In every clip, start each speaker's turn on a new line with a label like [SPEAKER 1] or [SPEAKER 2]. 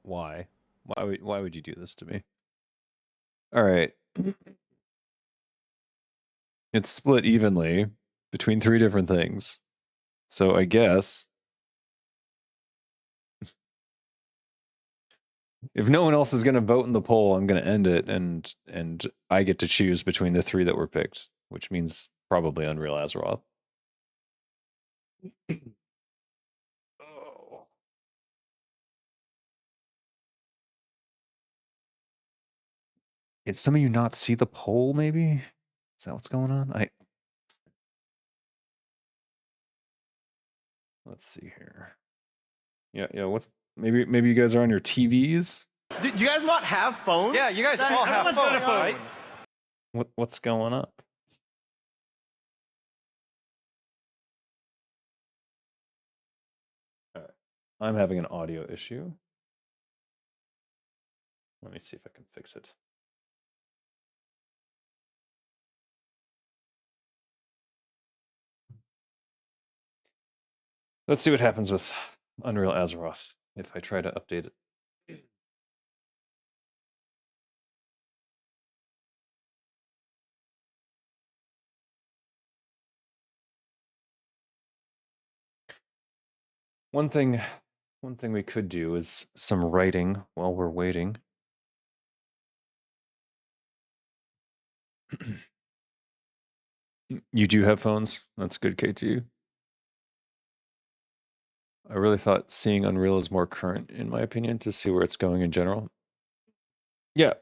[SPEAKER 1] Why? Why would you do this to me? All right. It's split evenly between 3 different things. So I guess if no one else is going to vote in the poll, I'm going to end it, and I get to choose between the 3 that were picked, which means probably Unreal Azeroth. Oh. Did some of you not see the poll, maybe? Is that what's going on? Let's see here. Yeah, what's maybe you guys are on your TVs?
[SPEAKER 2] Do you guys not have phones?
[SPEAKER 3] Yeah, you guys all have phones, right?
[SPEAKER 1] What's going on? All right. I'm having an audio issue. Let me see if I can fix it. Let's see what happens with Unreal Azeroth if I try to update it. One thing we could do is some writing while we're waiting. You do have phones? That's good, K2. I really thought seeing Unreal is more current, in my opinion, to see where it's going in general. Yeah.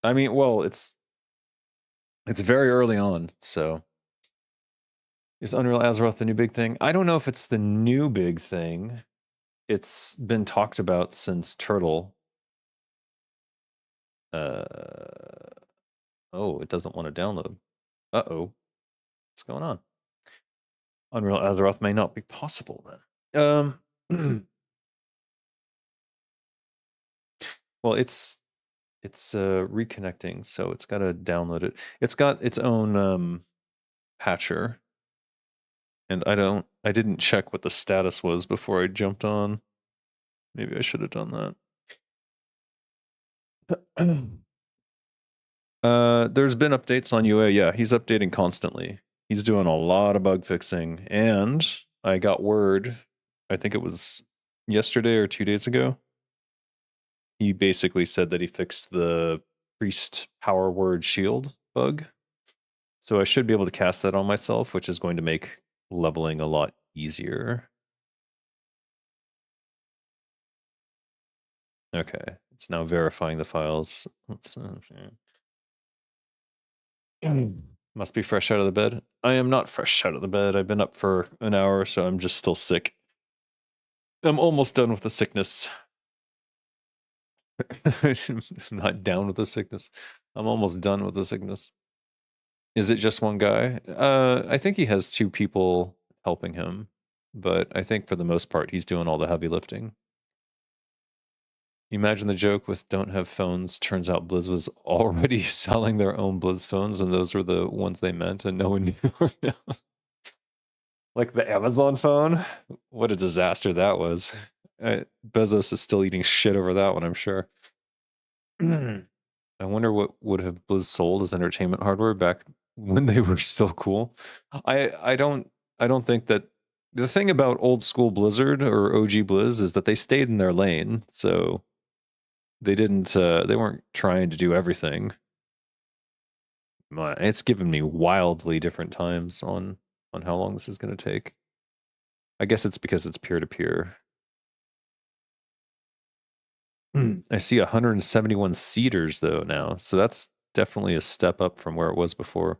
[SPEAKER 1] I mean, well, it's very early on, so. Is Unreal Azeroth the new big thing? I don't know if it's the new big thing. It's been talked about since Turtle. Oh, it doesn't want to download. Uh-oh. What's going on? Unreal Azeroth may not be possible then. Well, it's reconnecting, so it's got to download it. It's got its own patcher, and I didn't check what the status was before I jumped on. Maybe I should have done that. There's been updates on UA. Yeah, he's updating constantly. He's doing a lot of bug fixing, and I got word, I think it was yesterday or 2 days ago. He basically said that he fixed the priest power word shield bug. So I should be able to cast that on myself, which is going to make leveling a lot easier. Okay, it's now verifying the files. Let's must be fresh out of the bed. I am not fresh out of the bed. I've been up for an hour, so I'm just still sick. I'm almost done with the sickness. I'm not down with the sickness. I'm almost done with the sickness. Is it just one guy? I think he has 2 people helping him, but I think for the most part he's doing all the heavy lifting. Imagine the joke with don't have phones. Turns out Blizz was already selling their own Blizz phones, and those were the ones they meant, and no one knew. Like the Amazon phone? What a disaster that was. Bezos is still eating shit over that one, I'm sure. I wonder what would have Blizz sold as entertainment hardware back when they were still cool. I don't think that the thing about old school Blizzard or OG Blizz is that they stayed in their lane, so they weren't trying to do everything. It's given me wildly different times on how long this is going to take. I guess it's because it's peer-to-peer. I see 171 seeders though now, so that's definitely a step up from where it was before.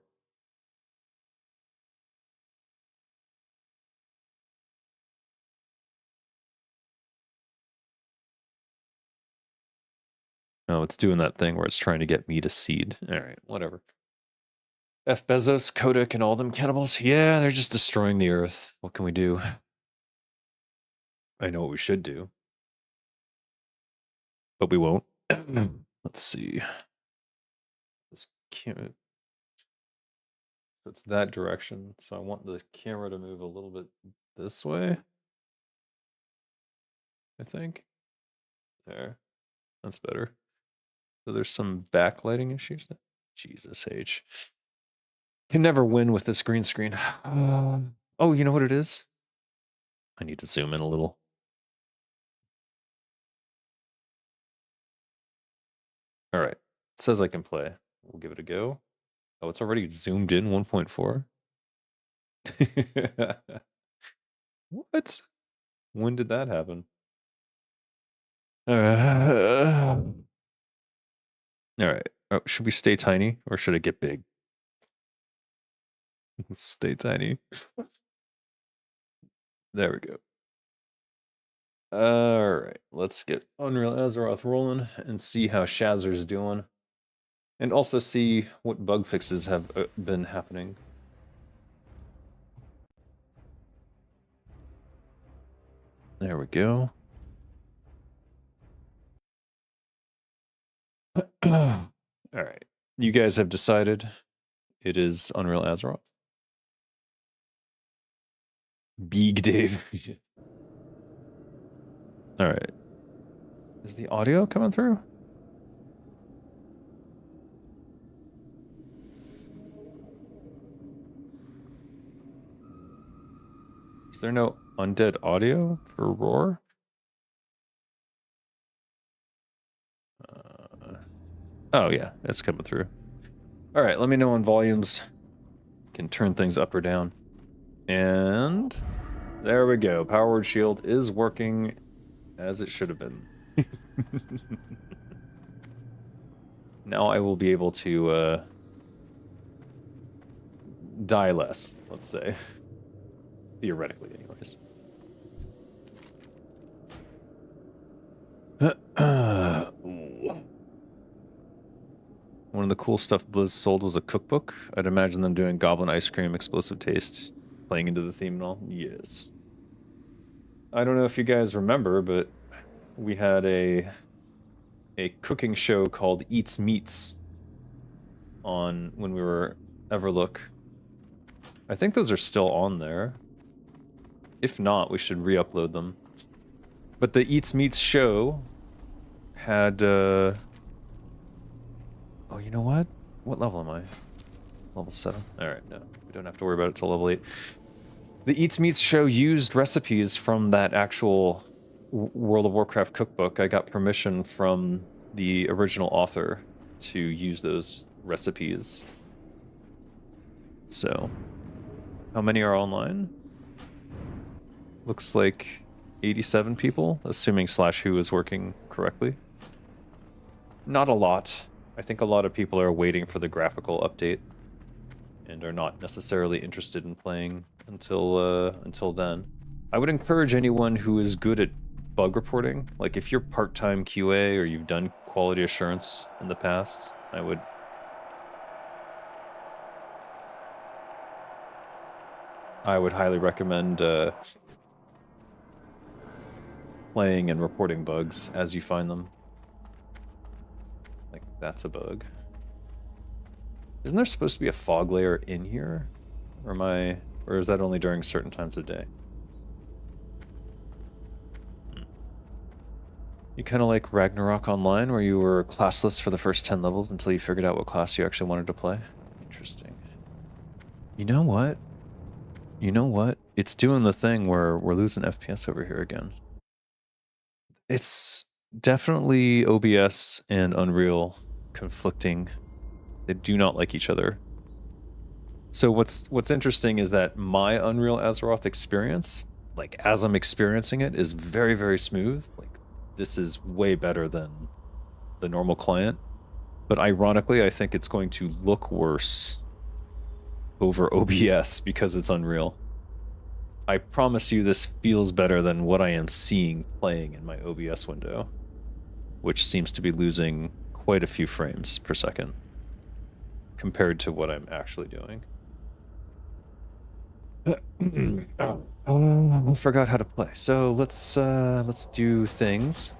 [SPEAKER 1] Oh, it's doing that thing where it's trying to get me to seed. All right, whatever. F. Bezos, Kodak, and all them cannibals. Yeah, they're just destroying the earth. What can we do? I know what we should do, but we won't. Let's see. This camera. It's that direction, so I want the camera to move a little bit this way, I think. There. That's better. So there's some backlighting issues. Jesus H. Can never win with this green screen. Oh, you know what it is? I need to zoom in a little. All right. It says I can play. We'll give it a go. Oh, it's already zoomed in 1.4. What? When did that happen? All right. Oh, should we stay tiny or should it get big? Stay tiny. There we go. All right. Let's get Unreal Azeroth rolling and see how Shazer's doing. And also see what bug fixes have been happening. There we go. All right. You guys have decided it is Unreal Azeroth. Big Dave. All right. Is the audio coming through? Is there no undead audio for Roar? Oh, yeah, it's coming through. All right, let me know on volumes. Can turn things up or down. And there we go. Power Word Shield is working as it should have been. Now I will be able to die less, let's say. Theoretically, anyways. One of the cool stuff Blizz sold was a cookbook. I'd imagine them doing Goblin Ice Cream, Explosive Taste, playing into the theme and all. Yes. I don't know if you guys remember, but we had a cooking show called Eats Meats on when we were Everlook. I think those are still on there. If not, we should re-upload them. But the Eats Meats show had oh, you know what? What level am I? Level 7. Alright, no. We don't have to worry about it till level 8. The Eats Meats show used recipes from that actual World of Warcraft cookbook. I got permission from the original author to use those recipes. So, how many are online? Looks like 87 people, assuming /who is working correctly. Not a lot. I think a lot of people are waiting for the graphical update and are not necessarily interested in playing until then. I would encourage anyone who is good at bug reporting, like if you're part-time QA or you've done quality assurance in the past, I would highly recommend playing and reporting bugs as you find them. Like, that's a bug. Isn't there supposed to be a fog layer in here? Or is that only during certain times of day? You kind of like Ragnarok Online, where you were classless for the first 10 levels until you figured out what class you actually wanted to play? Interesting. You know what? You know what? It's doing the thing where we're losing FPS over here again. It's definitely OBS and Unreal conflicting. They do not like each other. So what's interesting is that my Unreal Azeroth experience, like as I'm experiencing it, is very, very smooth. Like, this is way better than the normal client. But ironically, I think it's going to look worse over OBS because it's Unreal. I promise you this feels better than what I am seeing playing in my OBS window, which seems to be losing quite a few frames per second compared to what I'm actually doing. I forgot how to play. So let's do things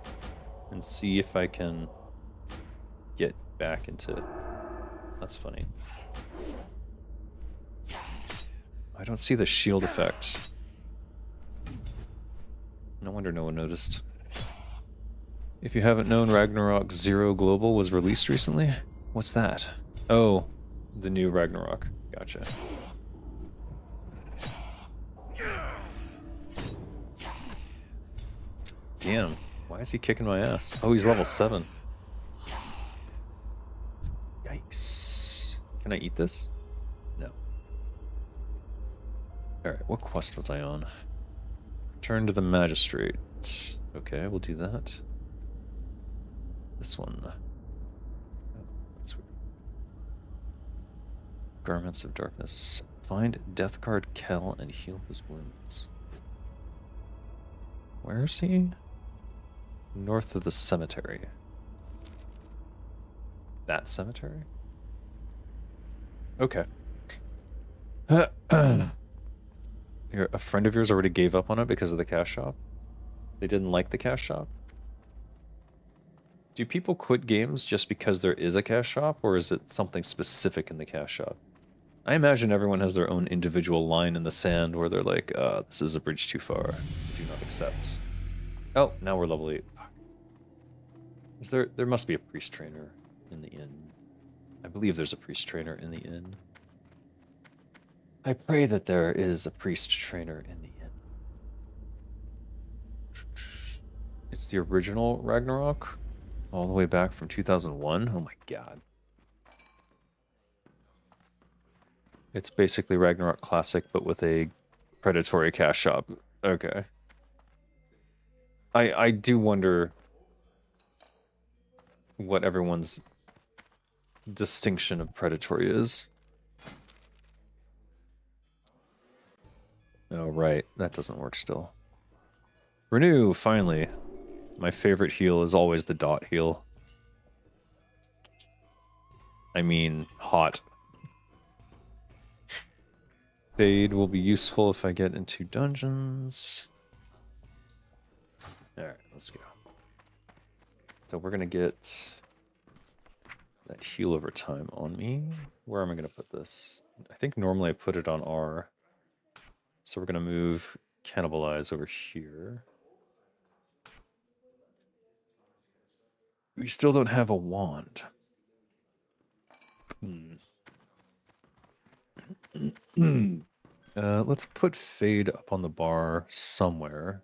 [SPEAKER 1] and see if I can get back into. That's funny. I don't see the shield effect. No wonder no one noticed. If you haven't known, Ragnarok Zero Global was released recently. What's that? Oh, the new Ragnarok. Gotcha. Damn, why is he kicking my ass? Oh, he's level 7. Yikes. Can I eat this? No. Alright, what quest was I on? Return to the Magistrate. Okay, we'll do that. This one. Oh, that's weird. Garments of Darkness. Find Deathguard Kel and heal his wounds. Where is he? North of the cemetery. That cemetery? Okay. A friend of yours already gave up on it because of the cash shop? They didn't like the cash shop? Do people quit games just because there is a cash shop, or is it something specific in the cash shop? I imagine everyone has their own individual line in the sand where they're like, this is a bridge too far. I do not accept. Oh, now we're level 8. There must be a priest trainer in the inn. I believe there's a priest trainer in the inn. I pray that there is a priest trainer in the inn. It's the original Ragnarok, all the way back from 2001. Oh my god. It's basically Ragnarok Classic, but with a predatory cash shop. Okay. I do wonder what everyone's distinction of predatory is. Oh, right. That doesn't work still. Renew, finally. My favorite heal is always the dot heal. I mean, hot. Fade will be useful if I get into dungeons. Alright, let's go. So we're gonna get that heal over time on me. Where am I gonna put this? I think normally I put it on R. So we're gonna move Cannibalize over here. We still don't have a wand. Let's put Fade up on the bar somewhere.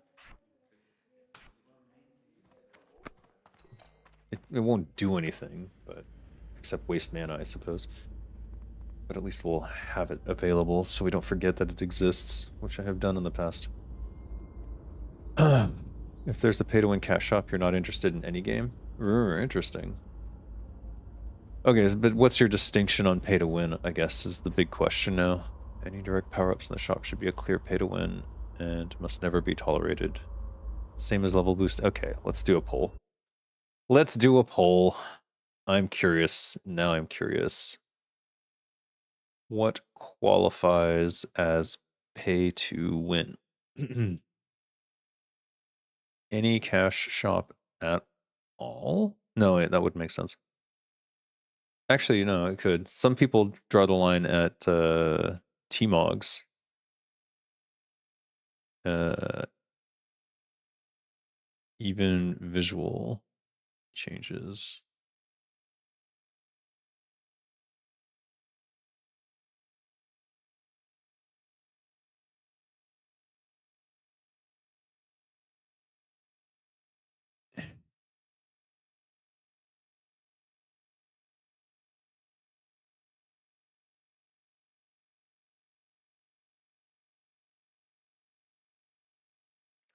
[SPEAKER 1] It won't do anything, but except waste mana, I suppose. But at least we'll have it available so we don't forget that it exists, which I have done in the past. If there's a pay-to-win cash shop, you're not interested in any game? Interesting. Okay, but what's your distinction on pay-to-win, I guess, is the big question now. Any direct power-ups in the shop should be a clear pay-to-win and must never be tolerated. Same as level boost. Okay, let's do a poll. Let's do a poll. I'm curious. Now I'm curious. What qualifies as pay-to-win? Any cash shop at all? No, that would make sense. Actually, no, it could. Some people draw the line at T-Mogs. Even visual changes.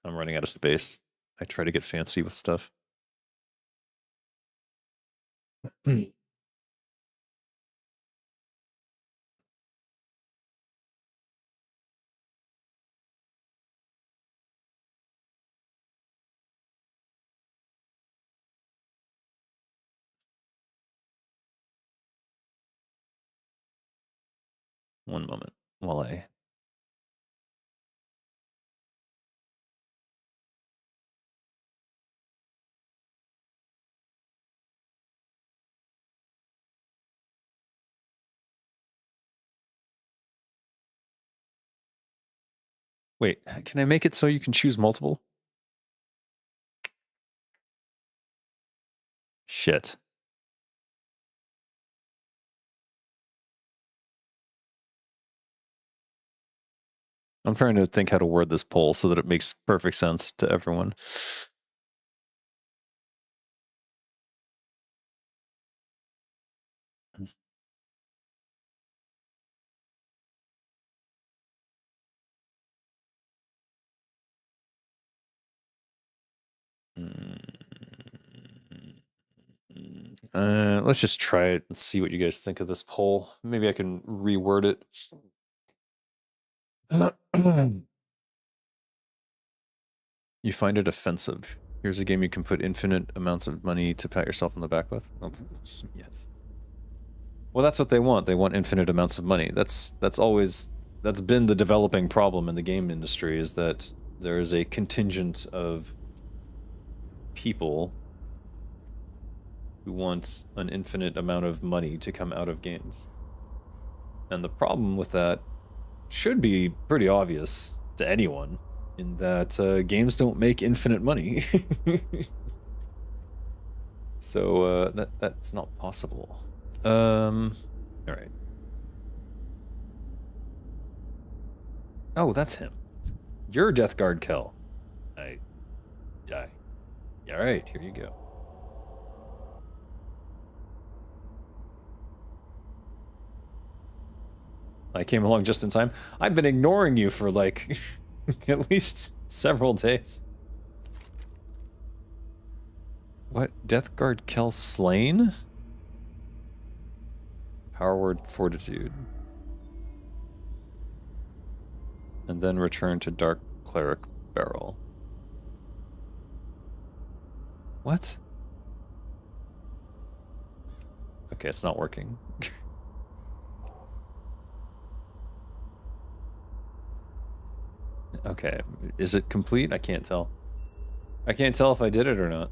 [SPEAKER 1] I'm running out of space. I try to get fancy with stuff. One moment while I... Wait, can I make it so you can choose multiple? Shit. I'm trying to think how to word this poll so that it makes perfect sense to everyone. Let's just try it and see what you guys think of this poll. Maybe I can reword it. You find it offensive. Here's a game you can put infinite amounts of money to pat yourself on the back with. Oh, yes. Well, that's what they want. They want infinite amounts of money. That's been the developing problem in the game industry, is that there is a contingent of people who want an infinite amount of money to come out of games. And the problem with that should be pretty obvious to anyone, in that games don't make infinite money. So that's not possible. All right. Oh, that's him. You're Death Guard Kel. I die. All right, here you go. I came along just in time. I've been ignoring you for like at least several days. What? Death Guard Kel slain? Power word fortitude. And then return to Dark Cleric Barrel. What? Okay, it's not working. Okay, is it complete? I can't tell. I can't tell if I did it or not.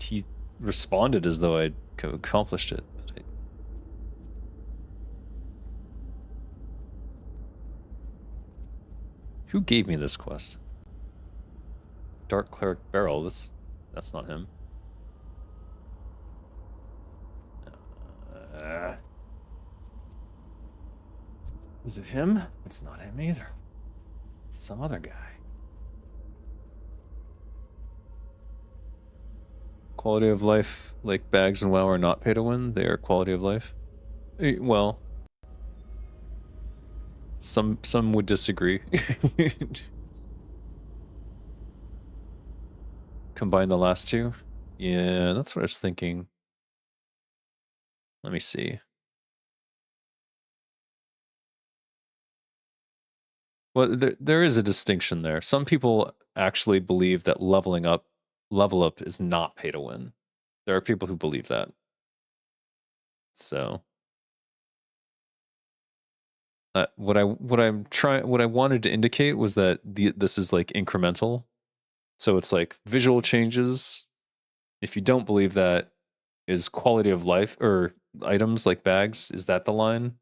[SPEAKER 1] He responded as though I'd accomplished it. But who gave me this quest? Dark Cleric Barrel. That's not him. Is it him? It's not him either. It's some other guy. Quality of life, like bags and WoW, are not pay to win. They are quality of life. Well, some would disagree. Combine the last two. Yeah, that's what I was thinking. Let me see. Well, there is a distinction there. Some people actually believe that level up is not pay to win. There are people who believe that. So what I wanted to indicate was that this is like incremental. So it's like visual changes. If you don't believe that, is quality of life or items like bags, is that the line?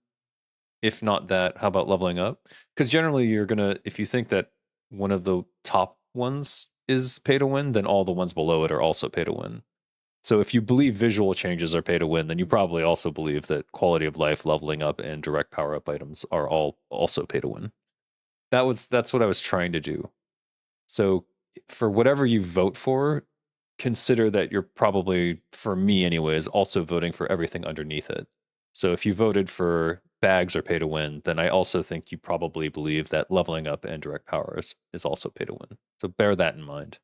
[SPEAKER 1] If not that, how about leveling up? Because generally you're gonna, if you think that one of the top ones is pay to win, then all the ones below it are also pay to win. So if you believe visual changes are pay to win, then you probably also believe that quality of life, leveling up, and direct power up items are all also pay to win. That's what I was trying to do. So for whatever you vote for, consider that you're probably, for me anyways, also voting for everything underneath it. So if you voted for bags or pay to win, then I also think you probably believe that leveling up and direct power is also pay to win. So bear that in mind.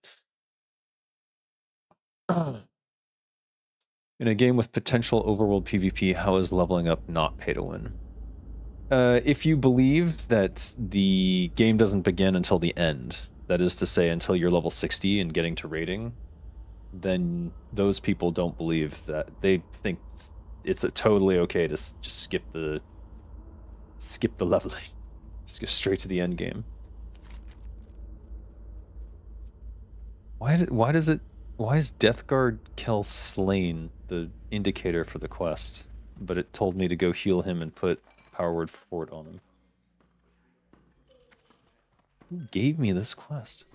[SPEAKER 1] In a game with potential overworld PvP, how is leveling up not pay to win? If you believe that the game doesn't begin until the end, that is to say, until you're level 60 and getting to raiding, then those people don't believe that. They think it's totally okay to just skip the leveling, just go straight to the end game. Why is Death Guard Kel slain the indicator for the quest, but it told me to go heal him and put power word fort on him? Who gave me this quest?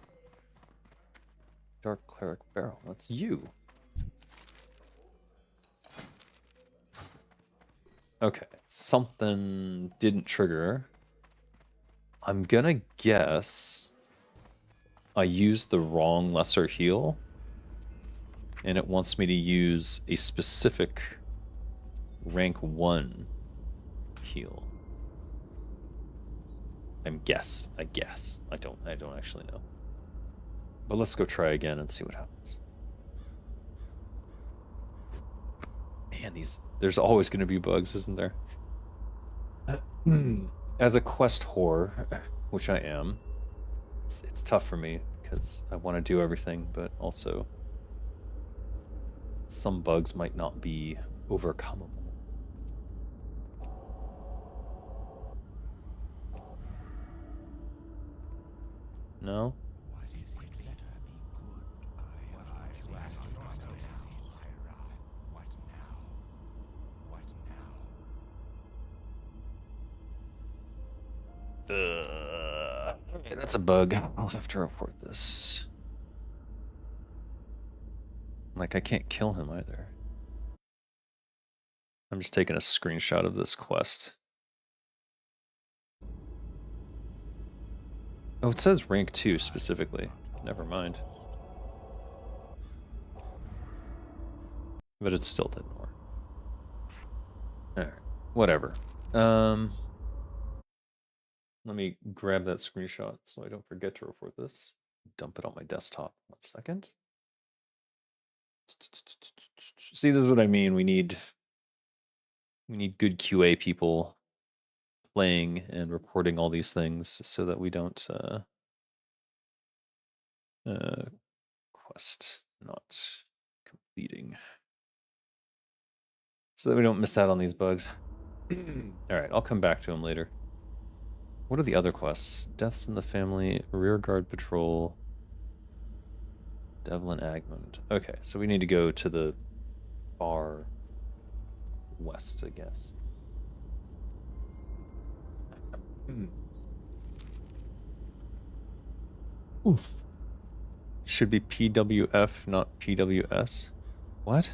[SPEAKER 1] Dark Cleric Barrel. That's you. Okay, something didn't trigger. I'm gonna guess I used the wrong lesser heal, and it wants me to use a specific rank 1 heal. I guess. I don't actually know. But let's go try again and see what happens. Man, there's always going to be bugs, isn't there? As a quest whore, which I am, it's tough for me because I want to do everything, but also some bugs might not be overcomable. No? Okay, that's a bug. I'll have to report this. Like, I can't kill him either. I'm just taking a screenshot of this quest. Oh, it says rank 2 specifically. Never mind. But it still didn't work. Alright, whatever. Let me grab that screenshot so I don't forget to report this. Dump it on my desktop. 1 second. See, this is what I mean. We need good QA people playing and reporting all these things so that we don't quest not completing. So that we don't miss out on these bugs. Alright, I'll come back to them later. What are the other quests? Deaths in the family, rearguard patrol, Devlin Agmund. Okay, so we need to go to the far west, I guess. Oof. Should be PWF, not PWS. What?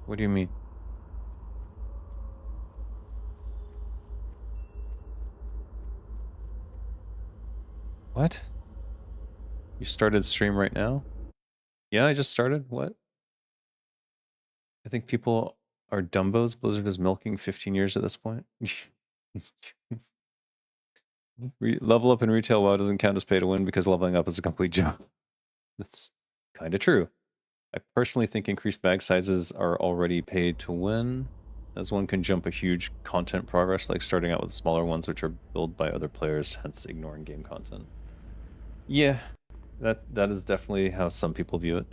[SPEAKER 1] What do you mean? What? You started stream right now? Yeah, I just started. What? I think people are dumbos. Blizzard is milking 15 years at this point. Level up in retail WoW doesn't count as pay to win because leveling up is a complete joke. That's kind of true. I personally think increased bag sizes are already paid to win, as one can jump a huge content progress, like starting out with smaller ones which are built by other players, hence ignoring game content. Yeah, that is definitely how some people view it.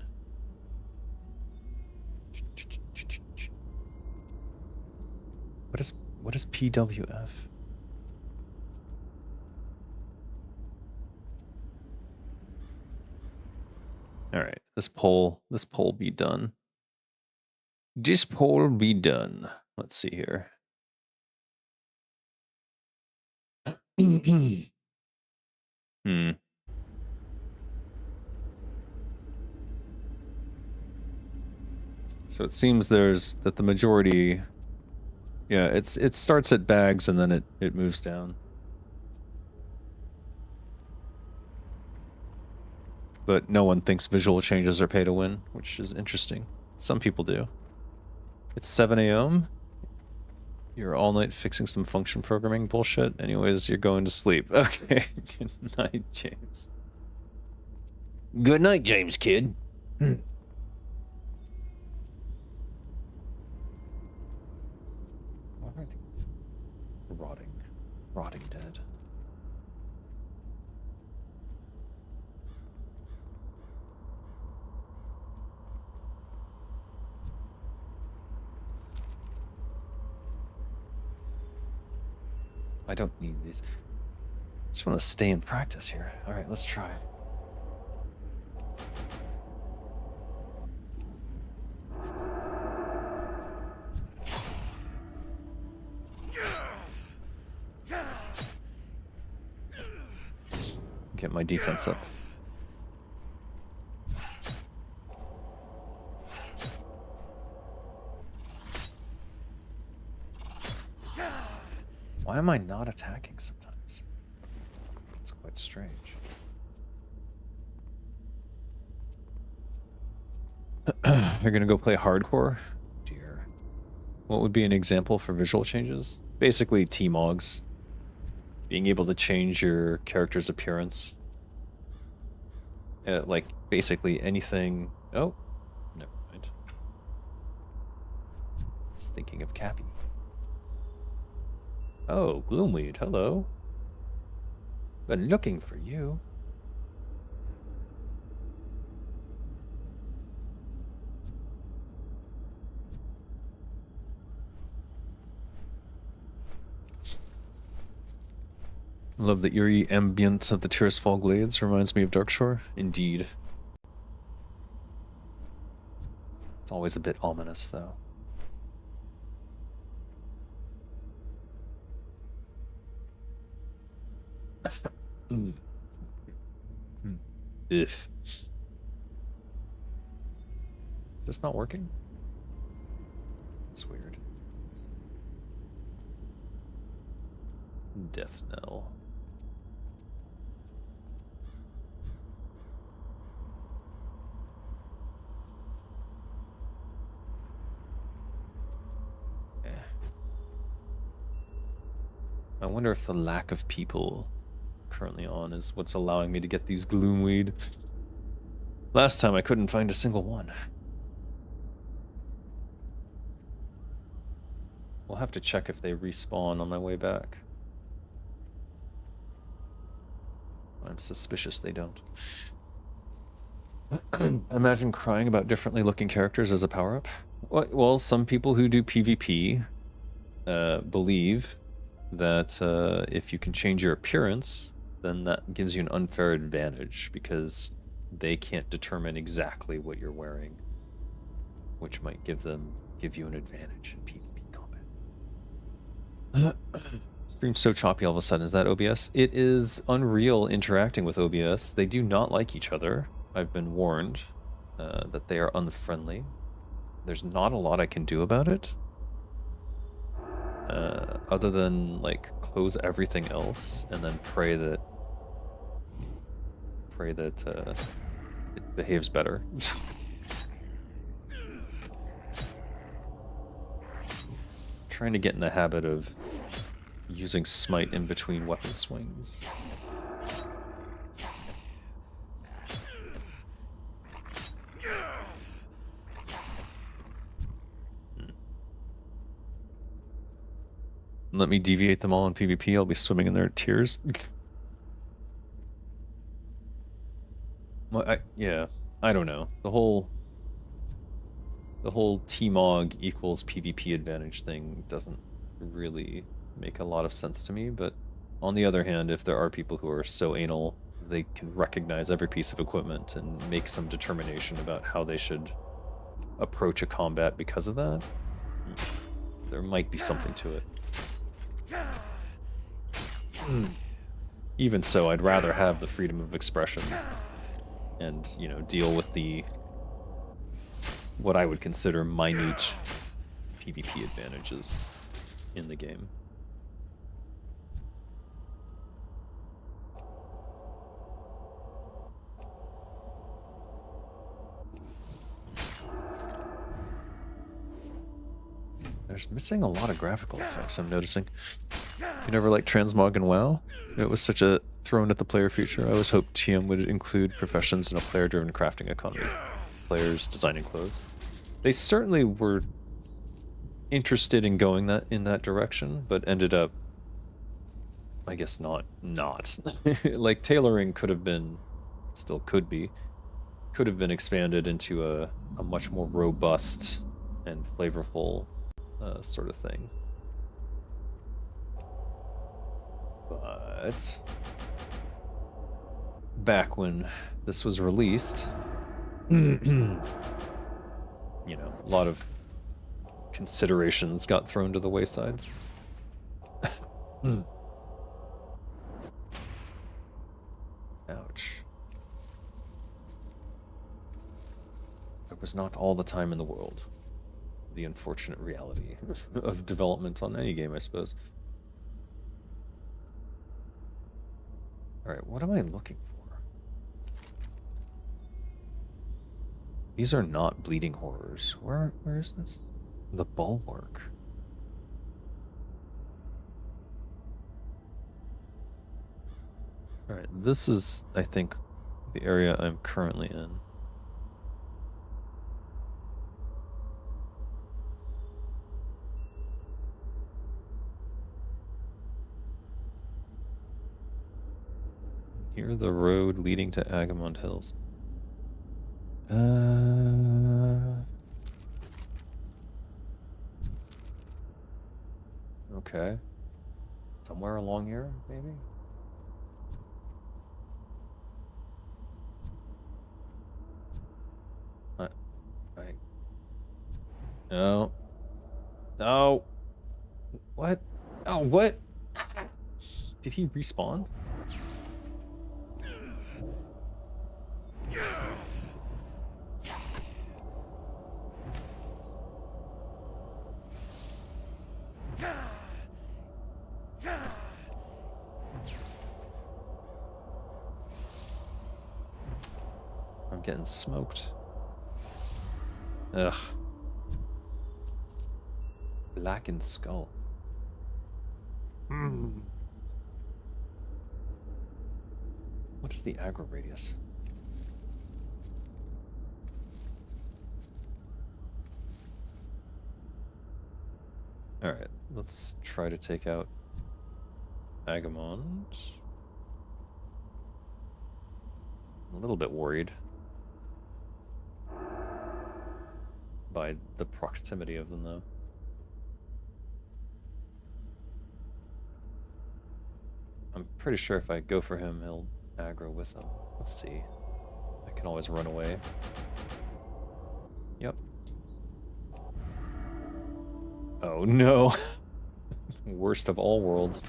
[SPEAKER 1] What is PWF? All right, this poll be done. This poll be done. Let's see here. So it seems that the majority, yeah, it starts at bags and then it moves down. But no one thinks visual changes are pay to win, which is interesting. Some people do. It's 7 a.m. You're all night fixing some function programming bullshit. Anyways, you're going to sleep. Okay. Good night, James. Good night, James, kid. What are these? Rotting dead. I don't need these. I just want to stay in practice here. All right, let's try. Get my defense up. am I not attacking sometimes? It's quite strange. You're gonna go play hardcore? Dear. What would be an example for visual changes? Basically T-Mogs. Being able to change your character's appearance. Like, basically anything... Oh, never mind. I was thinking of Cappy. Oh, Gloomweed, hello. Been looking for you. Love the eerie ambience of the Tirisfal Glades. Reminds me of Darkshore. Indeed. It's always a bit ominous, though. If. Is this not working? It's weird. Death knell. I wonder if the lack of people currently on is what's allowing me to get these Gloomweed. Last time I couldn't find a single one. We'll have to check if they respawn on my way back. I'm suspicious they don't. Imagine crying about differently looking characters as a power-up. Well, some people who do PvP believe that if you can change your appearance, then that gives you an unfair advantage because they can't determine exactly what you're wearing, which might give you an advantage in PvP combat. Stream's so choppy all of a sudden. Is that OBS? It is Unreal interacting with OBS. They do not like each other. I've been warned that they are unfriendly. There's not a lot I can do about it. Other than like close everything else and then pray that it behaves better. Trying to get in the habit of using smite in between weapon swings. Let me deviate them all in PvP. I'll be swimming in their tears. Well, I don't know. The whole T-Mog equals PvP advantage thing doesn't really make a lot of sense to me, but on the other hand, if there are people who are so anal, they can recognize every piece of equipment and make some determination about how they should approach a combat because of that, there might be something to it. Even so, I'd rather have the freedom of expression and, you know, deal with what I would consider minute PvP advantages in the game. There's missing a lot of graphical effects, I'm noticing. You never liked transmog in WoW? It was such a thrown at the player feature. I always hoped TM would include professions in a player-driven crafting economy. Players designing clothes. They certainly were interested in going in that direction, but ended up, I guess, not. Like, tailoring could have been, still could have been expanded into a much more robust and flavorful sort of thing. But back when this was released, you know, a lot of considerations got thrown to the wayside. Ouch. It was not all the time in the world. The unfortunate reality of development on any game, I suppose. Alright, what am I looking for? These are not bleeding horrors. Where is this? The bulwark. Alright, this is, I think, the area I'm currently in. Near the road leading to Agamond Hills. Okay. Somewhere along here, maybe? No. No. What? Oh, what? Did he respawn? I'm getting smoked. Ugh. Blackened skull. What is the aggro radius? Alright, let's try to take out Agamond. I'm a little bit worried by the proximity of them, though. I'm pretty sure if I go for him, he'll aggro with him. Let's see. I can always run away. Yep. Oh no. Worst of all worlds.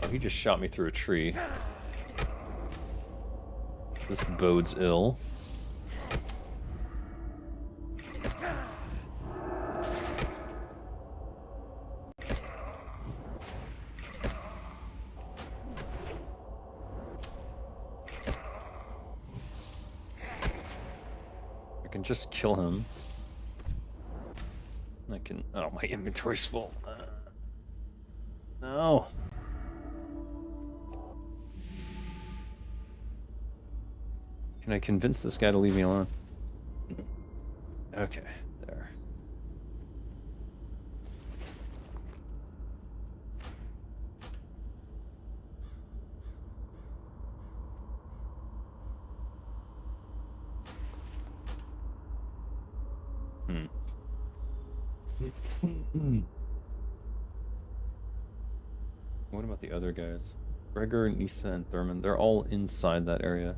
[SPEAKER 1] Oh, he just shot me through a tree. This bodes ill. I can just kill him. I can... Oh, my inventory's full. No. Can I convince this guy to leave me alone? Okay, there. What about the other guys? Gregor, Nisa, and Thurman, they're all inside that area.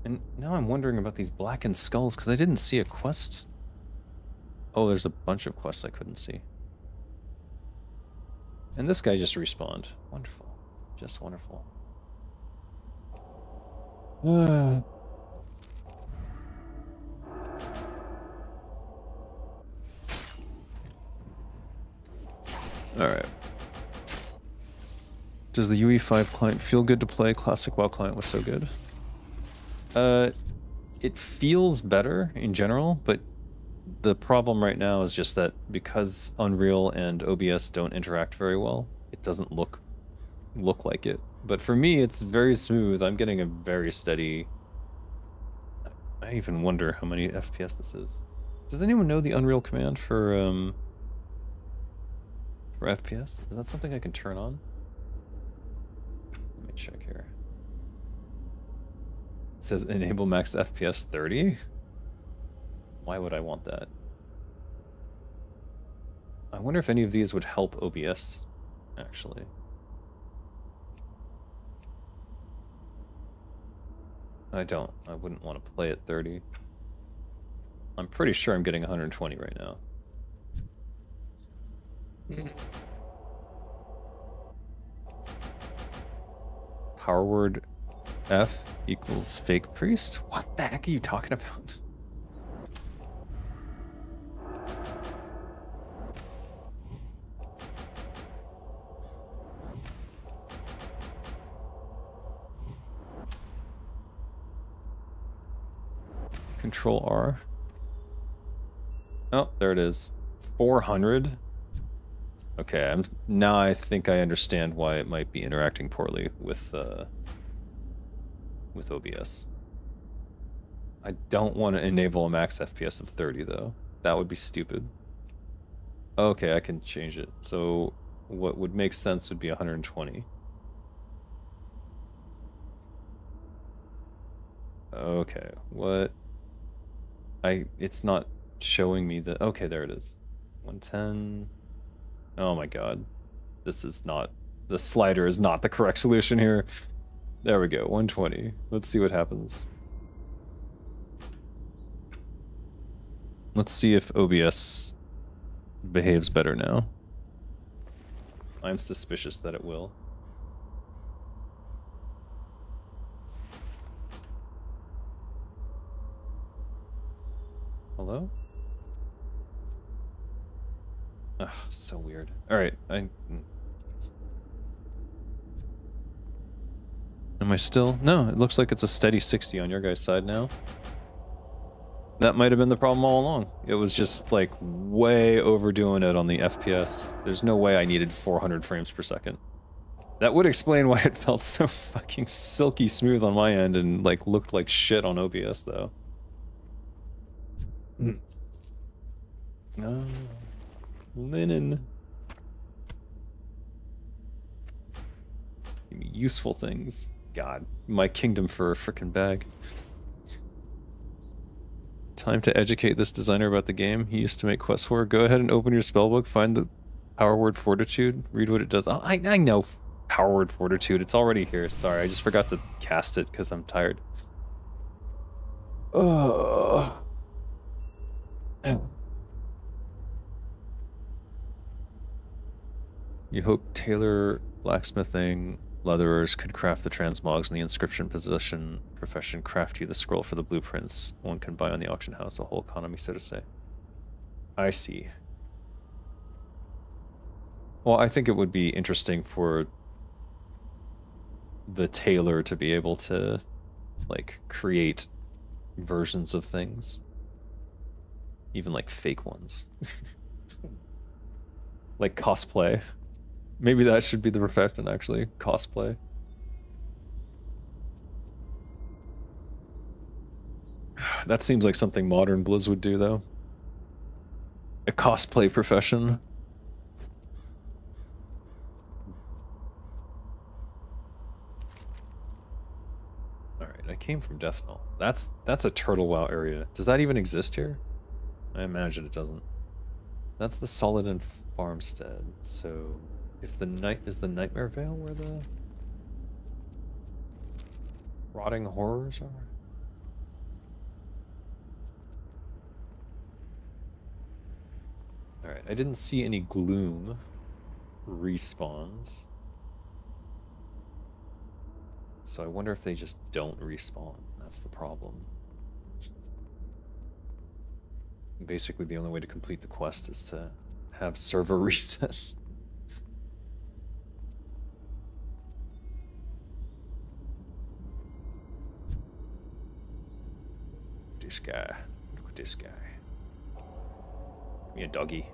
[SPEAKER 1] And now I'm wondering about these blackened skulls, because I didn't see a quest. Oh, there's a bunch of quests I couldn't see. And this guy just respawned. Wonderful. Just wonderful. Alright. Does the UE5 client feel good to play? Classic WoW client was so good. It feels better in general, but the problem right now is just that because Unreal and OBS don't interact very well, it doesn't look like it. But for me, it's very smooth. I'm getting a very steady... I even wonder how many FPS this is. Does anyone know the Unreal command for FPS? Is that something I can turn on? Let me check here. It says enable max FPS 30? Why would I want that? I wonder if any of these would help OBS, actually. I don't. I wouldn't want to play at 30. I'm pretty sure I'm getting 120 right now. power word F equals fake priest? What the heck are you talking about? Control R. Oh, there it is. 400? Okay, now I think I understand why it might be interacting poorly with OBS. I don't want to enable a max FPS of 30 though. That would be stupid. Okay, I can change it. So what would make sense would be 120. Okay, what? It's not showing me the, okay, there it is. 110. Oh my god. This is not, the slider is not the correct solution here. There we go, 120. Let's see what happens. Let's see if OBS behaves better now. I'm suspicious that it will. Hello? Ugh, so weird. Alright, Am I still? No, it looks like it's a steady 60 on your guys' side now. That might have been the problem all along. It was just, like, way overdoing it on the FPS. There's no way I needed 400 frames per second. That would explain why it felt so fucking silky smooth on my end and, like, looked like shit on OBS, though. Oh, linen. Give me useful things. God, my kingdom for a frickin' bag. Time to educate this designer about the game he used to make quests for. Go ahead and open your spellbook, find the power word fortitude, read what it does. Oh, I know power word fortitude. It's already here. Sorry, I just forgot to cast it because I'm tired. Oh. You hope Tailor, blacksmithing, leatherers could craft the transmogs in the inscription profession craft you the scroll for the blueprints one can buy on the auction house, a whole economy, so to say. I see. Well, I think it would be interesting for the tailor to be able to, like, create versions of things. Even, like, fake ones. Like cosplay. Maybe that should be the profession, actually. Cosplay. That seems like something modern Blizz would do, though. A cosplay profession. Alright, I came from Death Null. That's a Turtle WoW area. Does that even exist here? I imagine it doesn't. That's the Solid Farmstead. So, if the night is the Nightmare Vale where the rotting horrors are? Alright, I didn't see any gloom respawns. So I wonder if they just don't respawn. That's the problem. Basically, the only way to complete the quest is to have server resets. This guy. Look at this guy. Give me a doggy.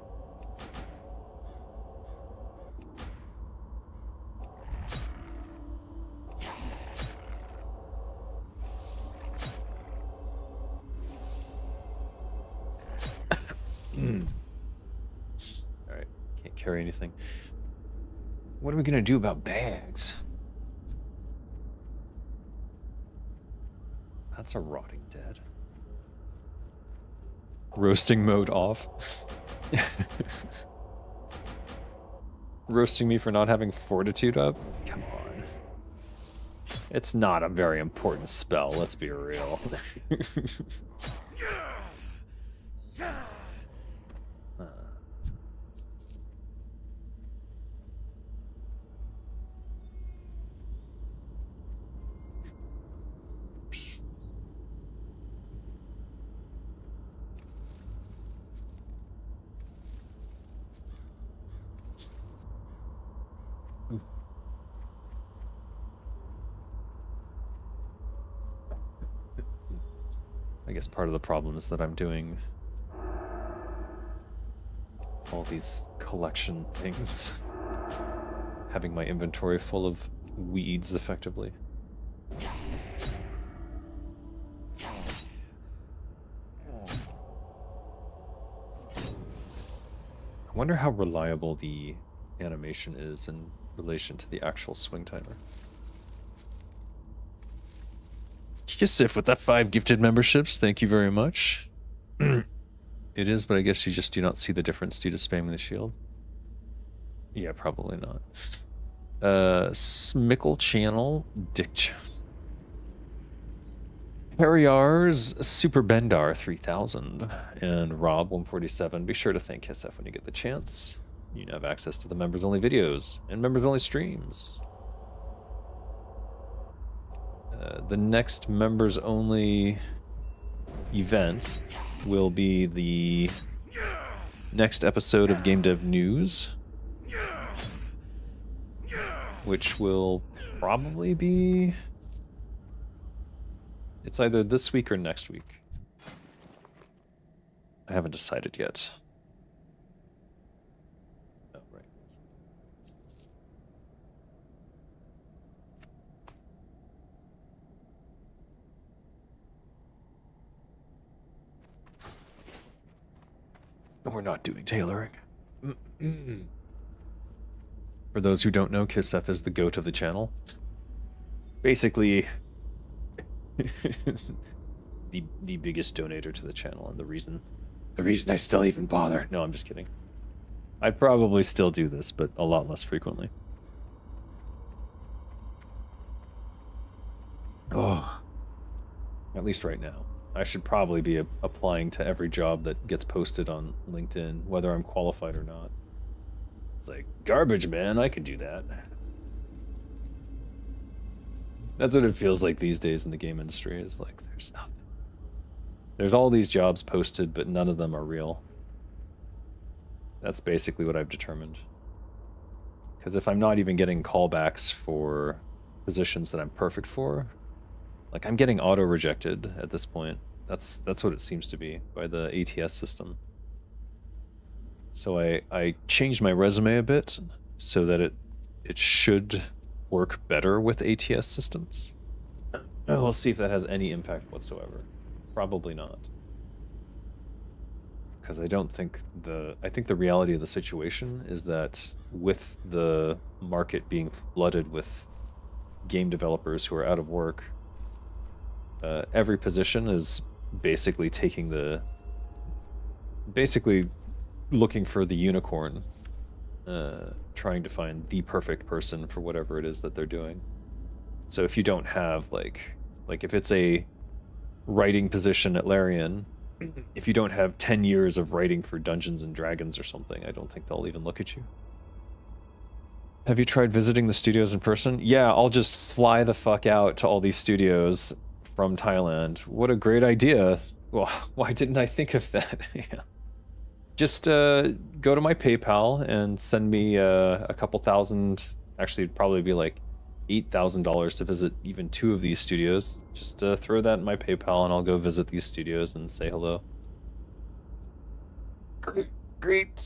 [SPEAKER 1] Alright, can't carry anything. What are we gonna do about bags? That's a rotting dead. Roasting mode off. Roasting me for not having fortitude up? Come on. It's not a very important spell, let's be real. guess part of the problem is that I'm doing all these collection things, having my inventory full of weeds, effectively. I wonder how reliable the animation is in relation to the actual swing timer. Kisif with that 5 gifted memberships, thank you very much. It is, but I guess you just do not see the difference due to spamming the shield. Yeah, probably not. Smickle Channel, Dick Jones. Harryar's Super Bendar 3000 and Rob 147. Be sure to thank KSF when you get the chance. You have access to the members only videos and members only streams. The next members only event will be the next episode of Game Dev News, which will probably be... It's either this week or next week. I haven't decided yet. Oh, right. We're not doing tailoring. For those who don't know, KissF is the goat of the channel. Basically, the biggest donator to the channel, and the reason I still even bother. No, I'm just kidding. I'd probably still do this, but a lot less frequently. Oh, at least right now. I should probably be applying to every job that gets posted on LinkedIn, whether I'm qualified or not. It's like, garbage, man, I could do that. That's what it feels like these days in the game industry, is like, there's nothing. There's all these jobs posted, but none of them are real. That's basically what I've determined. Because if I'm not even getting callbacks for positions that I'm perfect for, like, I'm getting auto-rejected at this point. That's what it seems to be by the ATS system. So I changed my resume a bit so that it should work better with ATS systems. We'll see if that has any impact whatsoever. Probably not. Because I don't think I think the reality of the situation is that with the market being flooded with game developers who are out of work, every position is basically basically looking for the unicorn, trying to find the perfect person for whatever it is that they're doing. So if you don't have like if it's a writing position at Larian, if you don't have 10 years of writing for Dungeons and Dragons or something, I don't think they'll even look at you. Have you tried visiting the studios in person? Yeah, I'll just fly the fuck out to all these studios from Thailand. What a great idea. Well, why didn't I think of that? Yeah. Just go to my PayPal and send me a couple thousand, actually it'd probably be like $8,000 to visit even 2 of these studios. Just throw that in my PayPal and I'll go visit these studios and say hello. Great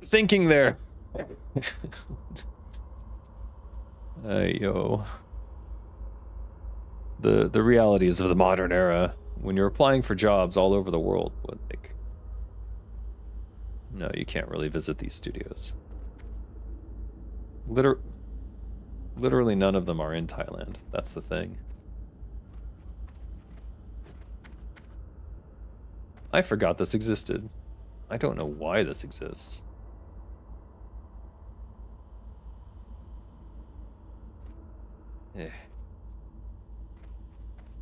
[SPEAKER 1] thinking there. Yo. The realities of the modern era, when you're applying for jobs all over the world, like, no, you can't really visit these studios. Literally none of them are in Thailand. That's the thing. I forgot this existed. I don't know why this exists.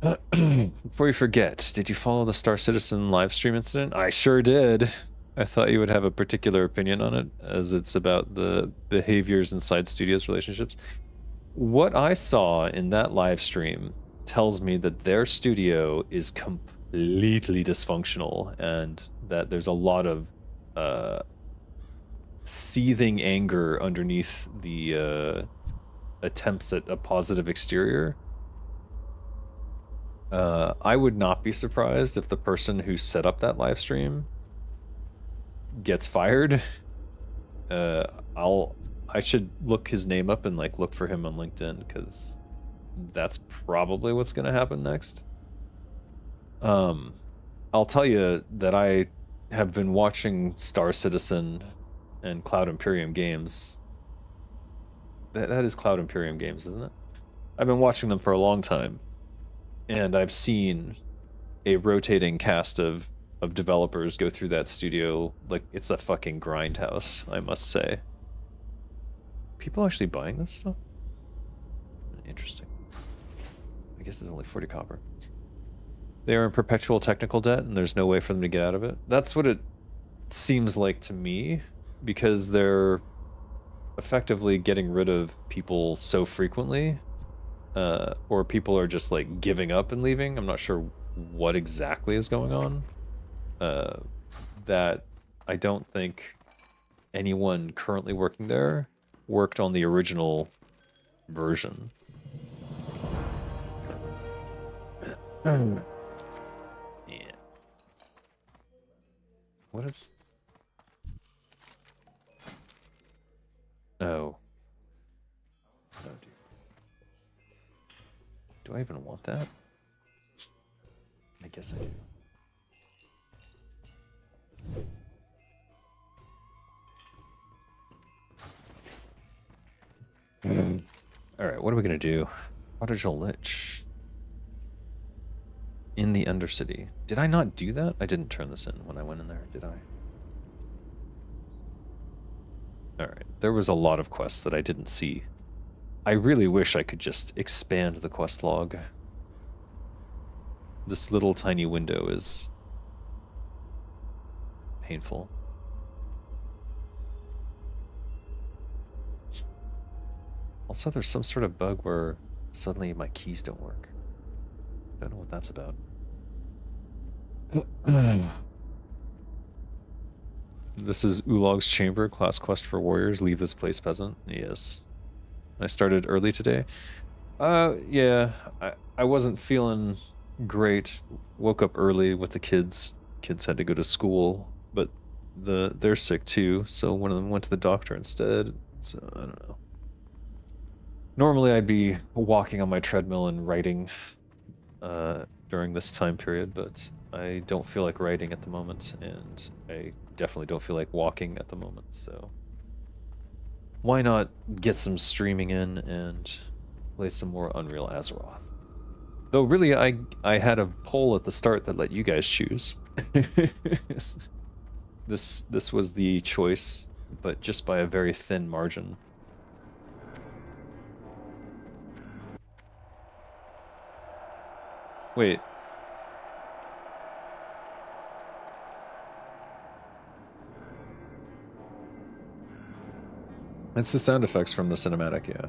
[SPEAKER 1] Before you forget, did you follow the Star Citizen live stream incident? I sure did. I thought you would have a particular opinion on it, as it's about the behaviors inside studios' relationships. What I saw in that live stream tells me that their studio is completely dysfunctional, and that there's a lot of seething anger underneath the attempts at a positive exterior. I would not be surprised if the person who set up that live stream gets fired. I should look his name up and like look for him on LinkedIn, because that's probably what's gonna happen next. I'll tell you that I have been watching Star Citizen and Cloud Imperium Games. That is Cloud Imperium Games, isn't it? I've been watching them for a long time, and I've seen a rotating cast of developers go through that studio. Like, it's a fucking grindhouse, I must say. People actually buying this stuff? Interesting. I guess it's only 40 copper. They are in perpetual technical debt, and there's no way for them to get out of it. That's what it seems like to me, because they're effectively getting rid of people so frequently, or people are just like giving up and leaving. I'm not sure what exactly is going on. That I don't think anyone currently working there worked on the original version. Yeah. What is... Oh. Oh, dear. Do I even want that? I guess I do. Alright, what are we gonna do? Prodigal Lich. In the Undercity. Did I not do that? I didn't turn this in when I went in there, did I? Alright, there was a lot of quests that I didn't see. I really wish I could just expand the quest log. This little tiny window is painful. Also, there's some sort of bug where suddenly my keys don't work. Don't know what that's about. This is Ulog's chamber, class quest for warriors. Leave this place, peasant. Yes. I started early today. Yeah, I wasn't feeling great. Woke up early with the kids. Kids had to go to school, but they're sick too, so one of them went to the doctor instead. So I don't know. Normally I'd be walking on my treadmill and writing during this time period, but I don't feel like writing at the moment, and I definitely don't feel like walking at the moment, so why not get some streaming in and play some more Unreal Azeroth? Though really, I had a poll at the start that let you guys choose. This was the choice, but just by a very thin margin. Wait. It's the sound effects from the cinematic, yeah.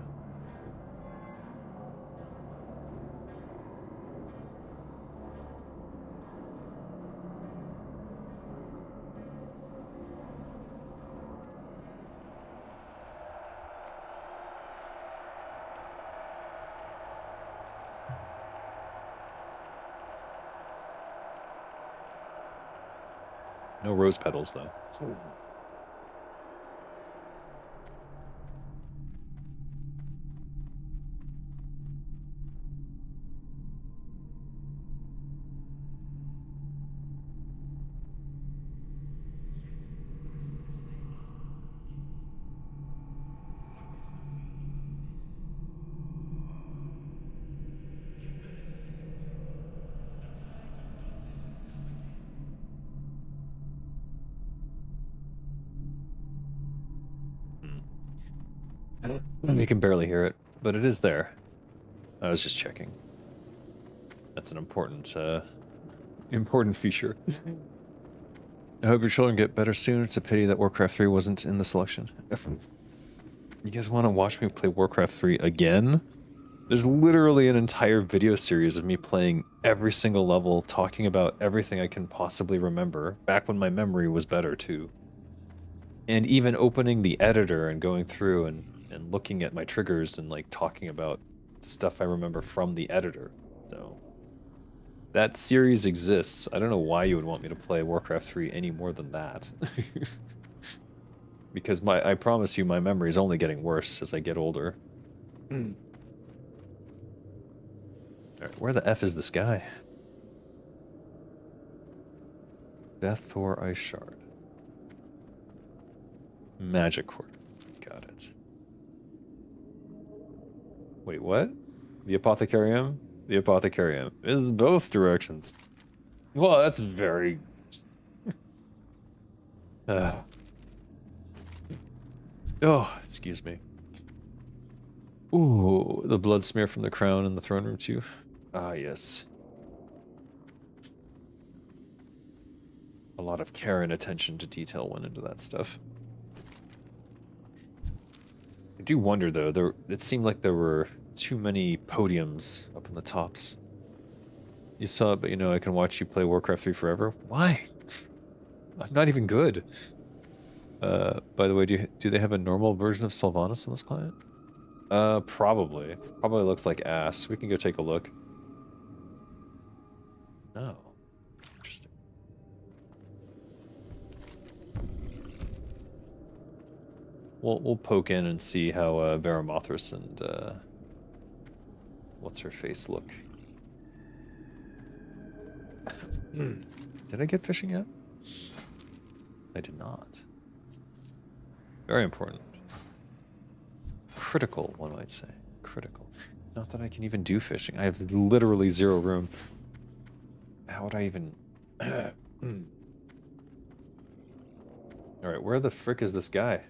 [SPEAKER 1] No rose petals, though. You can barely hear it, but it is there. I was just checking. That's an important, important feature. I hope your children get better soon. It's a pity that Warcraft 3 wasn't in the selection. You guys want to watch me play Warcraft 3 again? There's literally an entire video series of me playing every single level, talking about everything I can possibly remember, back when my memory was better, too. And even opening the editor and going through and looking at my triggers and, like, talking about stuff I remember from the editor, so... That series exists. I don't know why you would want me to play Warcraft 3 any more than that. Because I promise you, my memory is only getting worse as I get older. Alright, where the F is this guy? Bethor Ice Shard. Magic Cord. Got it. Wait, what? The Apothecarium? The Apothecarium. Is both directions. Well, that's very... Oh, excuse me. Ooh, the blood smear from the crown in the throne room too. Ah, yes. A lot of care and attention to detail went into that stuff. I do wonder though, it seemed like there were too many podiums up in the tops. You saw it, but you know, I can watch you play Warcraft 3 forever. Why? I'm not even good. By the way, do they have a normal version of Sylvanas on this client? Probably. Probably looks like ass. We can go take a look. Oh. Interesting. We'll poke in and see how Veramothras and what's her face look. Did I get fishing yet? I did not. Very important. Critical, one might say. Critical. Not that I can even do fishing. I have literally 0 room. How would I even... Alright, where the frick is this guy?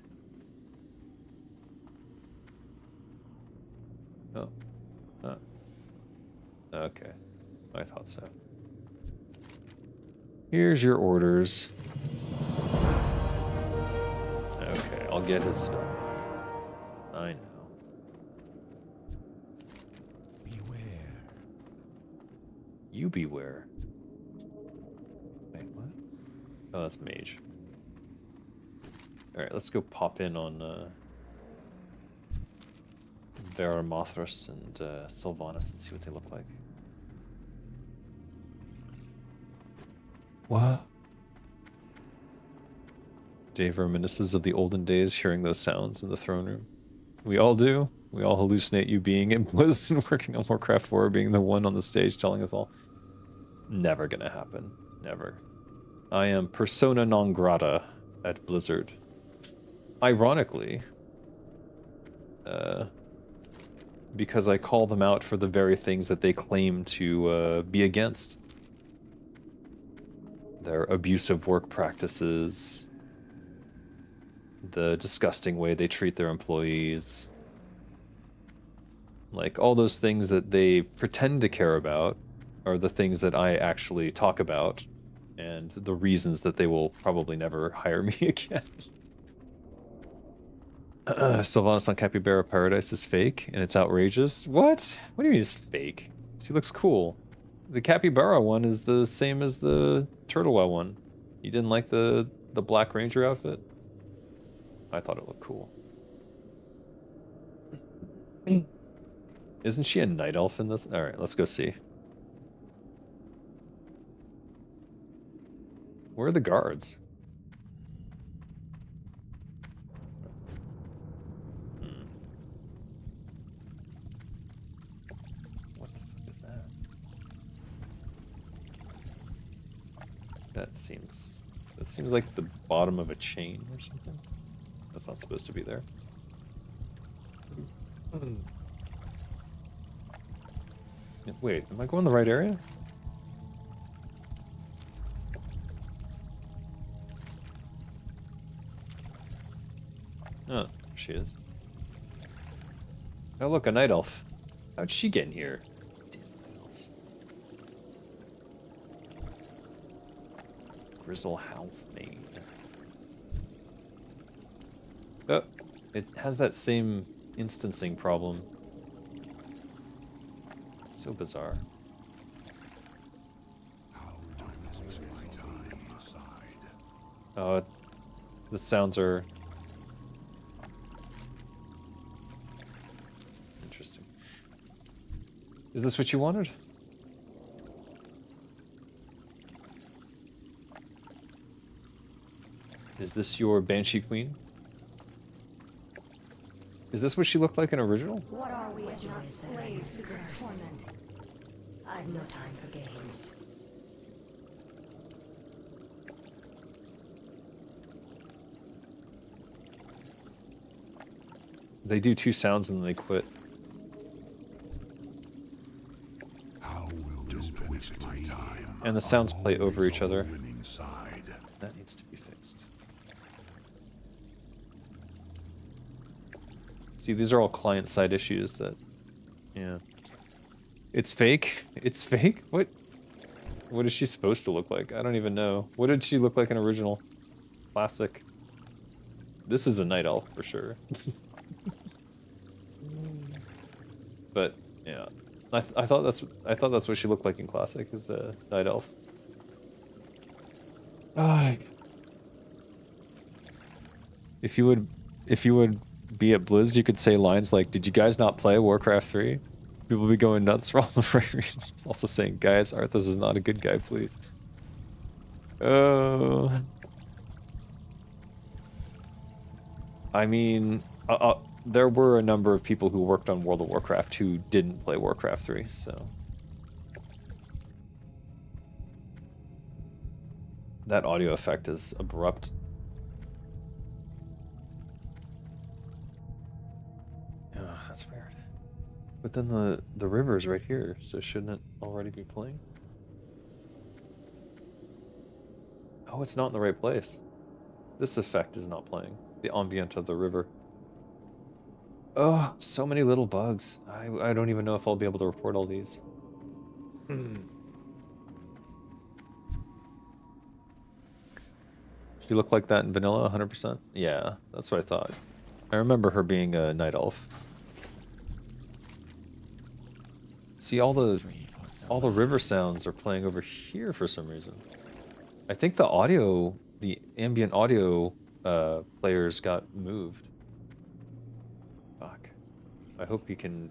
[SPEAKER 1] Oh. Oh. Okay. I thought so. Here's your orders. Okay, I'll get his spell. I know.
[SPEAKER 4] Beware.
[SPEAKER 1] You beware. Wait, what? Oh, that's mage. Alright, let's go pop in on Veramothras and Sylvanas and see what they look like. What? Dave reminisces of the olden days hearing those sounds in the throne room. We all do. We all hallucinate you being in Bliss and working on Warcraft 4, being the one on the stage telling us all. Never gonna happen. Never. I am persona non grata at Blizzard. Ironically, because I call them out for the very things that they claim to be against. Their abusive work practices, the disgusting way they treat their employees. Like, all those things that they pretend to care about are the things that I actually talk about, and the reasons that they will probably never hire me again. Sylvanas on Capybara Paradise is fake, and it's outrageous. What? What do you mean it's fake? She looks cool. The Capybara one is the same as the Turtlewell one. You didn't like the Black Ranger outfit? I thought it looked cool. Isn't she a night elf in this? Alright, let's go see. Where are the guards? What the fuck is that? That seems like the bottom of a chain or something. That's not supposed to be there. Wait, am I going the right area? Oh, she is. Oh, look, a night elf. How'd she get in here? Damn night elves. Grizzle Halfmane. Oh, it has that same instancing problem. So bizarre. Oh, the sounds are interesting. Is this what you wanted? Is this your Banshee Queen? Is this what she looked like in original?
[SPEAKER 5] What are we if not slaves to this torment? I've no time for games.
[SPEAKER 1] They do 2 sounds and then they quit.
[SPEAKER 4] How will this waste my time?
[SPEAKER 1] And the sounds play over each other.
[SPEAKER 4] Winning side.
[SPEAKER 1] That needs to be fixed. See, these are all client-side issues that... Yeah. It's fake? It's fake? What? What is she supposed to look like? I don't even know. What did she look like in original? Classic. This is a night elf for sure. But yeah, I thought that's what she looked like in classic, is a night elf. Ah. If you would be at Blizz, you could say lines like, "Did you guys not play Warcraft 3?" People would be going nuts for all the right reasons. Also saying, "Guys, Arthas is not a good guy, please." Oh. I mean, there were a number of people who worked on World of Warcraft who didn't play Warcraft 3, so... That audio effect is abrupt. Oh, that's weird. But then the river is right here, so shouldn't it already be playing? Oh, it's not in the right place. This effect is not playing. The ambient of the river. Oh, so many little bugs. I don't even know if I'll be able to report all these. She looked like that in vanilla, 100%? Yeah, that's what I thought. I remember her being a night elf. See, all the river sounds are playing over here for some reason. I think the audio, the ambient audio players got moved. Fuck. I hope you can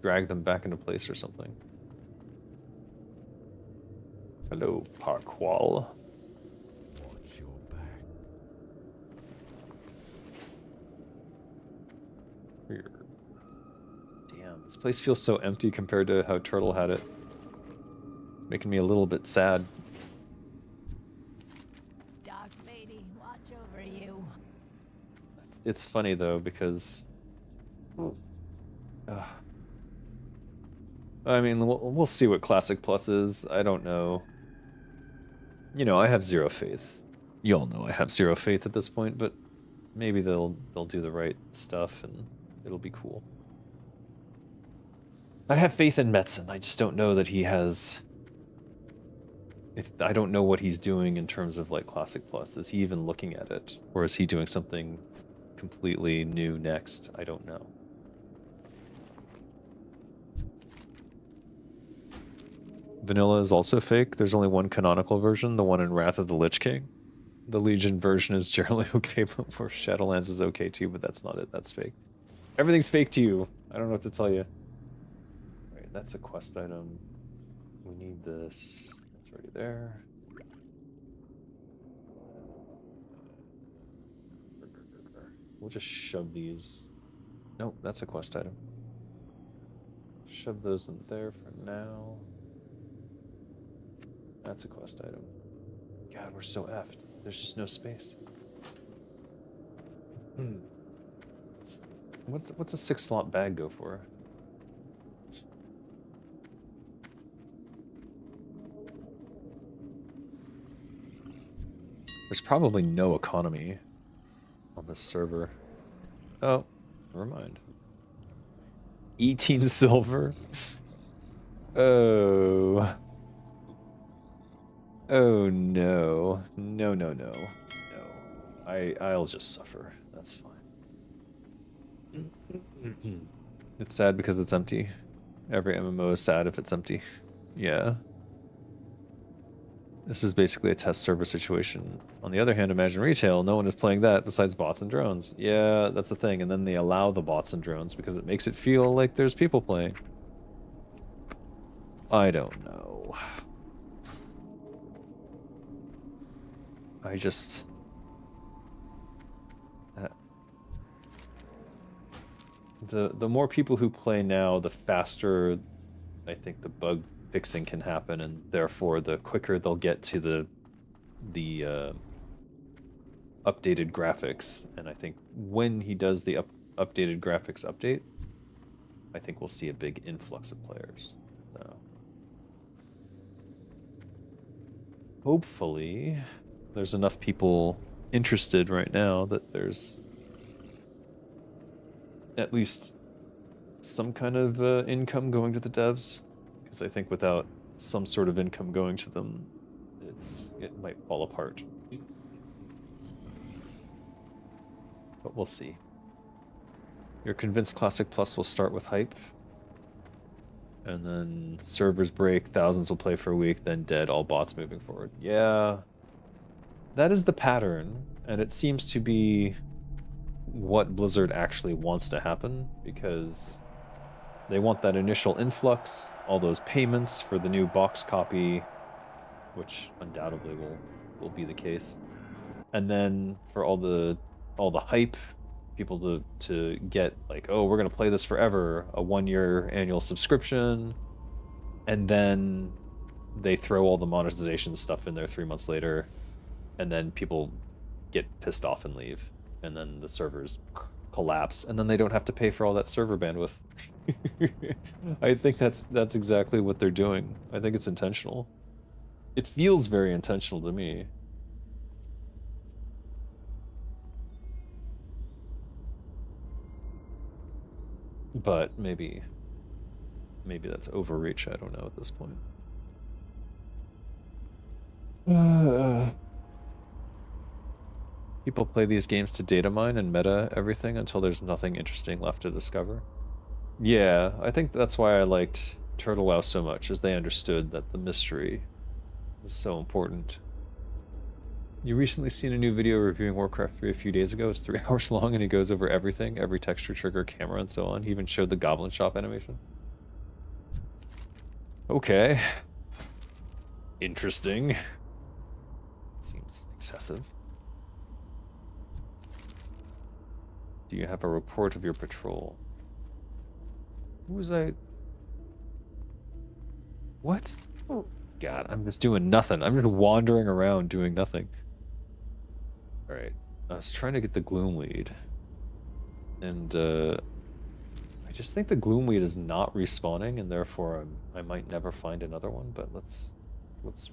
[SPEAKER 1] drag them back into place or something. Hello, Parkwall.
[SPEAKER 4] Watch your back.
[SPEAKER 1] Weird. Damn, this place feels so empty compared to how Turtle had it. It's making me a little bit sad.
[SPEAKER 5] Dark lady, watch over you.
[SPEAKER 1] It's funny though, because... I mean, we'll see what Classic Plus is. I don't know. You know, I have zero faith. You all know I have zero faith at this point, but maybe they'll do the right stuff and it'll be cool. I have faith in Metzen. I just don't know that he has... I don't know what he's doing in terms of like Classic Plus. Is he even looking at it? Or is he doing something completely new next? I don't know. Vanilla is also fake. There's only one canonical version, the one in Wrath of the Lich King. The Legion version is generally okay, but for Shadowlands is okay too, but that's not it. That's fake. Everything's fake to you. I don't know what to tell you. Right, that's a quest item. We need this. It's already there. We'll just shove these. Nope, that's a quest item. Shove those in there for now. That's a quest item. God, we're so effed. There's just no space. What's a 6-slot bag go for? There's probably no economy on this server. Oh, never mind. 18 silver? Oh. Oh no. No, no, no. No. I'll just suffer. That's fine. It's sad because it's empty. Every MMO is sad if it's empty. Yeah. This is basically a test server situation. On the other hand, imagine retail. No one is playing that besides bots and drones. Yeah, that's the thing. And then they allow the bots and drones because it makes it feel like there's people playing. I don't know. the more people who play now, the faster I think the bug fixing can happen, and therefore the quicker they'll get to the updated graphics. And I think when he does the updated graphics update, I think we'll see a big influx of players. So hopefully there's enough people interested right now that there's at least some kind of income going to the devs, because I think without some sort of income going to them, it might fall apart. But we'll see. You're convinced Classic Plus will start with hype, and then servers break, thousands will play for a week, then dead, all bots moving forward. Yeah, that is the pattern, and it seems to be what Blizzard actually wants to happen, because they want that initial influx, all those payments for the new box copy, which undoubtedly will be the case, and then for all the hype, people to get like, oh, we're gonna play this forever, a 1-year annual subscription, and then they throw all the monetization stuff in there 3 months later, and then people get pissed off and leave, and then the servers collapse, and then they don't have to pay for all that server bandwidth. I think that's exactly what they're doing. I think it's intentional. It feels very intentional to me. But maybe that's overreach, I don't know at this point. People play these games to data mine and meta everything until there's nothing interesting left to discover. Yeah, I think that's why I liked Turtle WoW so much, is they understood that the mystery is so important. You recently seen a new video reviewing Warcraft 3 a few days ago. It's 3 hours long and he goes over everything, every texture, trigger, camera, and so on. He even showed the Goblin Shop animation. Okay. Interesting. Seems excessive. Do you have a report of your patrol? Who was I? What? Oh, God, I'm just doing nothing. I'm just wandering around doing nothing. Alright, I was trying to get the Gloom Weed. And, I just think the Gloom Weed is not respawning, and therefore I might never find another one, but let's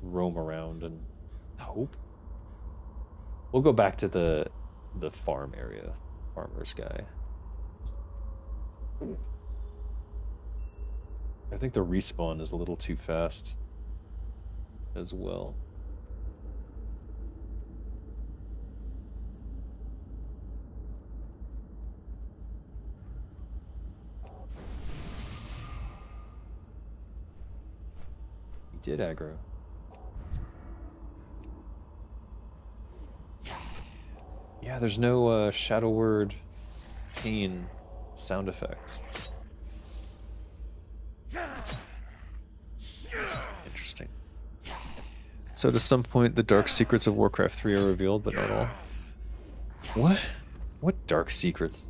[SPEAKER 1] roam around and hope. We'll go back to the farm area. Farmer's guy. I think the respawn is a little too fast as well. He did aggro. Yeah, there's no Shadow Word Pain sound effect. Interesting. So to some point, the dark secrets of Warcraft 3 are revealed, but not all. What? What dark secrets?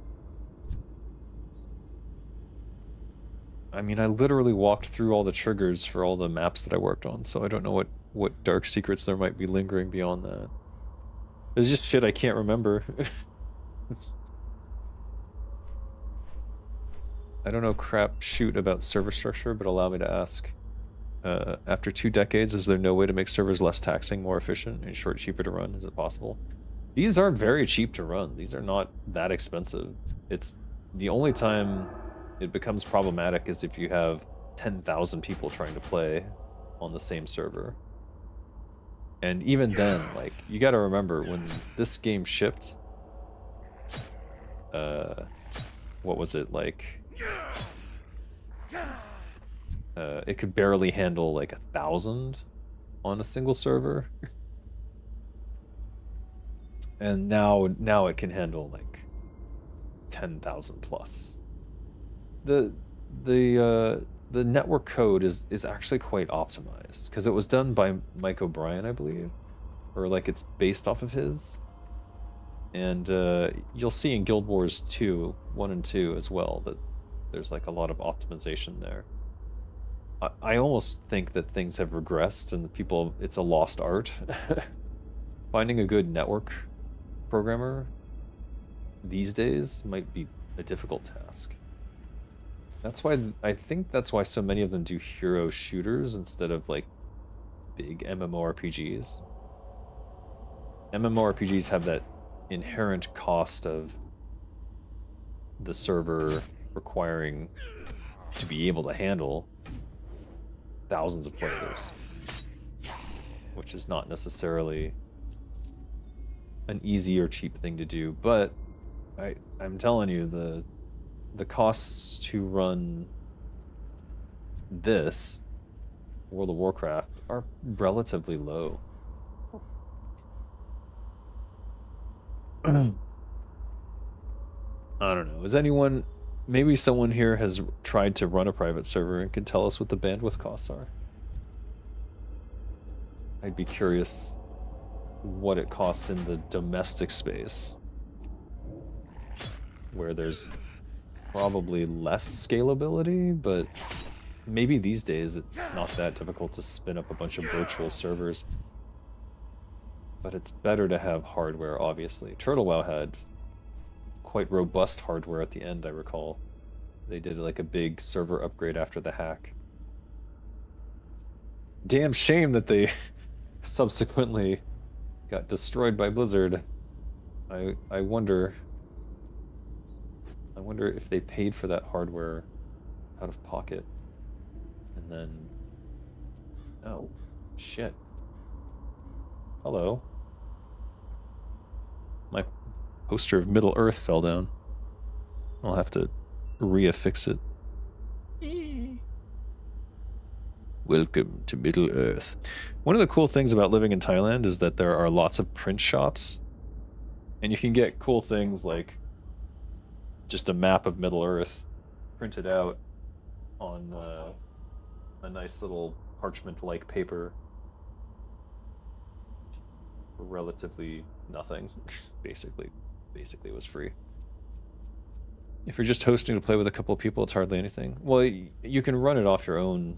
[SPEAKER 1] I mean, I literally walked through all the triggers for all the maps that I worked on, so I don't know what dark secrets there might be lingering beyond that. There's just shit I can't remember. I don't know crap shoot about server structure, but allow me to ask. After 2 decades, is there no way to make servers less taxing, more efficient, and short, cheaper to run? Is it possible? These are very cheap to run. These are not that expensive. It's the only time it becomes problematic is if you have 10,000 people trying to play on the same server. And even then, like, you gotta remember, when this game shipped, what was it, like, it could barely handle, like, 1,000 on a single server. And now it can handle, like, 10,000 plus. The network code is actually quite optimized, because it was done by Mike O'Brien, I believe, or like it's based off of his. And you'll see in Guild Wars 2, 1 and 2 as well, that there's like a lot of optimization there. I almost think that things have regressed and people, it's a lost art. Finding a good network programmer these days might be a difficult task. That's why, I think that's why so many of them do hero shooters instead of like big MMORPGs. MMORPGs have that inherent cost of the server requiring to be able to handle thousands of players, which is not necessarily an easy or cheap thing to do. But I'm telling you, the costs to run this World of Warcraft are relatively low. I don't know. Is anyone, maybe someone here has tried to run a private server and can tell us what the bandwidth costs are? I'd be curious what it costs in the domestic space, where there's probably less scalability, but maybe these days it's not that difficult to spin up a bunch of virtual servers. But it's better to have hardware, obviously. Turtle WoW had quite robust hardware at the end, I recall. They did like a big server upgrade after the hack. Damn shame that they subsequently got destroyed by Blizzard. I wonder if they paid for that hardware out of pocket. And then, oh shit. Hello. My poster of Middle Earth fell down. I'll have to reaffix it. Welcome to Middle Earth. One of the cool things about living in Thailand is that there are lots of print shops. And you can get cool things like just a map of Middle Earth printed out on a nice little parchment-like paper for relatively nothing. Basically it was free. If you're just hosting to play with a couple of people, it's hardly anything. Well, you can run it off your own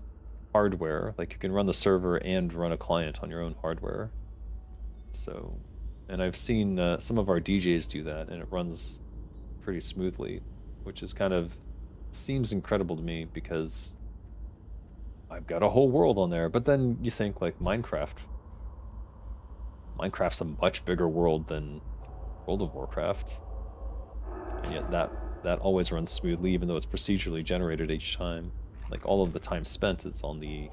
[SPEAKER 1] hardware. Like, you can run the server and run a client on your own hardware. So, and I've seen some of our DJs do that, and it runs pretty smoothly, which is kind of, seems incredible to me, because I've got a whole world on there. But then you think, like, Minecraft's a much bigger world than World of Warcraft, and yet that always runs smoothly, even though it's procedurally generated each time. Like, all of the time spent is on the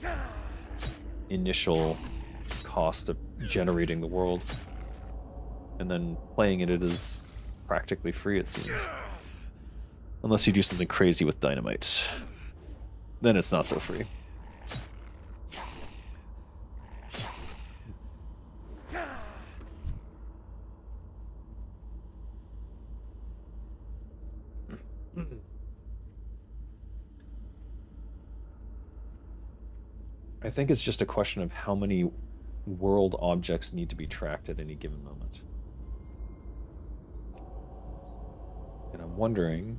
[SPEAKER 1] initial cost of generating the world, and then playing it is practically free, it seems. Unless you do something crazy with dynamite. Then it's not so free. I think it's just a question of how many world objects need to be tracked at any given moment. And I'm wondering...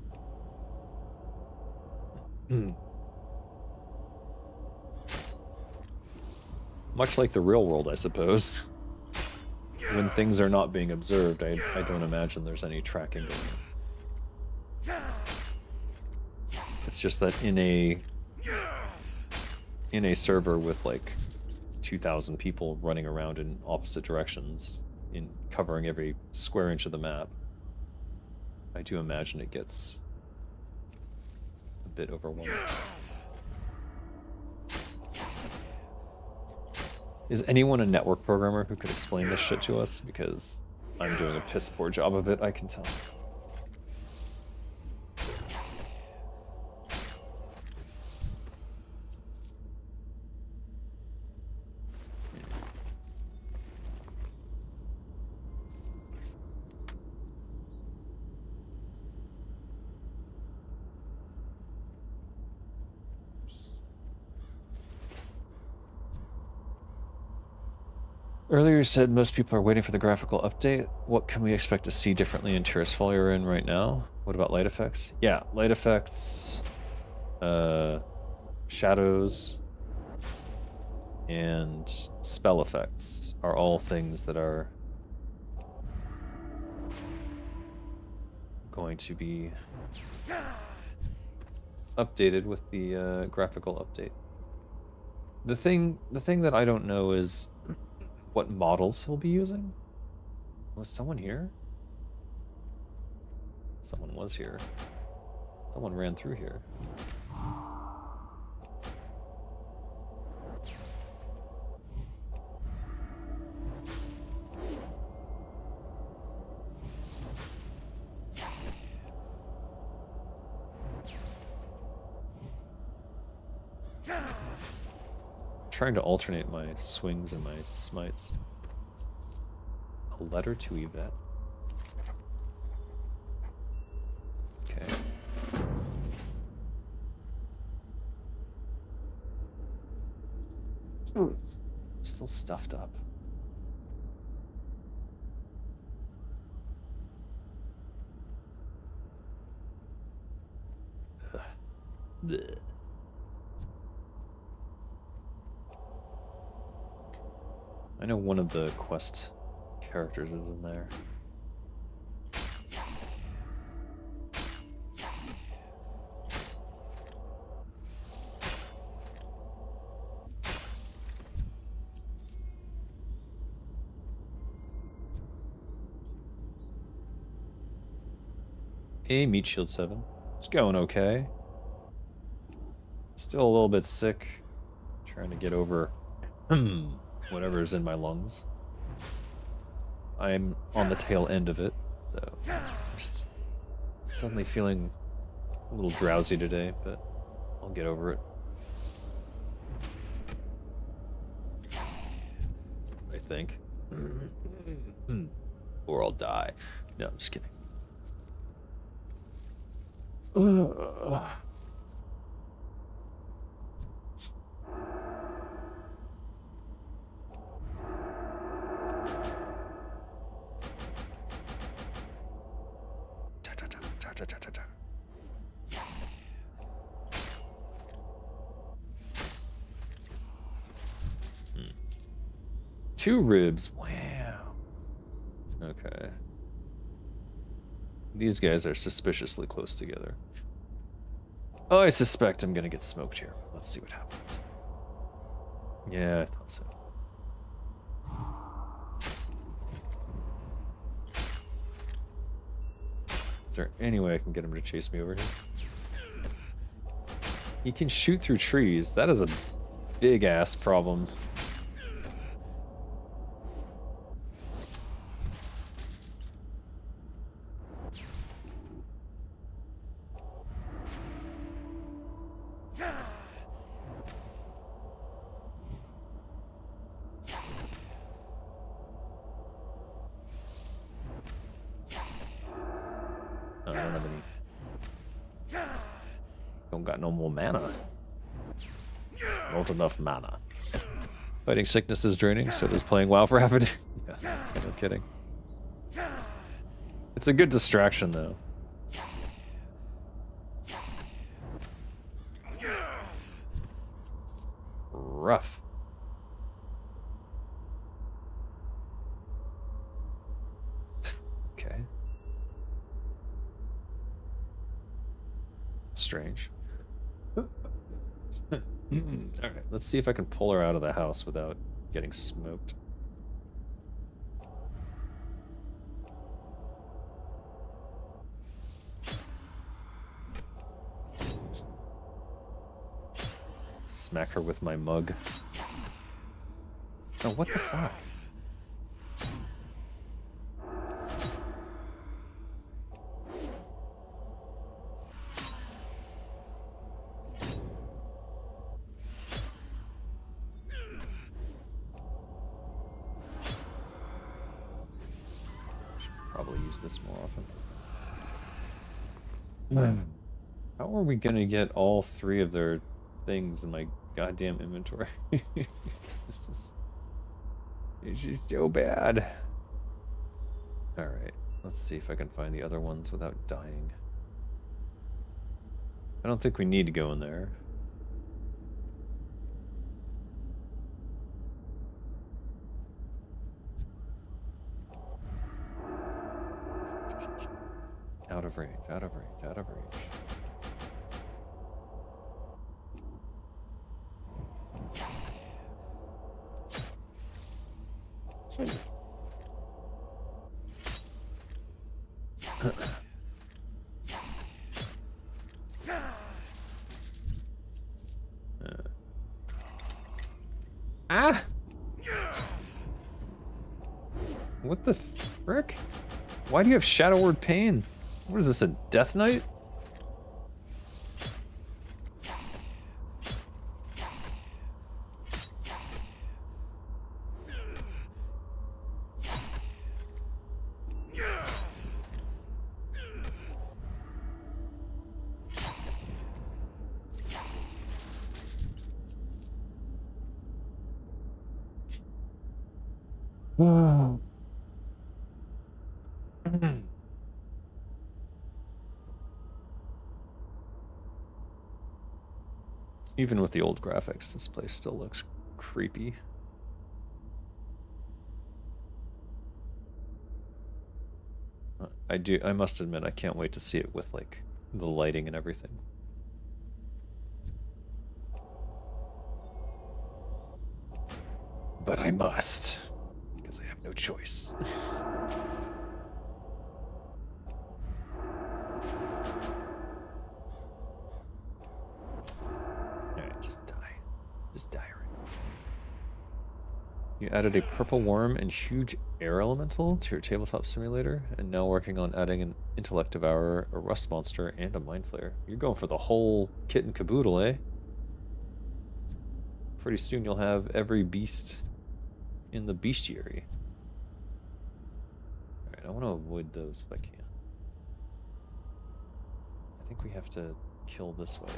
[SPEAKER 1] much like the real world, I suppose. When things are not being observed, I don't imagine there's any tracking going on. It's just that in a server with like 2,000 people running around in opposite directions, in covering every square inch of the map, I do imagine it gets a bit overwhelming. Is anyone a network programmer who could explain this shit to us? Because I'm doing a piss poor job of it, I can tell. Earlier you said most people are waiting for the graphical update. What can we expect to see differently in Tirisfal you're in right now? What about light effects? Yeah, light effects, shadows, and spell effects are all things that are going to be updated with the graphical update. The thing that I don't know is what models he'll be using. Was someone here? Someone was here. Someone ran through here. Trying to alternate my swings and my smites. A letter to Yvette. Okay. Still stuffed up. Blech. I know one of the quest characters is in there. Hey, Meat Shield 7. It's going okay. Still a little bit sick. Trying to get over whatever's in my lungs. I'm on the tail end of it, so I'm just suddenly feeling a little drowsy today, but I'll get over it. I think. Or I'll die. No, I'm just kidding. Two ribs. Wow. Okay. These guys are suspiciously close together. Oh, I suspect I'm gonna get smoked here. Let's see what happens. Yeah, I thought so. Is there any way I can get him to chase me over here? He can shoot through trees. That is a big-ass problem. I don't have any. Don't got no more mana. Not enough mana. Fighting sickness is draining, so does playing WoW for half a day. Yeah, no kidding. It's a good distraction, though. Rough. Okay. Strange. Alright, let's see if I can pull her out of the house without getting smoked. Smack her with my mug. Oh, what the fuck? Probably use this more often. How are we gonna get all three of their things in my goddamn inventory? This is It's just so bad. Alright, let's see if I can find the other ones without dying. I don't think we need to go in there. Out of range, out of range, out of range. Ah! What the frick? Why do you have Shadow Word Pain? What is this, a Death Knight? Even with the old graphics, this place still looks creepy. I must admit, I can't wait to see it with, like, the lighting and everything. But I must, because I have no choice. Alright, just die. Just die right. You added a purple worm and huge air elemental to your tabletop simulator, and now working on adding an intellect devourer, a rust monster, and a mind flayer. You're going for the whole kit and caboodle, eh? Pretty soon you'll have every beast in the bestiary. Alright, I want to avoid those if I can. I think we have to kill this way.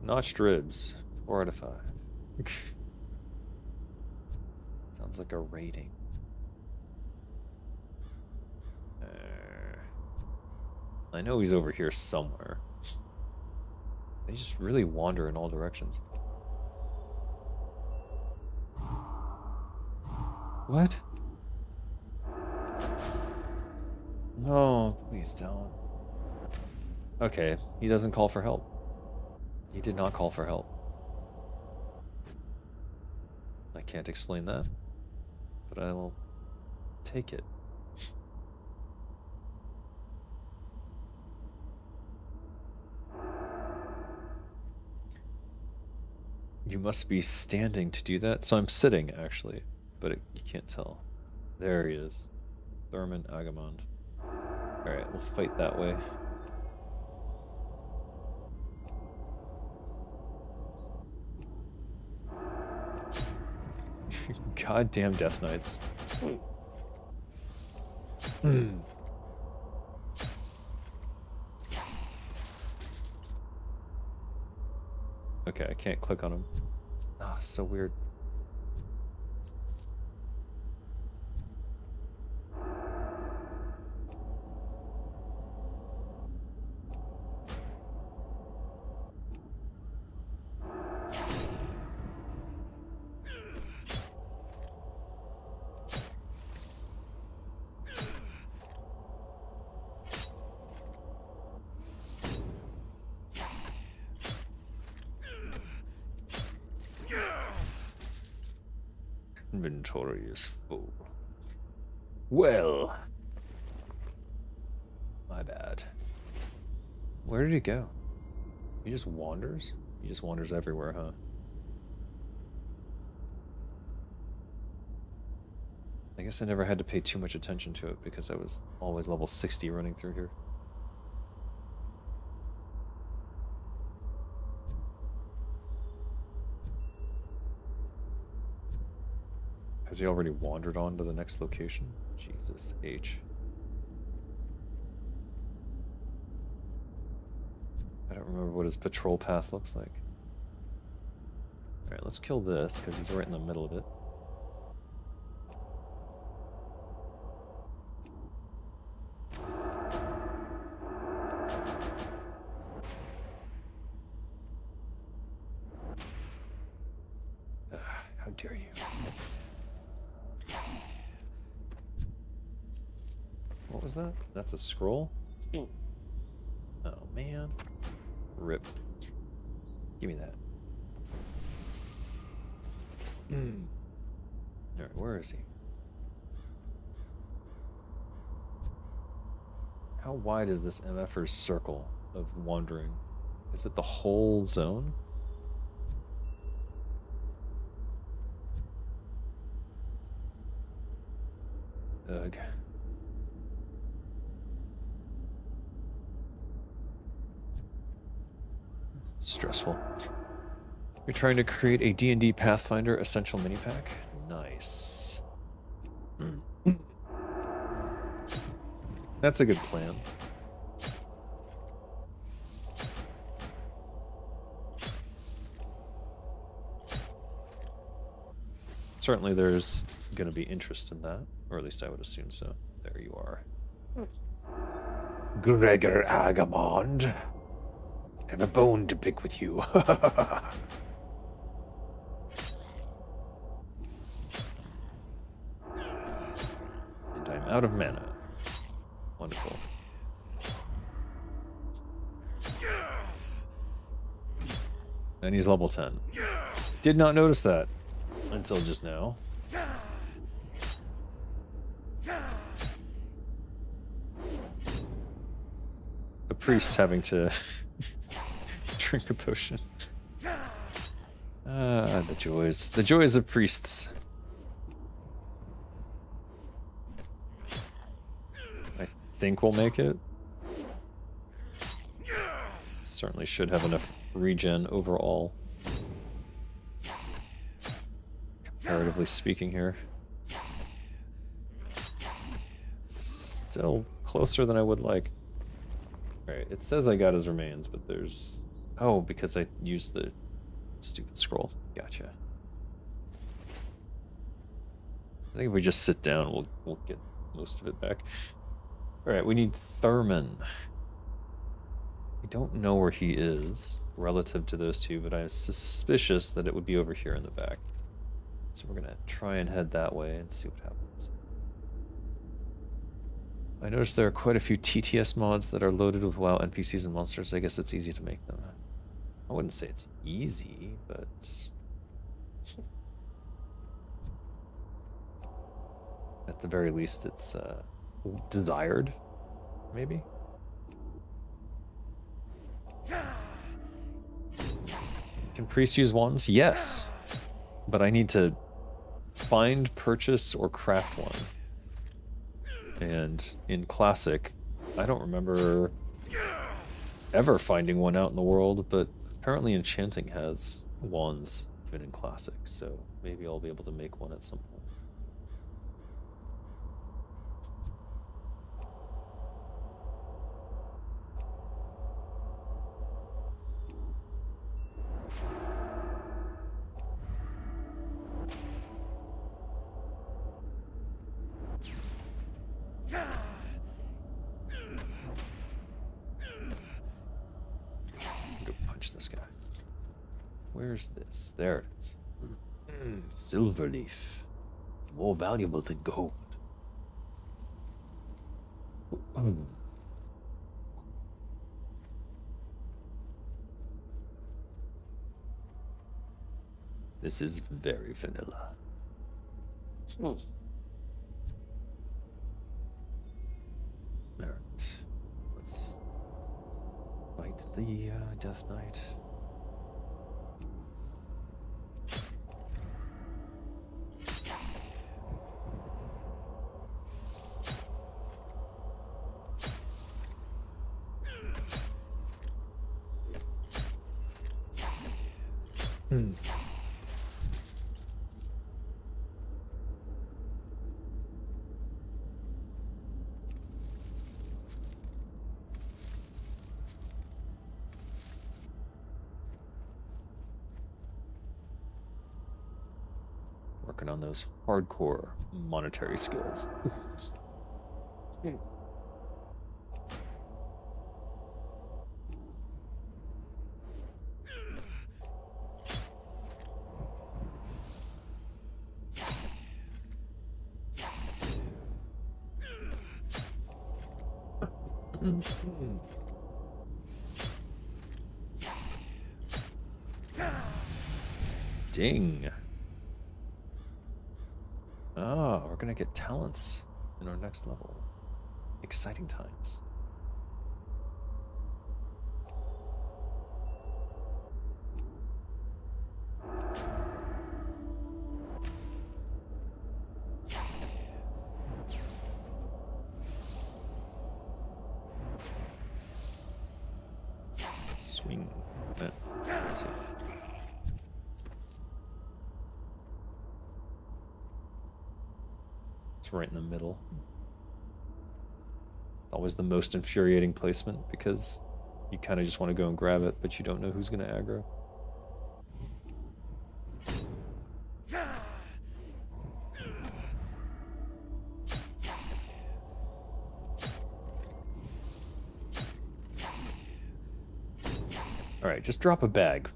[SPEAKER 1] Notched ribs, 4 out of 5. Sounds like a rating. I know he's over here somewhere. They just really wander in all directions. What? No, please don't. Okay, he doesn't call for help. He did not call for help. I can't explain that, but I will take it. You must be standing to do that. So I'm sitting, actually, but you can't tell. There he is. Thurman Agamond. Alright, we'll fight that way. Goddamn Death Knights. Okay, I can't click on him. Ah, so weird. Inventory is full. Well, my bad. Where did he go? He just wanders? He just wanders everywhere, huh? I guess I never had to pay too much attention to it because I was always level 60 running through here. Has he already wandered on to the next location? Jesus H. I don't remember what his patrol path looks like. Alright, let's kill this, because he's right in the middle of it. How dare you? What was that? That's a scroll? Oh man. Rip. Give me that. Alright, where is he? How wide is this MFR's circle of wandering? Is it the whole zone? Ugh. Stressful. You're trying to create a D&D Pathfinder Essential Mini Pack? Nice. That's a good plan. Certainly there's going to be interest in that, or at least I would assume so. There you are. Gregor Agamond. I have a bone to pick with you. And I'm out of mana. Wonderful. And he's level 10. Did not notice that until just now. A priest having to drink a potion. The joys of priests. I think we'll make it. Certainly should have enough regen overall. Comparatively speaking here. Still closer than I would like. Alright, it says I got his remains, but there's... Oh, because I used the stupid scroll. Gotcha. I think if we just sit down, we'll get most of it back. Alright, we need Thurman. I don't know where he is relative to those two, but I'm suspicious that it would be over here in the back. So we're gonna try and head that way and see what happens. I noticed there are quite a few TTS mods that are loaded with WoW NPCs and monsters. I guess it's easy to make them. I wouldn't say it's easy, but... at the very least, it's desired, maybe? Can priests use wands? Yes. But I need to find, purchase, or craft one. And in Classic, I don't remember ever finding one out in the world, but apparently Enchanting has wands even in Classic, so maybe I'll be able to make one at some point. Where's this? There it is. Silver leaf. More valuable than gold. This is very vanilla. Alright. Let's fight the Death Knight. working on those hardcore monetary skills. Ding. Oh, we're gonna get talents in our next level. Exciting times. Swing. That's it. It's right in the middle. It's always the most infuriating placement because you kind of just want to go and grab it, but you don't know who's going to aggro. All right, just drop a bag.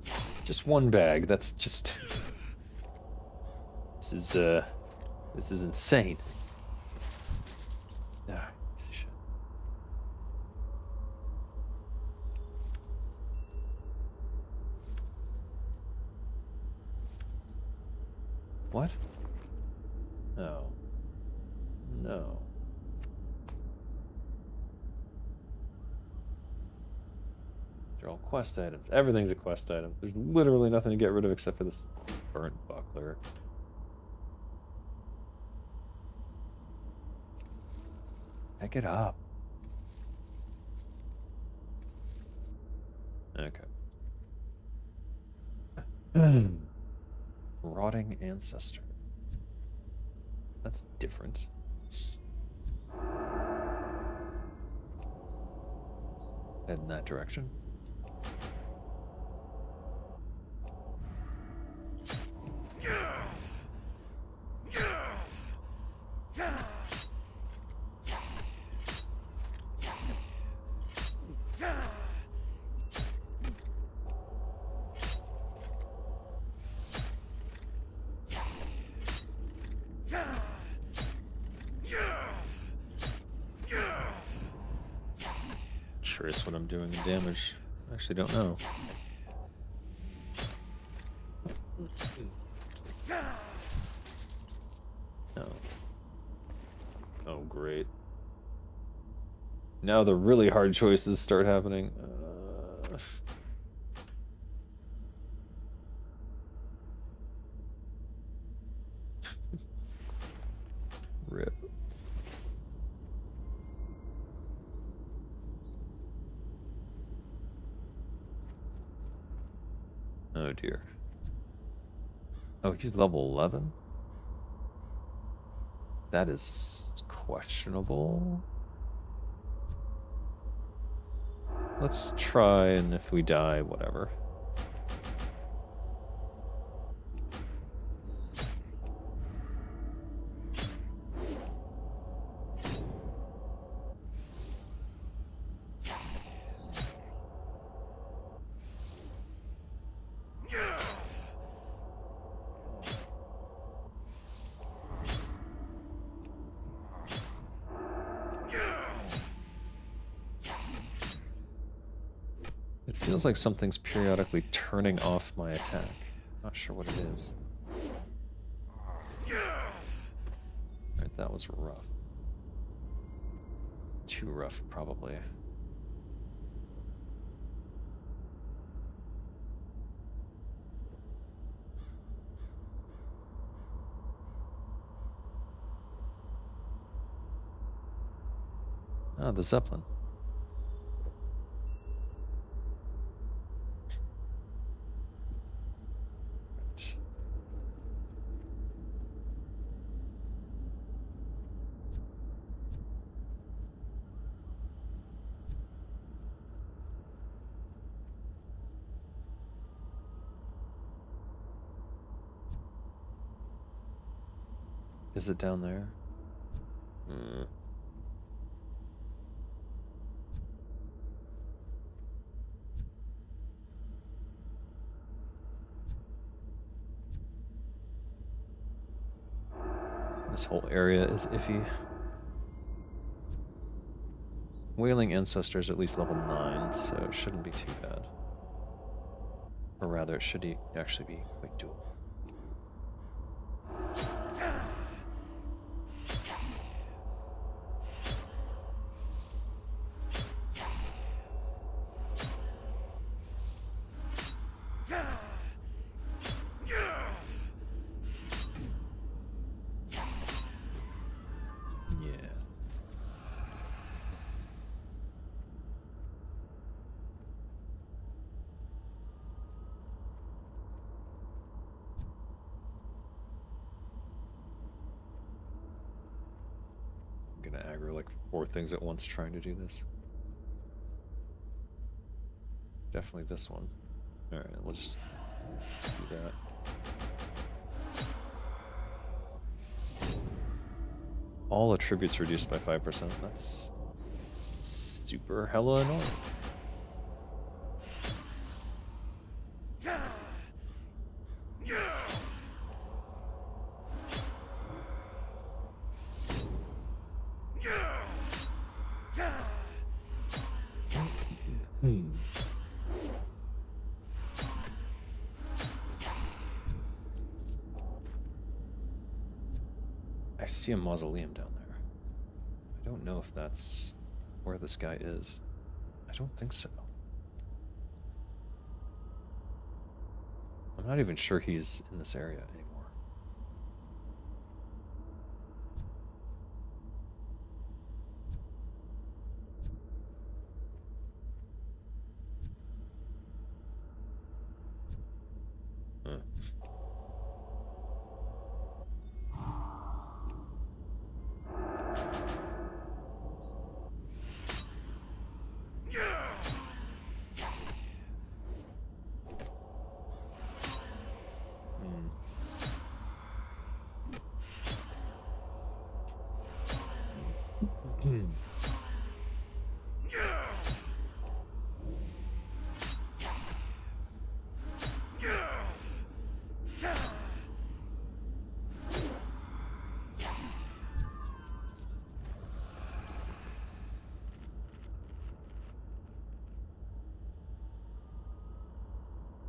[SPEAKER 1] Just one bag. That's just... This is insane. Ah, piece of shit. What? Oh. No. They're all quest items. Everything's a quest item. There's literally nothing to get rid of except for this burnt buckler. Pick it up. Okay. Rotting ancestor. That's different. Head in that direction. Curious what I'm doing in damage. I actually don't know. No. Oh, great. Now the really hard choices start happening. Rip. Oh dear. Oh, he's level 11? That is questionable. Let's try, and if we die, whatever. It feels like something's periodically turning off my attack. Not sure what it is. Right, that was rough. Too rough, probably. Ah, the Zeppelin. Is it down there? This whole area is iffy. Wailing Ancestors at least level 9, so it shouldn't be too bad. Or rather, it should actually be quite doable. Aggro like 4 things at once trying to do this. Definitely this one. Alright, we'll just do that. All attributes reduced by 5%. That's super hella annoying. I see a mausoleum down there. I don't know if that's where this guy is. I don't think so. I'm not even sure he's in this area anymore.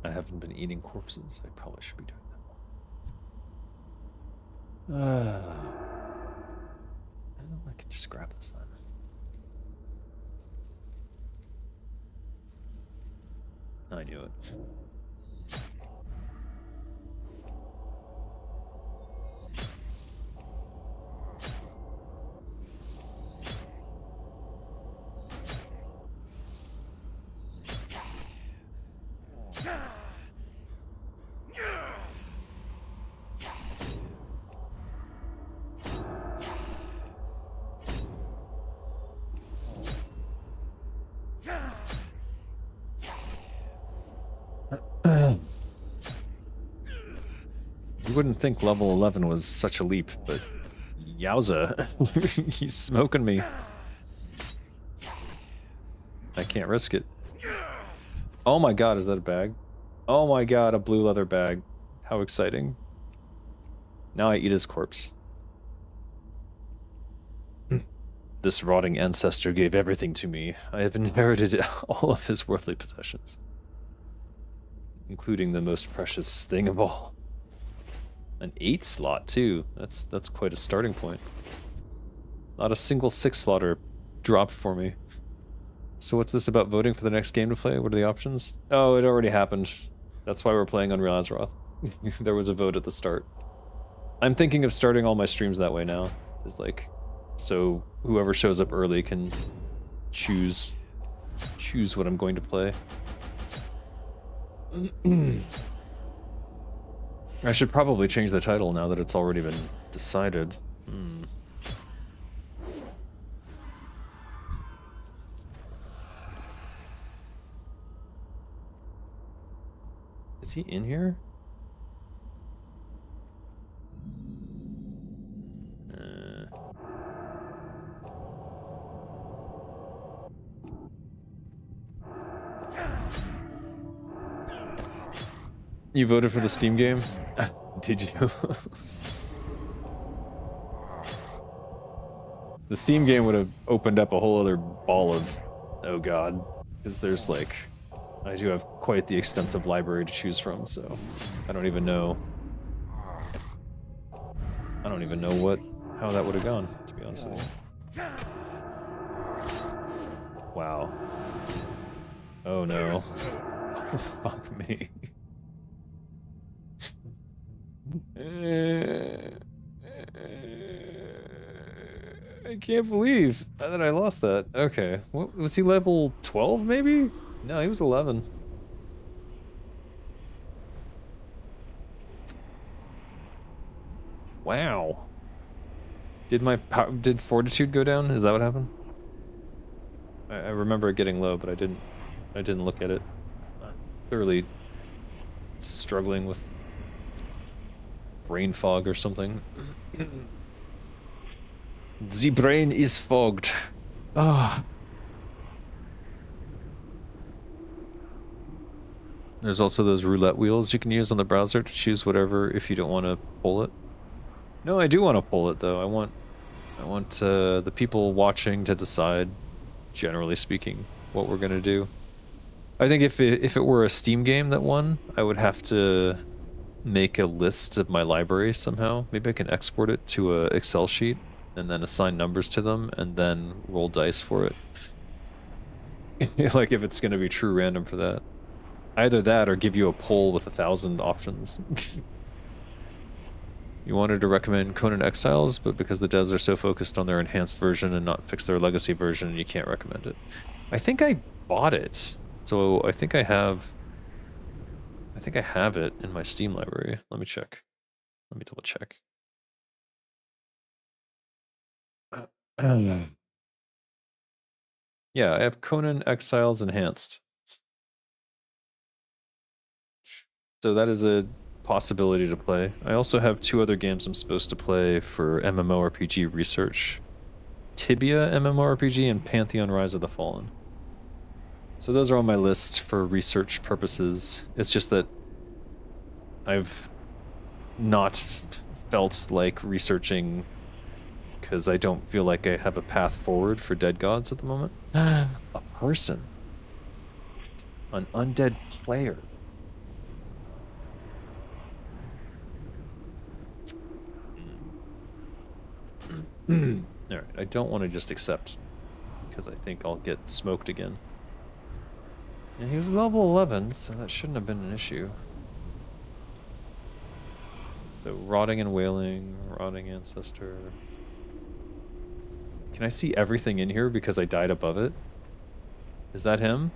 [SPEAKER 1] I haven't been eating corpses. I probably should be doing that. I can just grab this then. I knew it. You wouldn't think level 11 was such a leap, but yowza. He's smoking me. I can't risk it. Oh my god, is that a bag? Oh my god, a blue leather bag. How exciting. Now I eat his corpse. This rotting ancestor gave everything to me. I have inherited all of his worldly possessions, including the most precious thing of all. An 8 slot too. That's quite a starting point. Not a single 6 slotter dropped for me. So what's this about voting for the next game to play? What are the options? Oh, it already happened. That's why we're playing Unreal Azeroth. There was a vote at the start. I'm thinking of starting all my streams that way now. Is like, so whoever shows up early can choose what I'm going to play. I should probably change the title now that it's already been decided. Is he in here? You voted for the Steam game? Did you? The Steam game would have opened up a whole other ball of, oh god, because there's like, I do have quite the extensive library to choose from, so I don't even know. I don't even know how that would have gone, to be honest with you. Wow. Oh no. Fuck me. I can't believe that I lost that. Okay. What was he, level 12 maybe? No, he was 11. Wow. Did fortitude go down? Is that what happened? I remember it getting low, but I didn't look at it. Clearly struggling with brain fog or something. The brain is fogged. Ah. There's also those roulette wheels you can use on the browser to choose whatever if you don't want to pull it. No, I do want to pull it though. I want the people watching to decide, generally speaking, what we're gonna do. I think if it were a Steam game that won, I would have to make a list of my library somehow. Maybe I can export it to a Excel sheet and then assign numbers to them and then roll dice for it. Like if it's gonna be true random for that. Either that or give you a poll with 1,000 options. You wanted to recommend Conan Exiles, but because the devs are so focused on their enhanced version and not fix their legacy version, you can't recommend it. I think I bought it, so I think I have it in my Steam library. Let me check. Let me double check. Yeah, I have Conan Exiles Enhanced. So that is a possibility to play. I also have 2 other games I'm supposed to play for MMORPG research. Tibia MMORPG and Pantheon Rise of the Fallen. So those are on my list for research purposes. It's just that I've not felt like researching because I don't feel like I have a path forward for Dead Gods at the moment. A person. An undead player. Alright, I don't want to just accept because I think I'll get smoked again. And he was level 11, so that shouldn't have been an issue. So, Rotting and Wailing, Rotting Ancestor. Can I see everything in here because I died above it? Is that him?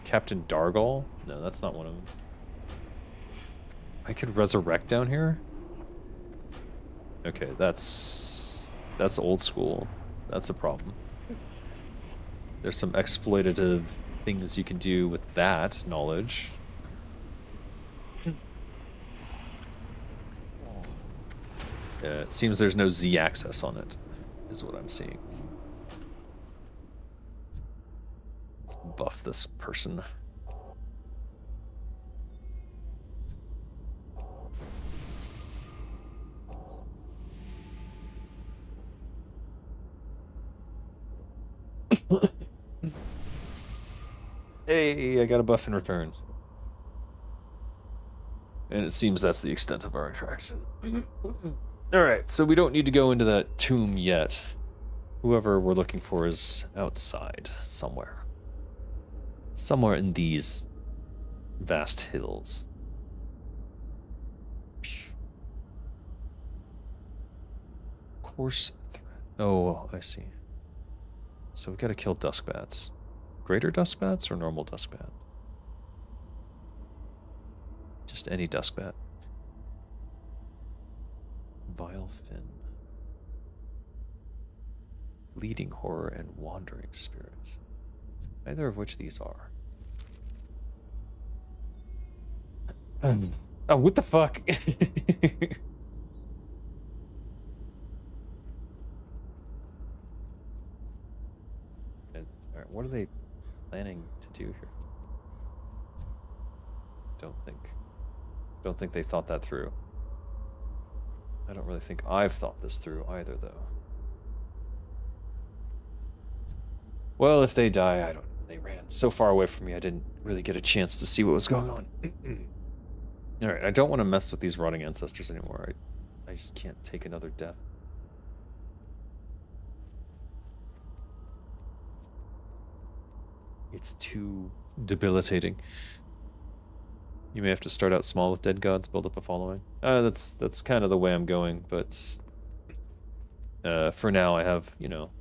[SPEAKER 1] Captain Dargal? No, that's not one of them. I could resurrect down here? Okay, that's old school. That's a problem. There's some exploitative things you can do with that knowledge. It seems there's no Z access on it, is what I'm seeing. Let's buff this person. Hey, I got a buff in return. And it seems that's the extent of our interaction. Alright, so we don't need to go into that tomb yet. Whoever we're looking for is outside, somewhere. Somewhere in these vast hills. Course threat. Oh, I see. So we gotta kill duskbats. Greater duskbats or normal duskbat? Just any duskbat. Vile fin. Leading horror and wandering spirit. Neither of which these are. Oh, what the fuck? Alright, what are they planning to do here? Don't don't think they thought that through. I don't really think I've thought this through either, though. Well, if they die, I don't know. They ran so far away from me, I didn't really get a chance to see what was going on. Alright, I don't want to mess with these rotting ancestors anymore. I just can't take another death. It's too debilitating. You may have to start out small with dead gods, build up a following. That's kind of the way I'm going, but for now I have, you know,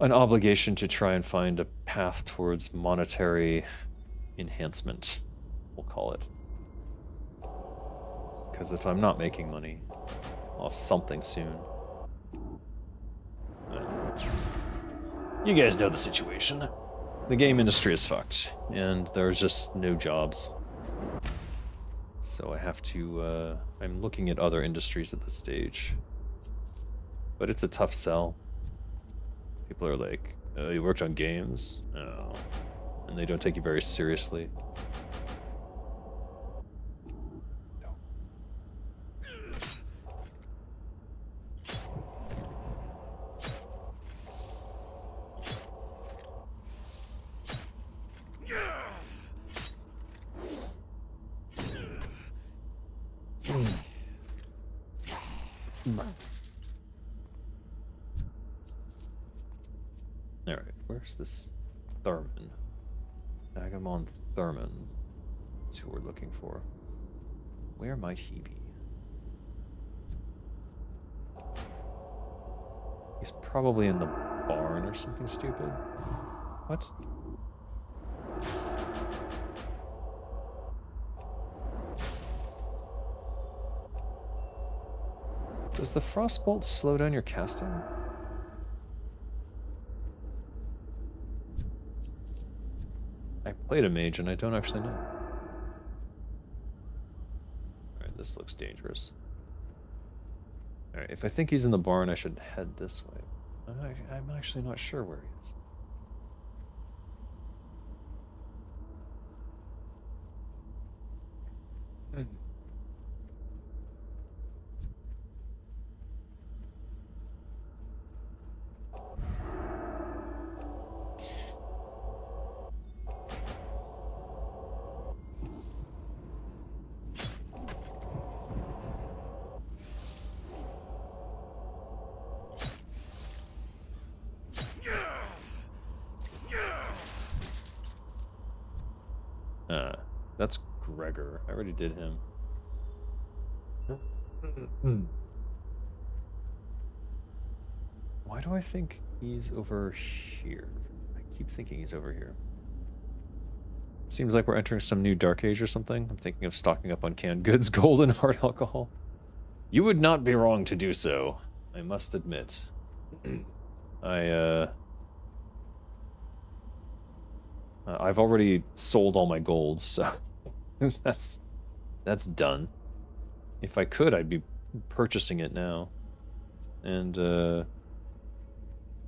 [SPEAKER 1] an obligation to try and find a path towards monetary enhancement, we'll call it. Because if I'm not making money off something soon, you guys know the situation. The game industry is fucked, and there's just no jobs. So I have to, I'm looking at other industries at this stage. But it's a tough sell. People are like, oh, you worked on games? Oh. And they don't take you very seriously. Alright, where's this Thurman? Agamon Thurman is who we're looking for. Where might he be? He's probably in the barn or something stupid. What? Does the Frostbolt slow down your casting? I played a mage and I don't actually know. Alright, this looks dangerous. Alright, if I think he's in the barn, I should head this way. I'm actually not sure where he is. That's Gregor. I already did him. Why do I think he's over here? I keep thinking he's over here. Seems like we're entering some new Dark Age or something. I'm thinking of stocking up on canned goods, gold, and hard alcohol. You would not be wrong to do so, I must admit. I've already sold all my gold, so that's done. If I could, I'd be purchasing it now. And I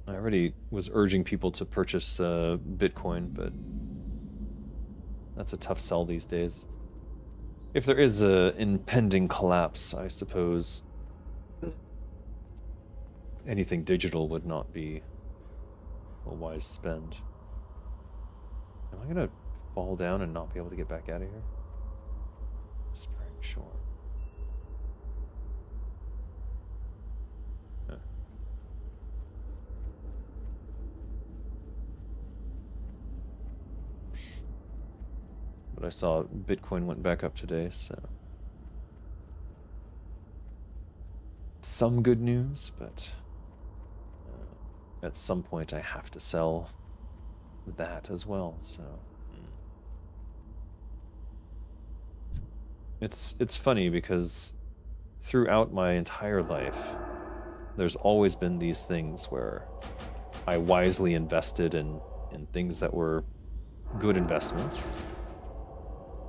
[SPEAKER 1] already was urging people to purchase Bitcoin, but that's a tough sell these days. If there is an impending collapse, I suppose anything digital would not be a wise spend. Am I gonna fall down and not be able to get back out of here? Spring Shore. Huh. But I saw Bitcoin went back up today, so some good news, but at some point I have to sell that as well, so it's funny because throughout my entire life there's always been these things where I wisely invested in things that were good investments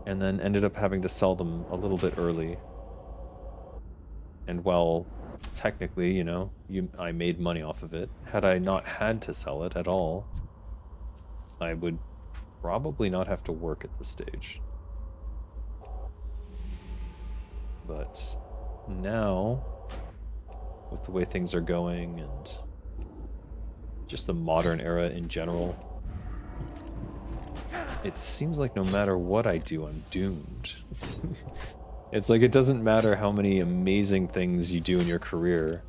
[SPEAKER 1] and then ended up having to sell them a little bit early. And while technically, you know, I made money off of it, had I not had to sell it at all, I would probably not have to work at this stage. But now, with the way things are going and just the modern era in general, it seems like no matter what I do, I'm doomed. It's like it doesn't matter how many amazing things you do in your career.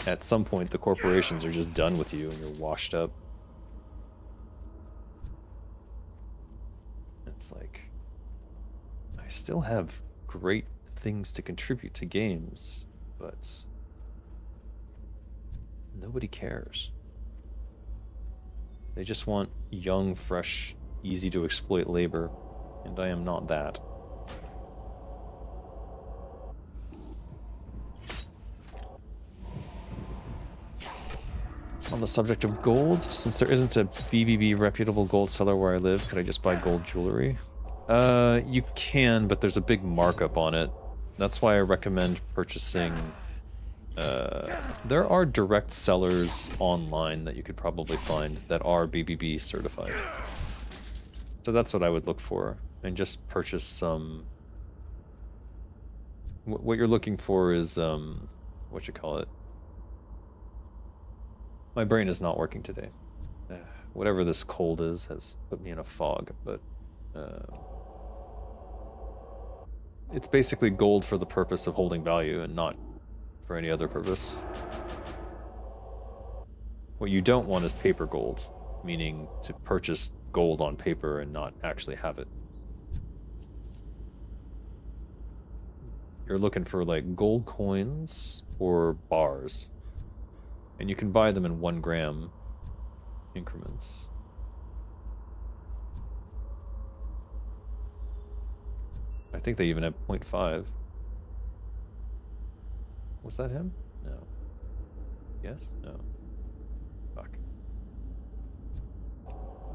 [SPEAKER 1] At some point, the corporations are just done with you and you're washed up. It's like, I still have great things to contribute to games, but nobody cares. They just want young, fresh, easy to exploit labor, and I am not that. On the subject of gold, since there isn't a BBB reputable gold seller where I live, could I just buy gold jewelry? You can, but there's a big markup on it. That's why I recommend purchasing... there are direct sellers online that you could probably find that are BBB certified. So that's what I would look for, and just purchase some... What you're looking for is, what you call it? My brain is not working today. Whatever this cold is has put me in a fog, but it's basically gold for the purpose of holding value and not for any other purpose. What you don't want is paper gold, meaning to purchase gold on paper and not actually have it. You're looking for like gold coins or bars. And you can buy them in 1 gram increments. I think they even have 0.5. Was that him? No. Yes? No. Fuck.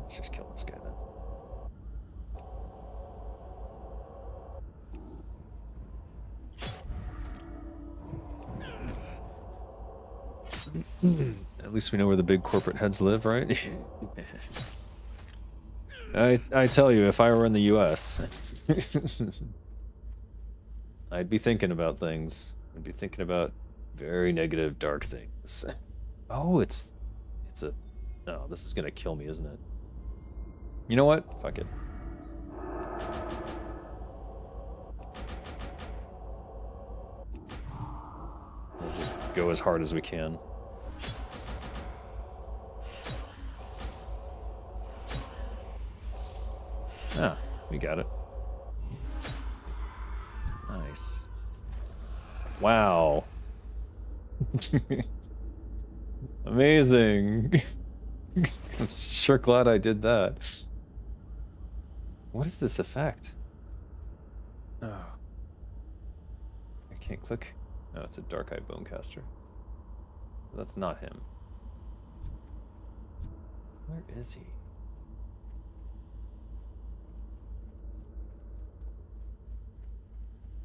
[SPEAKER 1] Let's just kill this guy then. At least we know where the big corporate heads live, right? I tell you, if I were in the US, I'd be thinking about things. I'd be thinking about very negative, dark things. Oh, it's a... Oh, this is gonna kill me, isn't it? You know what? Fuck it. We'll just go as hard as we can. Ah, we got it. Nice. Wow. Amazing. I'm sure glad I did that. What is this effect? Oh. I can't click. No, it's a Dark Eye Bonecaster. That's not him. Where is he?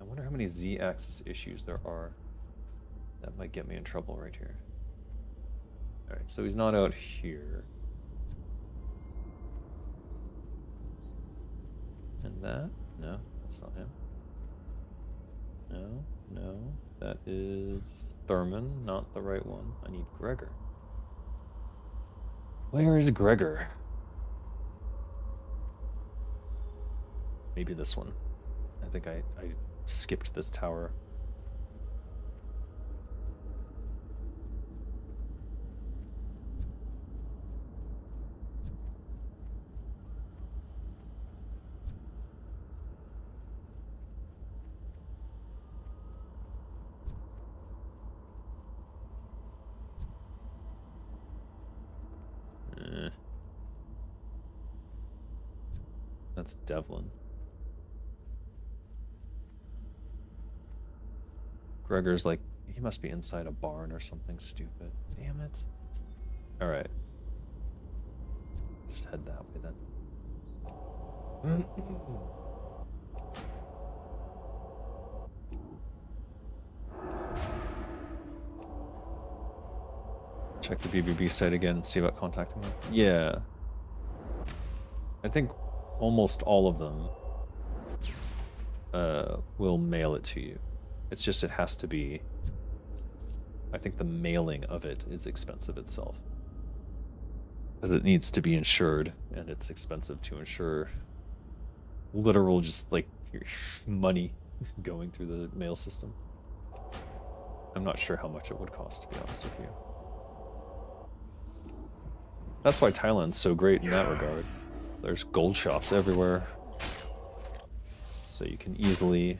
[SPEAKER 1] I wonder how many Z-axis issues there are. That might get me in trouble right here. Alright, so he's not out here. And that? No, that's not him. No, no. That is Thurman, not the right one. I need Gregor. Where is Gregor? Maybe this one. I think I skipped this tower. That's Devlin. Gregor's like, he must be inside a barn or something stupid. Damn it. Alright. Just head that way then. Check the BBB site again and see about contacting them. Yeah. I think almost all of them will mail it to you. It's just it has to be. I think the mailing of it is expensive itself. But it needs to be insured, and it's expensive to insure. Literal, just like money going through the mail system. I'm not sure how much it would cost, to be honest with you. That's why Thailand's so great in that regard. There's gold shops everywhere. So you can easily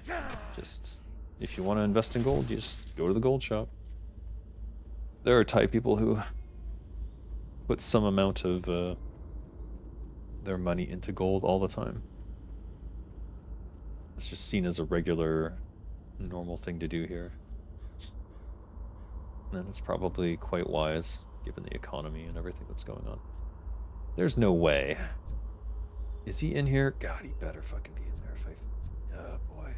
[SPEAKER 1] just, if you want to invest in gold, you just go to the gold shop. There are Thai people who put some amount of their money into gold all the time. It's just seen as a regular, normal thing to do here. And it's probably quite wise, given the economy and everything that's going on. There's no way. Is he in here? God, he better fucking be in there if I... Oh, boy.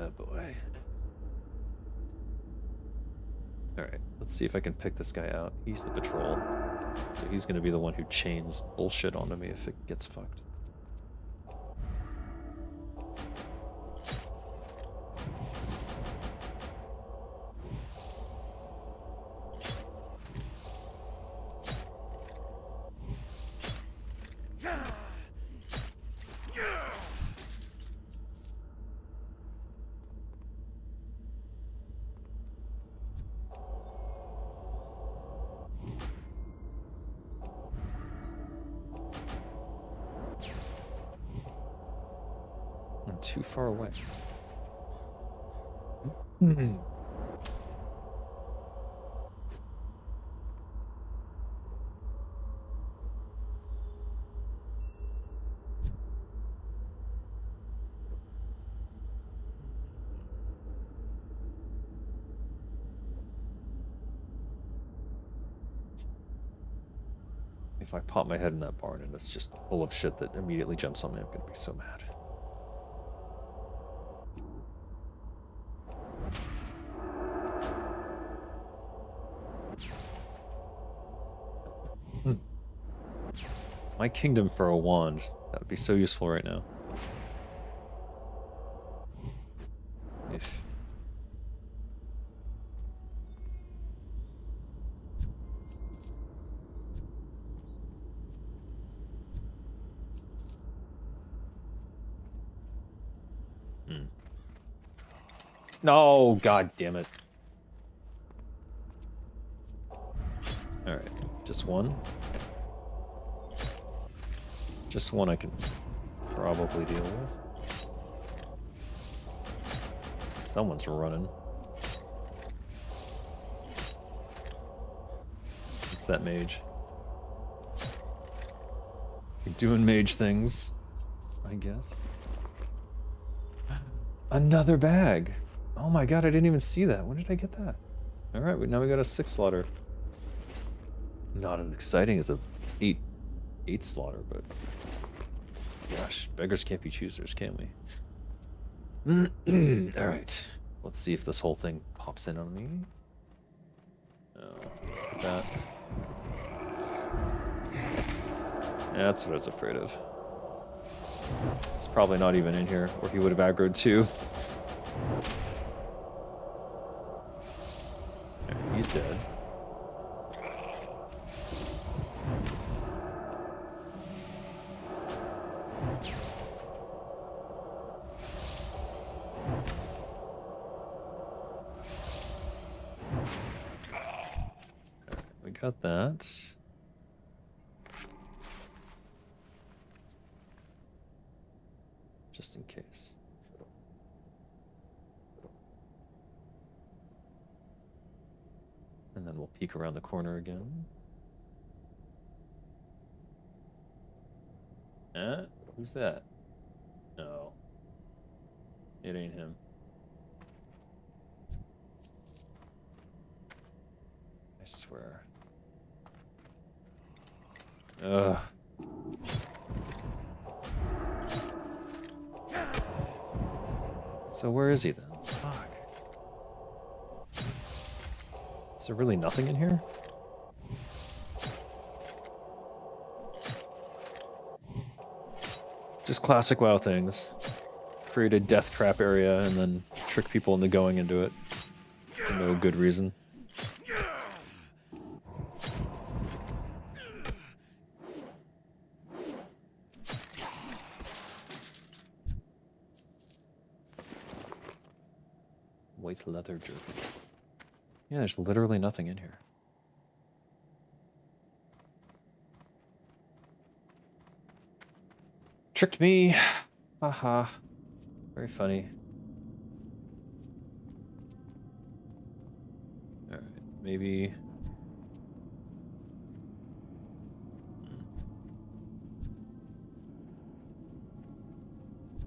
[SPEAKER 1] Oh, boy. Alright, let's see if I can pick this guy out. He's the patrol. So he's gonna be the one who chains bullshit onto me if it gets fucked. I'm too far away. If I pop my head in that barn and it's just full of shit that immediately jumps on me, I'm gonna be so mad. My kingdom for a wand. That would be so useful right now. If... No, god damn it. Alright, just one. Just one I can probably deal with. Someone's running. It's that mage. You're doing mage things, I guess. Another bag. Oh my god, I didn't even see that. When did I get that? Alright, now we got a 6 slaughter. Not as exciting as a 8 slaughter, but... Gosh, beggars can't be choosers, can we? Alright, let's see if this whole thing pops in on me. No, look at that. Yeah, that's what I was afraid of. It's probably not even in here, or he would have aggroed too. There, he's dead. We got that. Just in case. And then we'll peek around the corner again. Who's that? No. It ain't him. I swear. Ugh. So where is he then? Fuck. Is there really nothing in here? Just classic WoW things. create a death trap area and then trick people into going into it for no good reason. White leather jerky. Yeah, there's literally nothing in here. Tricked me. Haha. Very funny. Alright, maybe...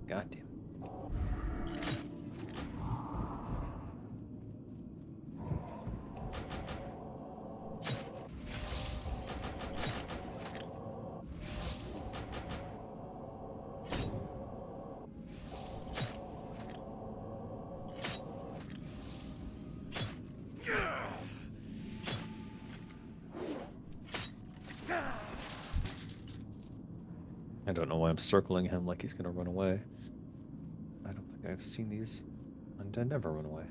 [SPEAKER 1] God damn. I don't know why I'm circling him like he's gonna run away. I don't think I've seen these undead never run away.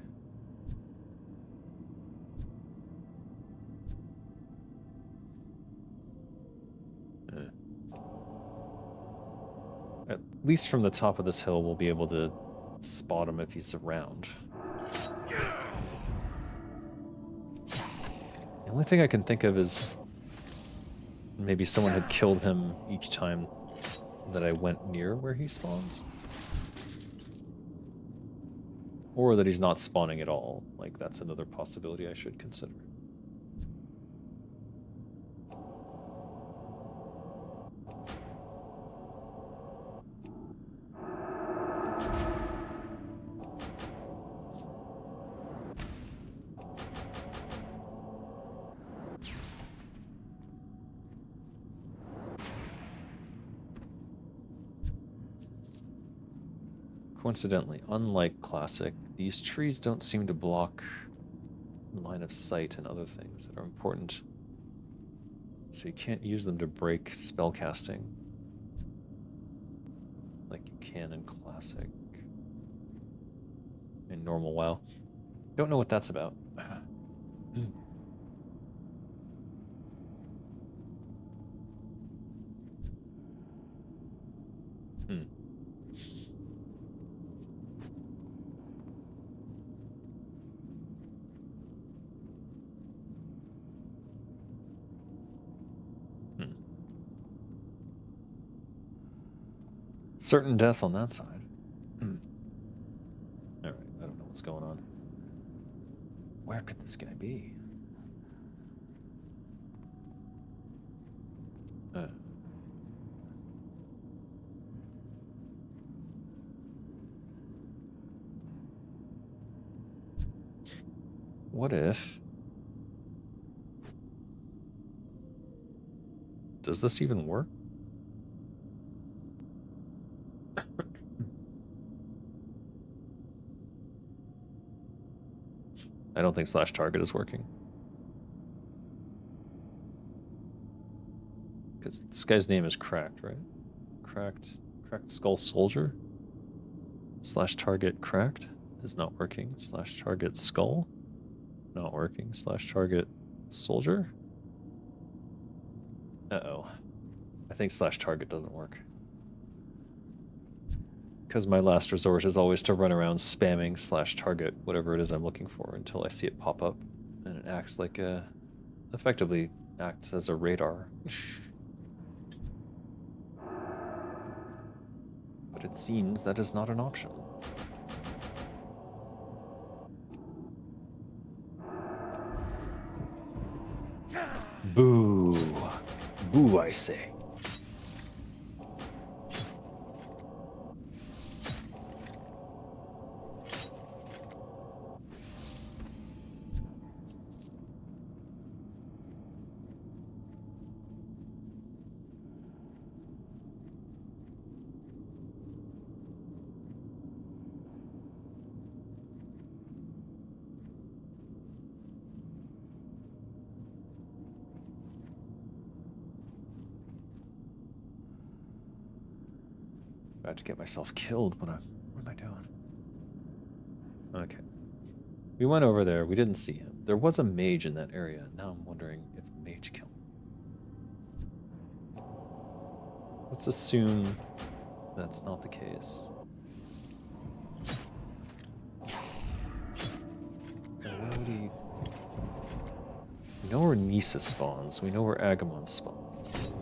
[SPEAKER 1] At least from the top of this hill, we'll be able to spot him if he's around. The only thing I can think of is maybe someone had killed him each time that I went near where he spawns. Or that he's not spawning at all. Like, that's another possibility I should consider. Coincidentally, unlike Classic, these trees don't seem to block line of sight and other things that are important. So you can't use them to break spellcasting like you can in Classic. In normal WoW. Don't know what that's about. Certain death on that side. Alright, I don't know what's going on. Where could this guy be? What if... Does this even work? I don't think slash target is working. Because this guy's name is Cracked, right? Cracked Skull Soldier? Slash target Cracked is not working. Slash target Skull? Not working. Slash target Soldier? Uh-oh. I think slash target doesn't work. Because my last resort is always to run around spamming slash target whatever it is I'm looking for until I see it pop up. And it acts like a... effectively acts as a radar. But it seems that is not an option. Boo. Boo, I say. About to get myself killed. What am I doing? Okay. We went over there. We didn't see him. There was a mage in that area. Now I'm wondering if the mage killed him. Let's assume that's not the case. Why would he... We know where Nisa spawns. We know where Agamon spawns.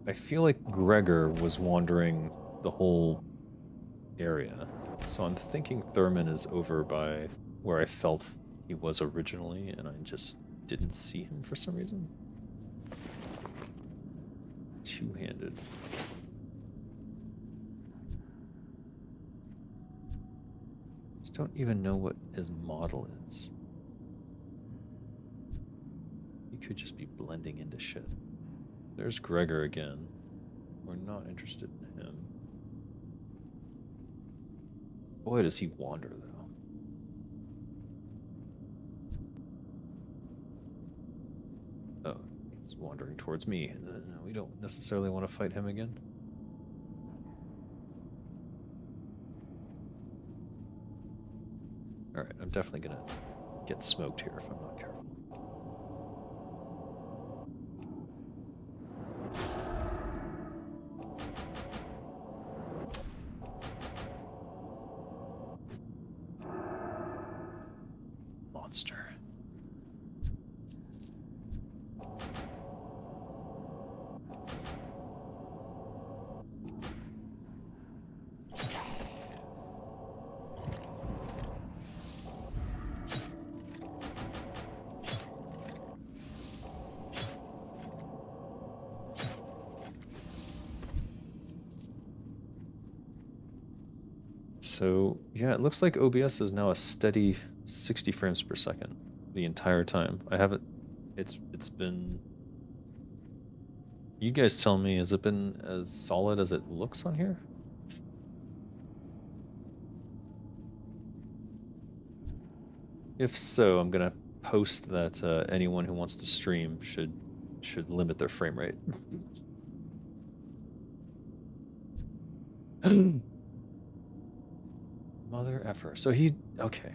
[SPEAKER 1] I feel like Gregor was wandering the whole area, so I'm thinking Thurman is over by where I felt he was originally, and I just didn't see him for some reason. Two-handed. Just don't even know what his model is. He could just be blending into shit. There's Gregor again. We're not interested in him. Boy, does he wander, though. Oh, he's wandering towards me. We don't necessarily want to fight him again. Alright, I'm definitely gonna get smoked here if I'm not careful. Monster. So, yeah, it looks like OBS is now a steady 60 frames per second the entire time. I haven't... It's been... You guys tell me, has it been as solid as it looks on here? If so, I'm gonna post that anyone who wants to stream should limit their frame rate. Mother effer. So he... Okay.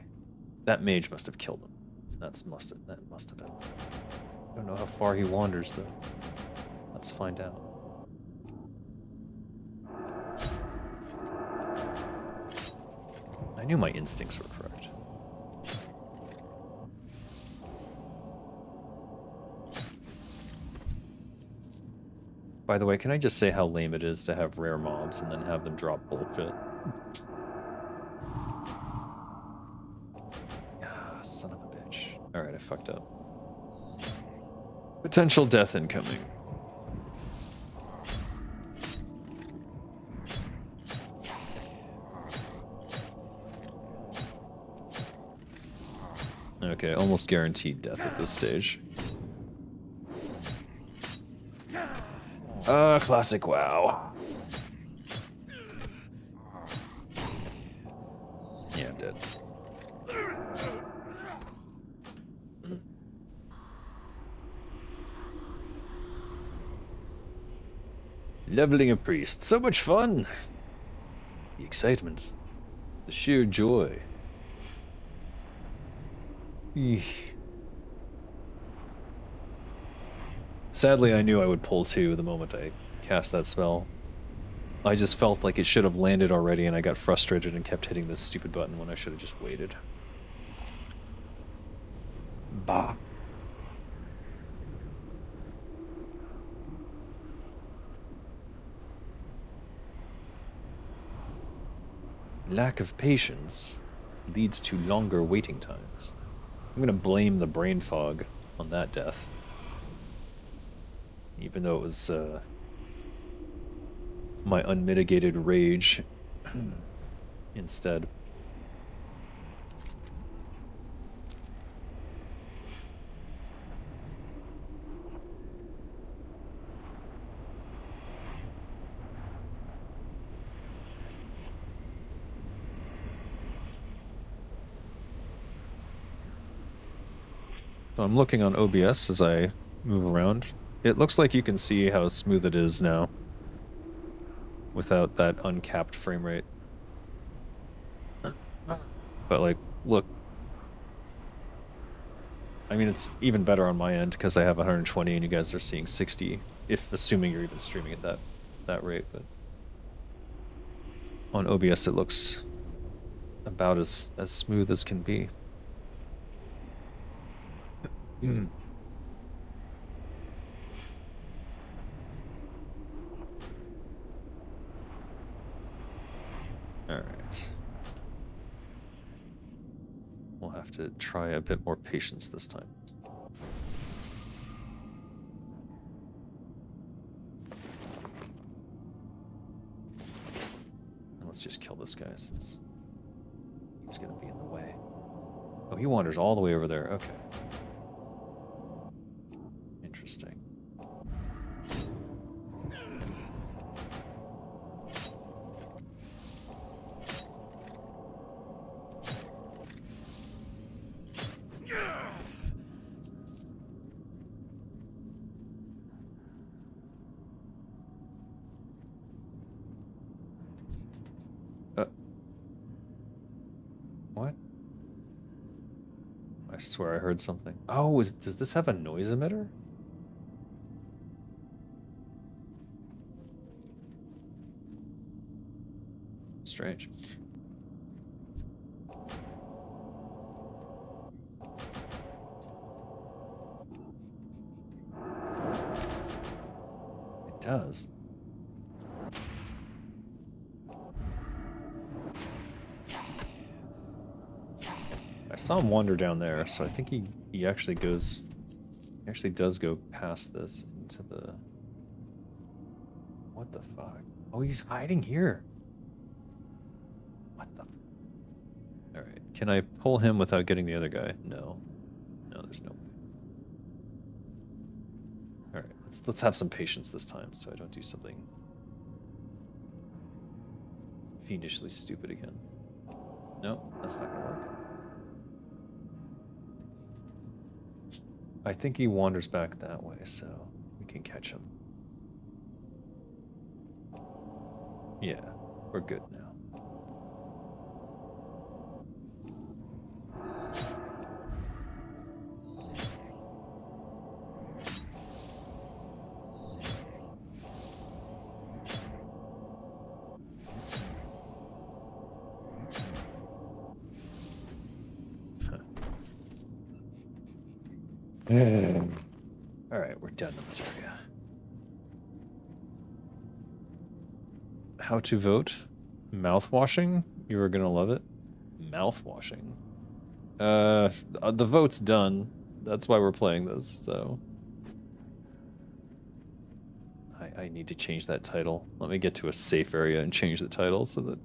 [SPEAKER 1] That mage must have killed him. That must have been. I don't know how far he wanders, though. Let's find out. I knew my instincts were correct. By the way, can I just say how lame it is to have rare mobs and then have them drop bullshit? Ah, son of a bitch. Alright, I fucked up. Potential death incoming. Okay, almost guaranteed death at this stage. Classic WoW. Yeah, I'm dead. Leveling a priest. So much fun! The excitement. The sheer joy. Eesh. Sadly, I knew I would pull 2 the moment I cast that spell. I just felt like it should have landed already, and I got frustrated and kept hitting this stupid button when I should have just waited. Bah. Lack of patience leads to longer waiting times. I'm gonna blame the brain fog on that death. Even though it was my unmitigated rage instead. So I'm looking on OBS as I move around. It looks like you can see how smooth it is now without that uncapped frame rate. But like, look. I mean, it's even better on my end because I have 120 and you guys are seeing 60, if assuming you're even streaming at that rate. But on OBS, it looks about as smooth as can be. All right. We'll have to try a bit more patience this time. And let's just kill this guy since he's going to be in the way. Oh, he wanders all the way over there. Okay. Interesting. What? I swear I heard something. Oh, does this have a noise emitter? Strange. It does. I saw him wander down there, so I think he actually goes. He actually does go past this into the. What the fuck? Oh, he's hiding here. What the? All right. Can I pull him without getting the other guy? No. No, there's no way. All right. Let's have some patience this time, so I don't do something fiendishly stupid again. No, that's not gonna work. I think he wanders back that way, so we can catch him. Yeah, we're good now. All right, we're done in this area. How to vote? Mouthwashing? You are gonna love it. Mouthwashing. The vote's done. That's why we're playing this. So I need to change that title. Let me get to a safe area and change the title so that.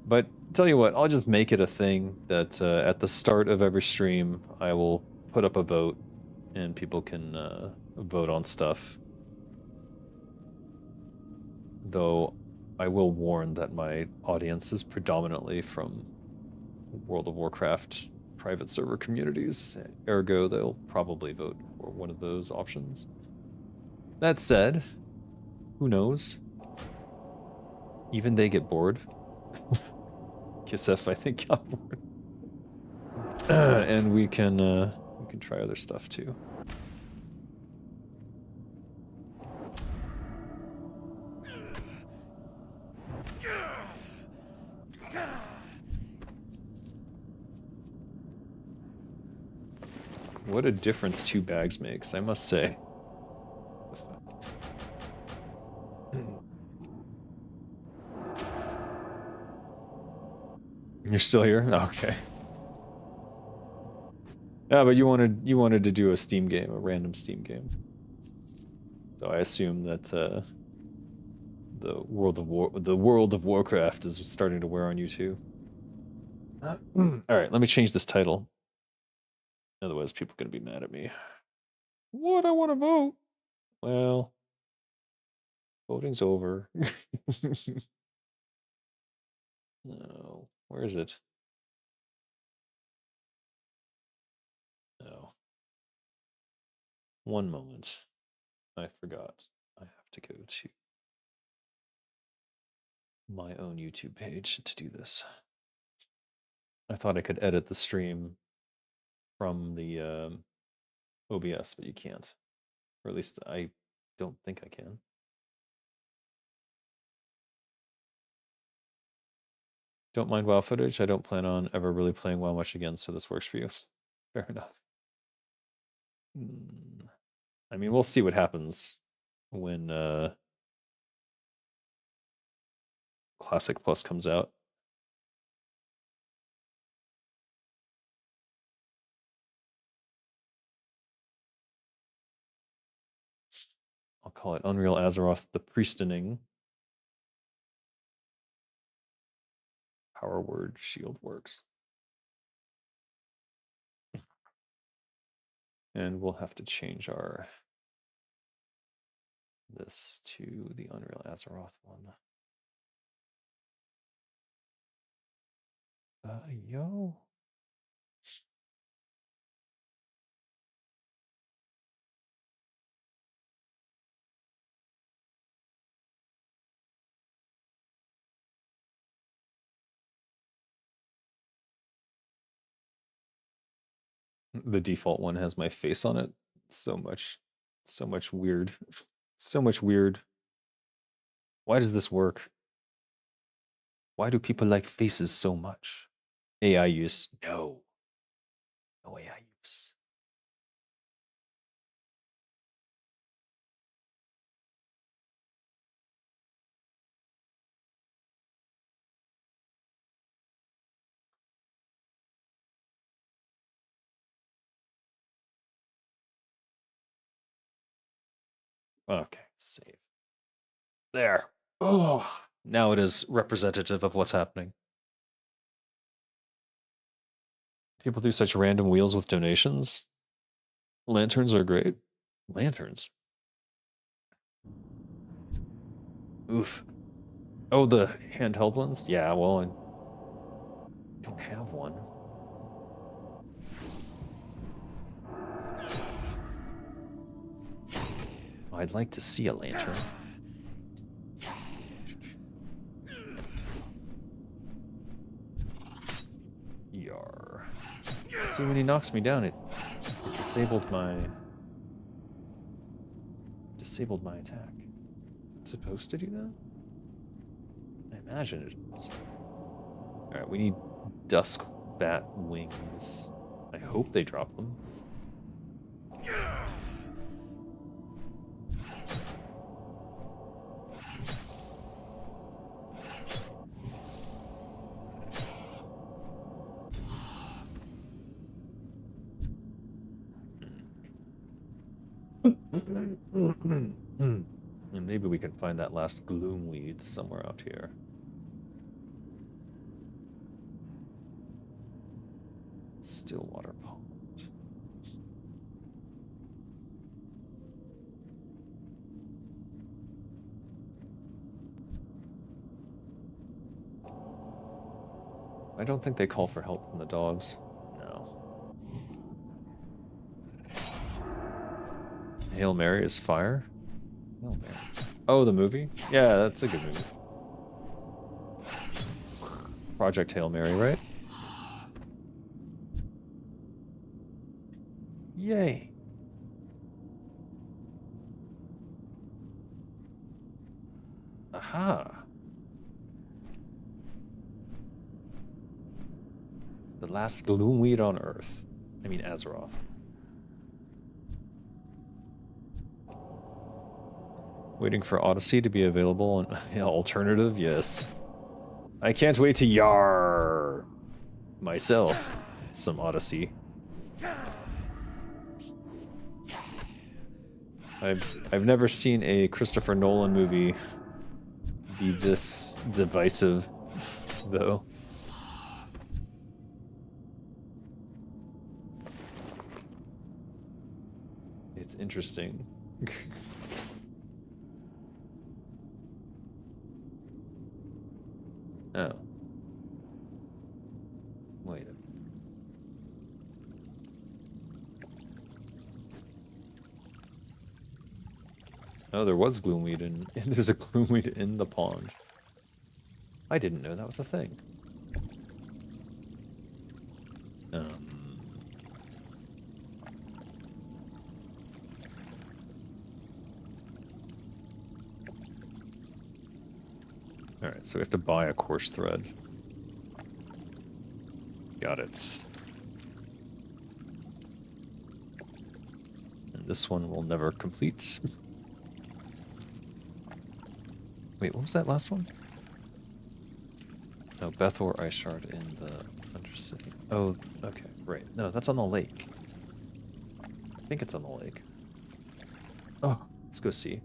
[SPEAKER 1] But tell you what, I'll just make it a thing that at the start of every stream, I will put up a vote, and people can vote on stuff. Though I will warn that my audience is predominantly from World of Warcraft private server communities, ergo they'll probably vote for one of those options. That said, who knows? Even they get bored. Kisef, I think, got bored. And we can try other stuff too. What a difference 2 bags makes, I must say. You're still here? Okay. Yeah, but you wanted to do a Steam game, a random Steam game. So I assume that the World of Warcraft is starting to wear on you too. All right, let me change this title. Otherwise, people are gonna be mad at me. What? I want to vote. Well, voting's over. No, where is it? No. One moment. I forgot. I have to go to my own YouTube page to do this. I thought I could edit the stream from the OBS, but you can't. Or at least I don't think I can. Don't mind WoW footage. I don't plan on ever really playing WoW much again, so this works for you. Fair enough. I mean, we'll see what happens when Classic Plus comes out. I'll call it Unreal Azeroth, the Priestaning. Power word shield works. And we'll have to change our this to the Unreal Azeroth one. Yo. The default one has my face on it. So much weird. So much weird. Why does this work? Why do people like faces so much? AI use? No. No AI use. Okay, save. There. Oh, now it is representative of what's happening. People do such random wheels with donations. Lanterns are great. Lanterns. Oof. Oh, the handheld ones? Yeah, well, I don't have one. I'd like to see a lantern. Yar. See, when he knocks me down, it disabled my attack. Is it supposed to do that? I imagine it is. Alright, we need dusk bat wings. I hope they drop them. And maybe we can find that last gloom weed somewhere out here. Stillwater Pond. I don't think they call for help from the dogs. No. Hail Mary is fire? Hail Mary. Oh, the movie? Yeah, that's a good movie. Project Hail Mary, right? Yay. Aha. The last gloomweed on Earth. I mean, Azeroth. Waiting for Odyssey to be available on alternative, yes. I can't wait to yar myself some Odyssey. I've never seen a Christopher Nolan movie be this divisive, though. It's interesting. Oh. Wait a minute. Oh, there was gloomweed in. There's a gloomweed in the pond. I didn't know that was a thing. All right, so we have to buy a course thread. Got it. And this one will never complete. Wait, what was that last one? Oh, Bethor Ice Shard in the Undercity. Oh, okay, right. No, that's on the lake. I think it's on the lake. Oh, let's go see.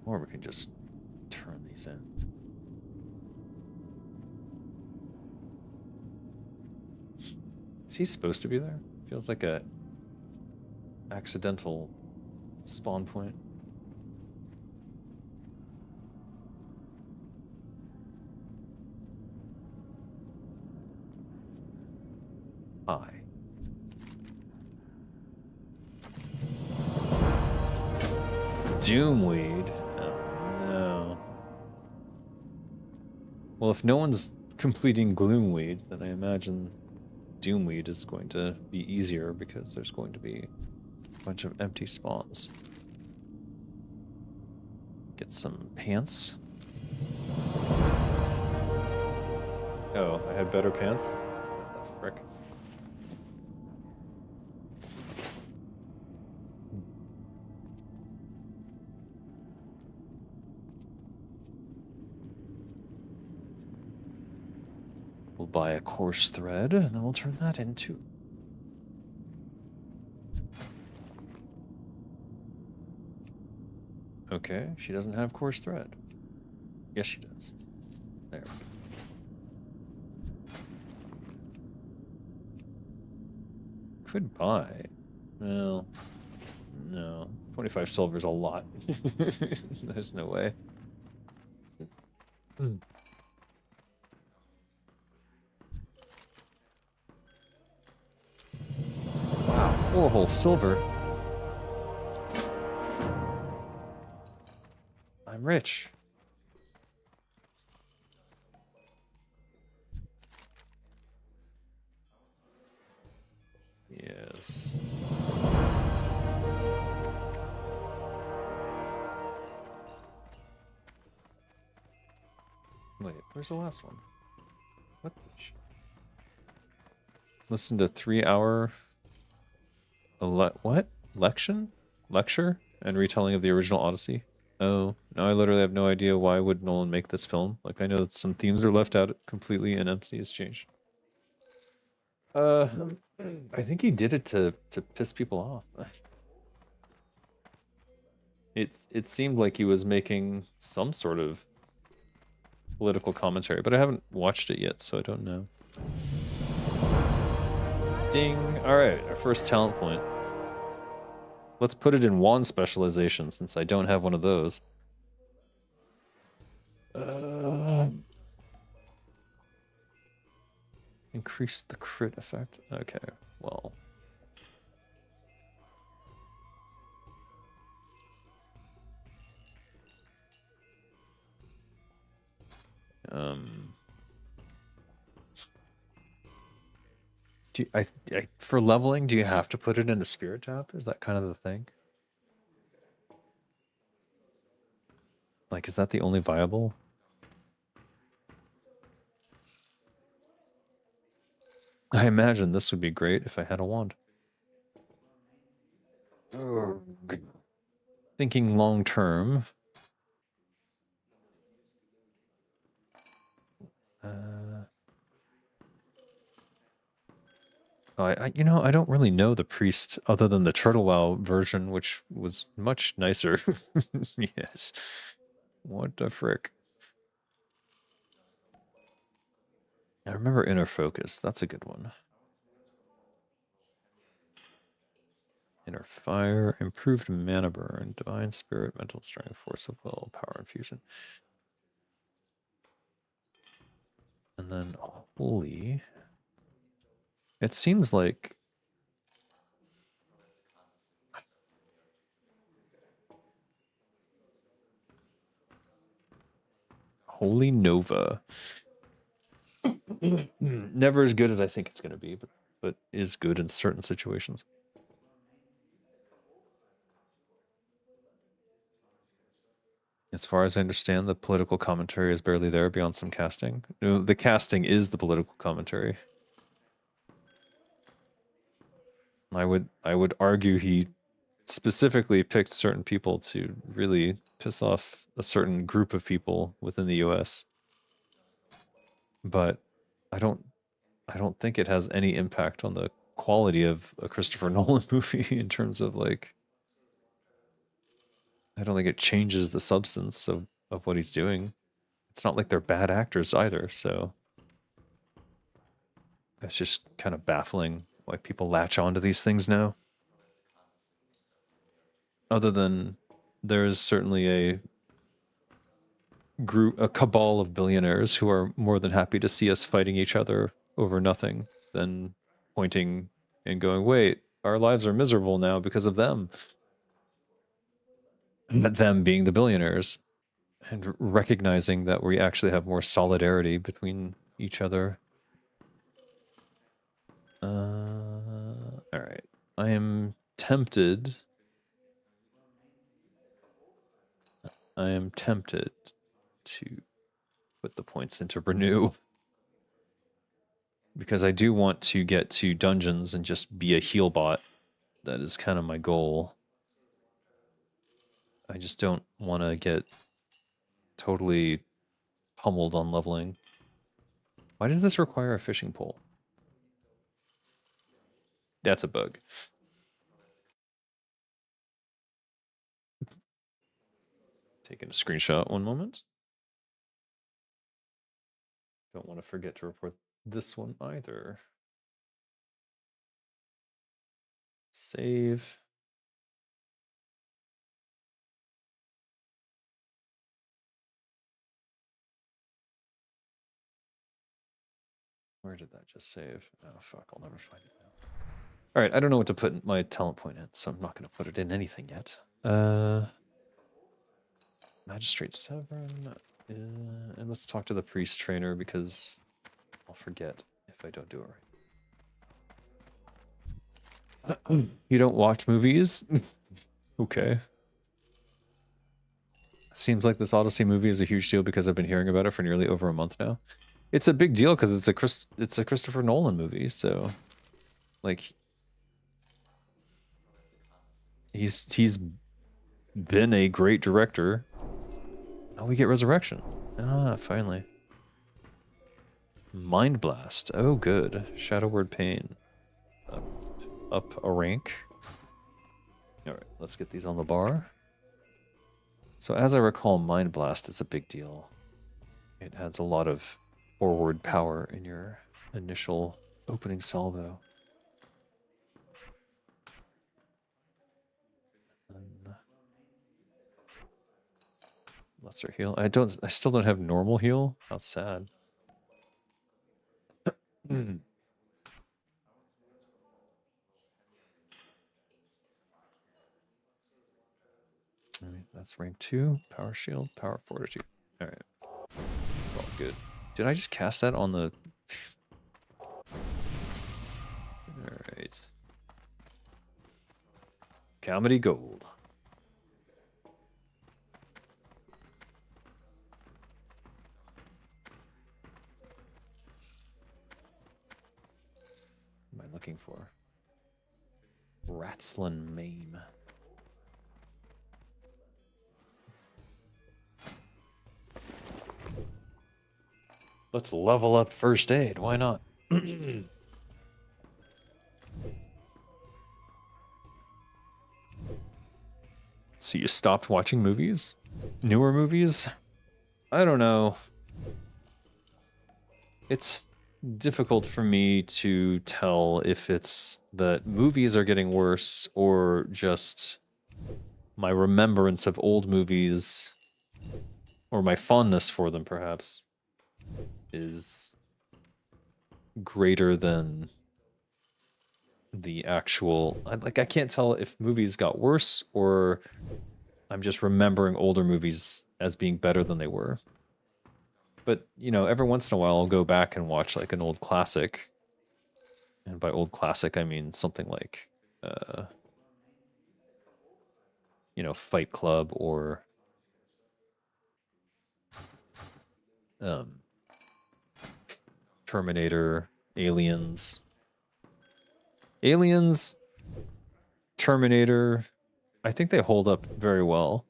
[SPEAKER 1] Or we can just turn these in. Is he supposed to be there? Feels like a accidental spawn point. Hi. Doomweed? Oh no. Well, if no one's completing Gloomweed, then I imagine Doomweed is going to be easier because there's going to be a bunch of empty spawns. Get some pants. Oh, I had better pants? What the frick? We'll buy a course thread, and then we'll turn that into... Okay, she doesn't have course thread. Yes, she does. There we go. Could buy. Well, no. 25 silver is a lot. There's no way. Wow, 4 whole silver. I'm rich. Yes. Wait, where's the last one? What the Listen to 3-hour... what? Lecture? And retelling of the original Odyssey? Oh, now I literally have no idea why would Nolan make this film. Like, I know that some themes are left out completely and MC has changed. I think he did it to piss people off. It seemed like he was making some sort of political commentary, but I haven't watched it yet, so I don't know. Ding! Alright, our first talent point. Let's put it in wand specialization, since I don't have one of those. Increase the crit effect. Okay, well... for leveling, do you have to put it into Spirit Tap? Is that kind of the thing? Like, is that the only viable? I imagine this would be great if I had a wand. Thinking long term. You know, I don't really know the priest other than the Turtle WoW version, which was much nicer. Yes. What the frick? I remember Inner Focus. That's a good one. Inner Fire, Improved Mana Burn, Divine Spirit, Mental Strength, Force of Will, Power Infusion. And then Holy. It seems like Holy Nova. Never as good as I think it's going to be, but is good in certain situations. As far as I understand, the political commentary is barely there beyond some casting. No, the casting is the political commentary. I would argue he specifically picked certain people to really piss off a certain group of people within the US. But I don't think it has any impact on the quality of a Christopher Nolan movie in terms of like I don't think it changes the substance of what he's doing. It's not like they're bad actors either, so it's just kind of baffling why people latch onto these things now. Other than there's certainly a cabal of billionaires who are more than happy to see us fighting each other over nothing than pointing and going, wait, our lives are miserable now because of them. Them being the billionaires, and recognizing that we actually have more solidarity between each other. All right. I am tempted. I am tempted to put the points into renew because I do want to get to dungeons and just be a heal bot. That is kind of my goal. I just don't want to get totally pummeled on leveling. Why does this require a fishing pole? That's a bug. Taking a screenshot one moment. Don't want to forget to report this one either. Save. Where did that just save? Oh, fuck, I'll never find it now. All right, I don't know what to put my talent point in, so I'm not going to put it in anything yet. Magistrate 7. And let's talk to the priest trainer because I'll forget if I don't do it right. You don't watch movies? Okay. Seems like this Odyssey movie is a huge deal because I've been hearing about it for nearly over a month now. It's a big deal because it's a Christopher Nolan movie, so like he's been a great director. Oh, we get Resurrection. Ah, finally. Mind Blast. Oh, good. Shadow Word Pain. Up a rank. All right, let's get these on the bar. So as I recall, Mind Blast is a big deal. It adds a lot of forward power in your initial opening salvo. And lesser heal. I still don't have normal heal. How sad. All right, that's rank 2. Power shield, power fortitude. All right. All good. Did I just cast that on the... Alright. Comedy Gold. What am I looking for? Ratslin Maim. Let's level up first aid. Why not? So you stopped watching movies? Newer movies? I don't know. It's difficult for me to tell if it's that movies are getting worse or just my remembrance of old movies or my fondness for them perhaps is greater than the actual I can't tell if movies got worse or I'm just remembering older movies as being better than they were. But, you know, every once in a while I'll go back and watch like an old classic. And by old classic I mean something like you know, Fight Club or um Terminator, Aliens. Aliens, Terminator, I think they hold up very well.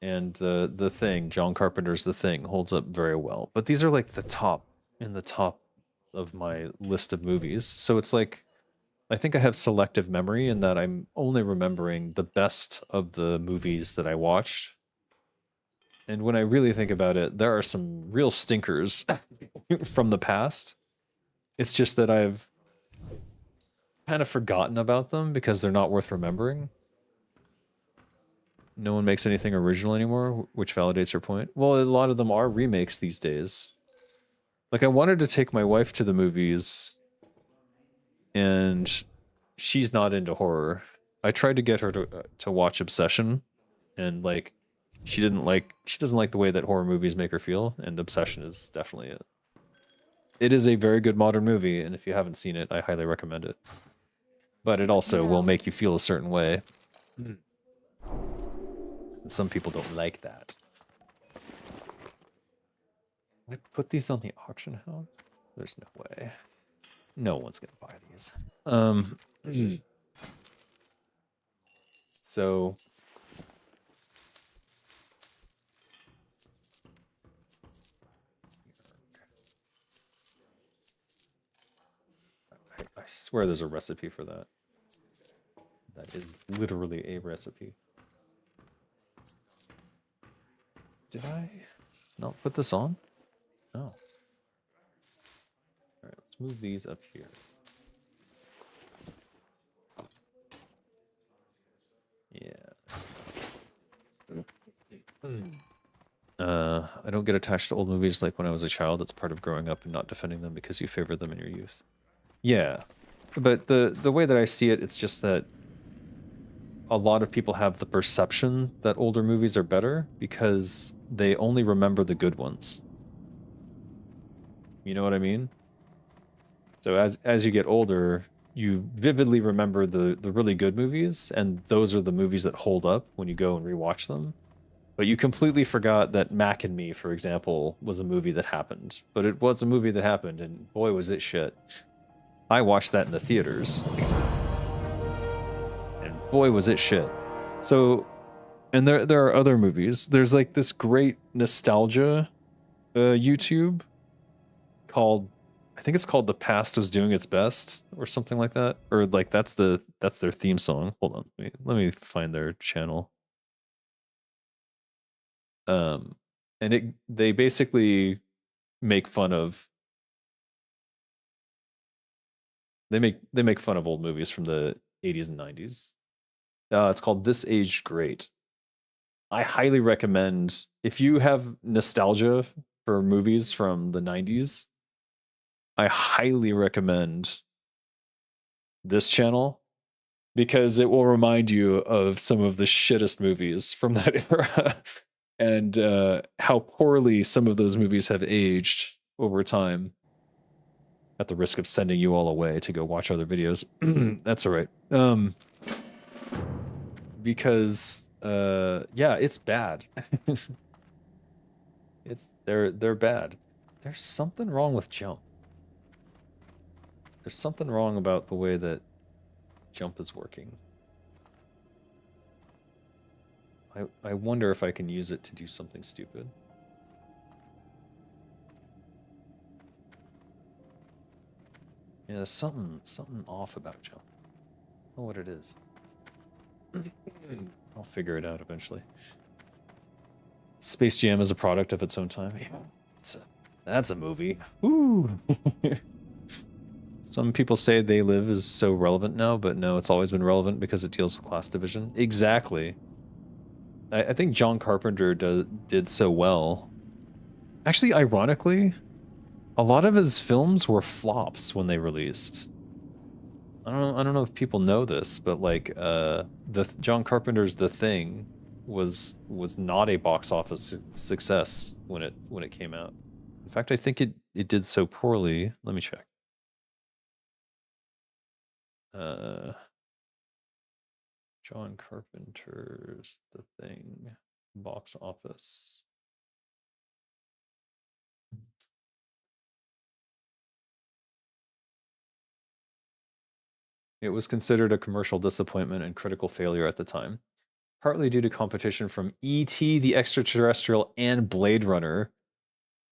[SPEAKER 1] And the Thing, John Carpenter's The Thing, holds up very well. But these are like the top of my list of movies. So it's like I think I have selective memory in that I'm only remembering the best of the movies that I watched. And when I really think about it, there are some real stinkers from the past. It's just that I've kind of forgotten about them because they're not worth remembering. No one makes anything original anymore, which validates your point. Well, a lot of them are remakes these days. Like, I wanted to take my wife to the movies, and she's not into horror. I tried to get her to watch Obsession, and like, she doesn't like the way that horror movies make her feel, and Obsession is definitely it. It is a very good modern movie, and if you haven't seen it, I highly recommend it. But it also will make you feel a certain way. And some people don't like that. I put these on the auction house? There's no way. No one's gonna buy these. So I swear there's a recipe for that. That is literally a recipe. Did I not put this on? No. All right, let's move these up here. Yeah. I don't get attached to old movies like when I was a child. It's part of growing up and not defending them because you favored them in your youth. Yeah. But the way that I see it, it's just that a lot of people have the perception that older movies are better because they only remember the good ones. You know what I mean? So as you get older, you vividly remember the really good movies, and those are the movies that hold up when you go and rewatch them. But you completely forgot that Mac and Me, for example, was a movie that happened. But it was a movie that happened, and boy was it shit. I watched that in the theaters. And boy was it shit. So, and there are other movies. There's like this great nostalgia YouTube called, I think it's called The Past Was Doing Its Best or something like that. Or like that's their theme song. Hold on, let me find their channel. And they basically make fun of they make fun of old movies from the 80s and 90s. It's called This Aged Great. I highly recommend if you have nostalgia for movies from the 90s, I highly recommend this channel because it will remind you of some of the shittest movies from that era and how poorly some of those movies have aged over time. At the risk of sending you all away to go watch other videos. That's all right. Because yeah, it's bad. They're bad. There's something wrong with Jump. There's something wrong about the way that Jump is working. I wonder if I can use it to do something stupid. Yeah, there's something off about Jump. know what it is. I'll figure it out eventually. Space Jam is a product of its own time. Yeah, that's a movie. Woo! Some people say They Live is so relevant now, but no, it's always been relevant because it deals with class division. Exactly. I think John Carpenter did so well. Actually, ironically, a lot of his films were flops when they released. I don't know if people know this, but like the John Carpenter's The Thing was not a box office success when it came out. In fact, I think it did so poorly. Let me check. John Carpenter's The Thing box office. It was considered a commercial disappointment and critical failure at the time, partly due to competition from E.T. the Extraterrestrial and Blade Runner.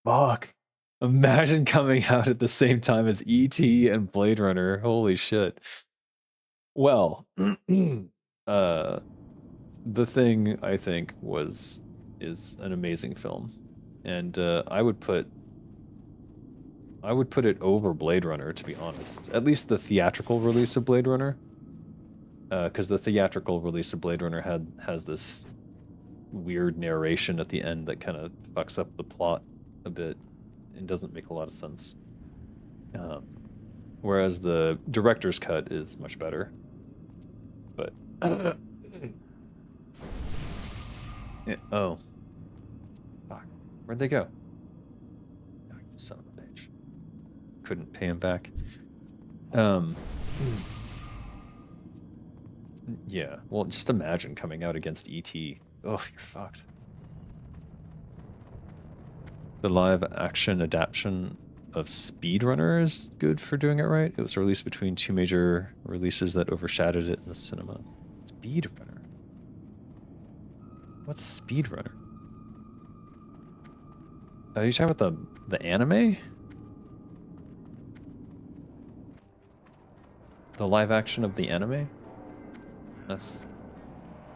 [SPEAKER 1] Fuck. Imagine coming out at the same time as E.T. and Blade Runner. Holy shit. Well, The Thing, I think, is an amazing film. And I would put it over Blade Runner, to be honest. At least the theatrical release of Blade Runner. Because the theatrical release of Blade Runner has this weird narration at the end that kind of fucks up the plot a bit and doesn't make a lot of sense. Whereas the director's cut is much better. But yeah, oh, fuck, where'd they go? Oh, you son of a bitch! Couldn't pay him back. Yeah, well, just imagine coming out against E.T. Oh, you're fucked. The live-action adaptation of Speed Runner is good for doing it right. It was released between two major releases that overshadowed it in the cinema. Speed Runner? What's Speed Runner? Are you talking about the anime? The live action of the anime? That's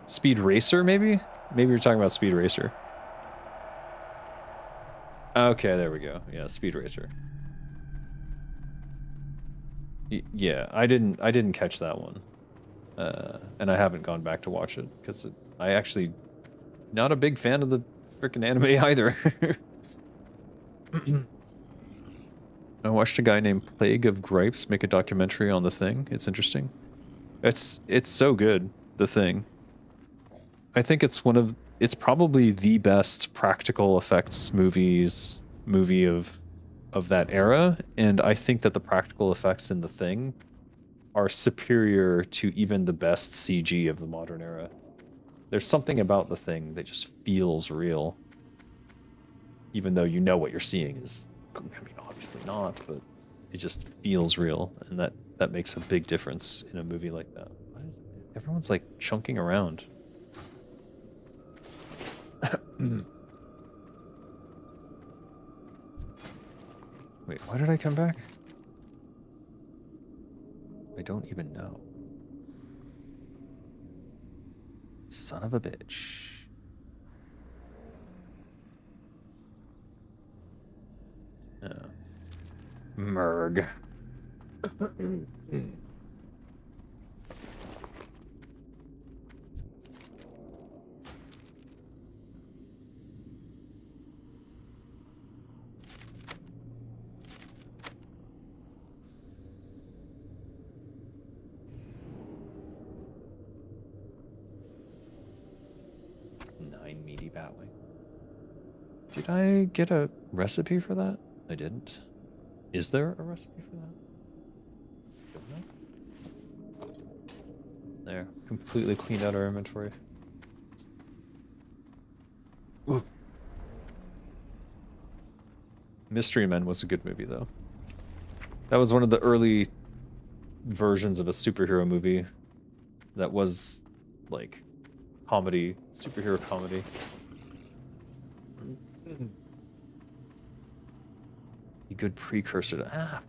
[SPEAKER 1] Speed Racer, maybe? Maybe you're talking about Speed Racer. Okay, there we go. Yeah, Speed Racer. Yeah, I didn't catch that one. And I haven't gone back to watch it because I actually not a big fan of the freaking anime either. I watched a guy named Plague of Gripes make a documentary on The Thing. It's interesting. It's so good, The Thing. I think it's probably the best practical effects movie of that era, and I think that the practical effects in The Thing are superior to even the best CG of the modern era. There's something about The Thing that just feels real. Even though you know what you're seeing is, I mean, obviously not, but it just feels real, and that makes a big difference in a movie like that. Everyone's like chunking around. Wait, why did I come back? I don't even know. Son of a bitch. Merg. Meaty batwing. Did I get a recipe for that? I didn't. Is there a recipe for that? There. Completely cleaned out our inventory. Ooh. Mystery Men was a good movie, though. That was one of the early versions of a superhero movie that was, like, comedy, superhero comedy. A good precursor to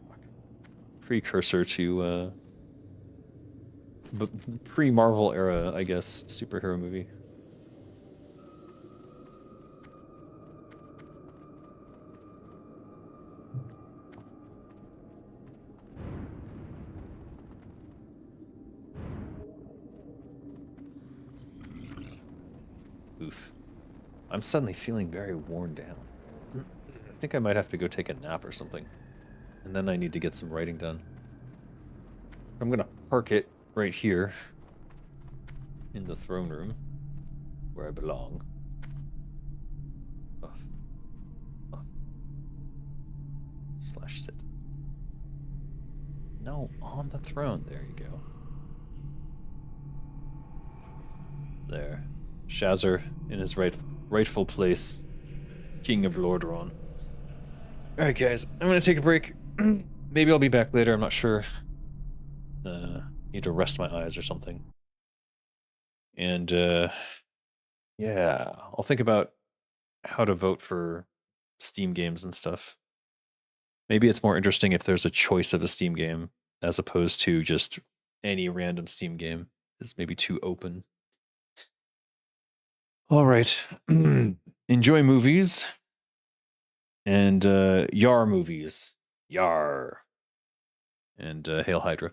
[SPEAKER 1] precursor to pre-Marvel era, I guess, superhero movie. Oof. I'm suddenly feeling very worn down. I think I might have to go take a nap or something. And then I need to get some writing done. I'm gonna park it right here in the throne room where I belong. Oh. Oh. Slash sit. No, on the throne. There you go. There. Shazar in his rightful place. King of Lordaeron. Alright guys, I'm gonna take a break. Maybe I'll be back later, I'm not sure. Need to rest my eyes or something. And yeah, I'll think about how to vote for Steam games and stuff. Maybe it's more interesting if there's a choice of a Steam game as opposed to just any random Steam game. It's maybe too open. All right. Enjoy movies. And Yar movies. Yar. And Hail Hydra.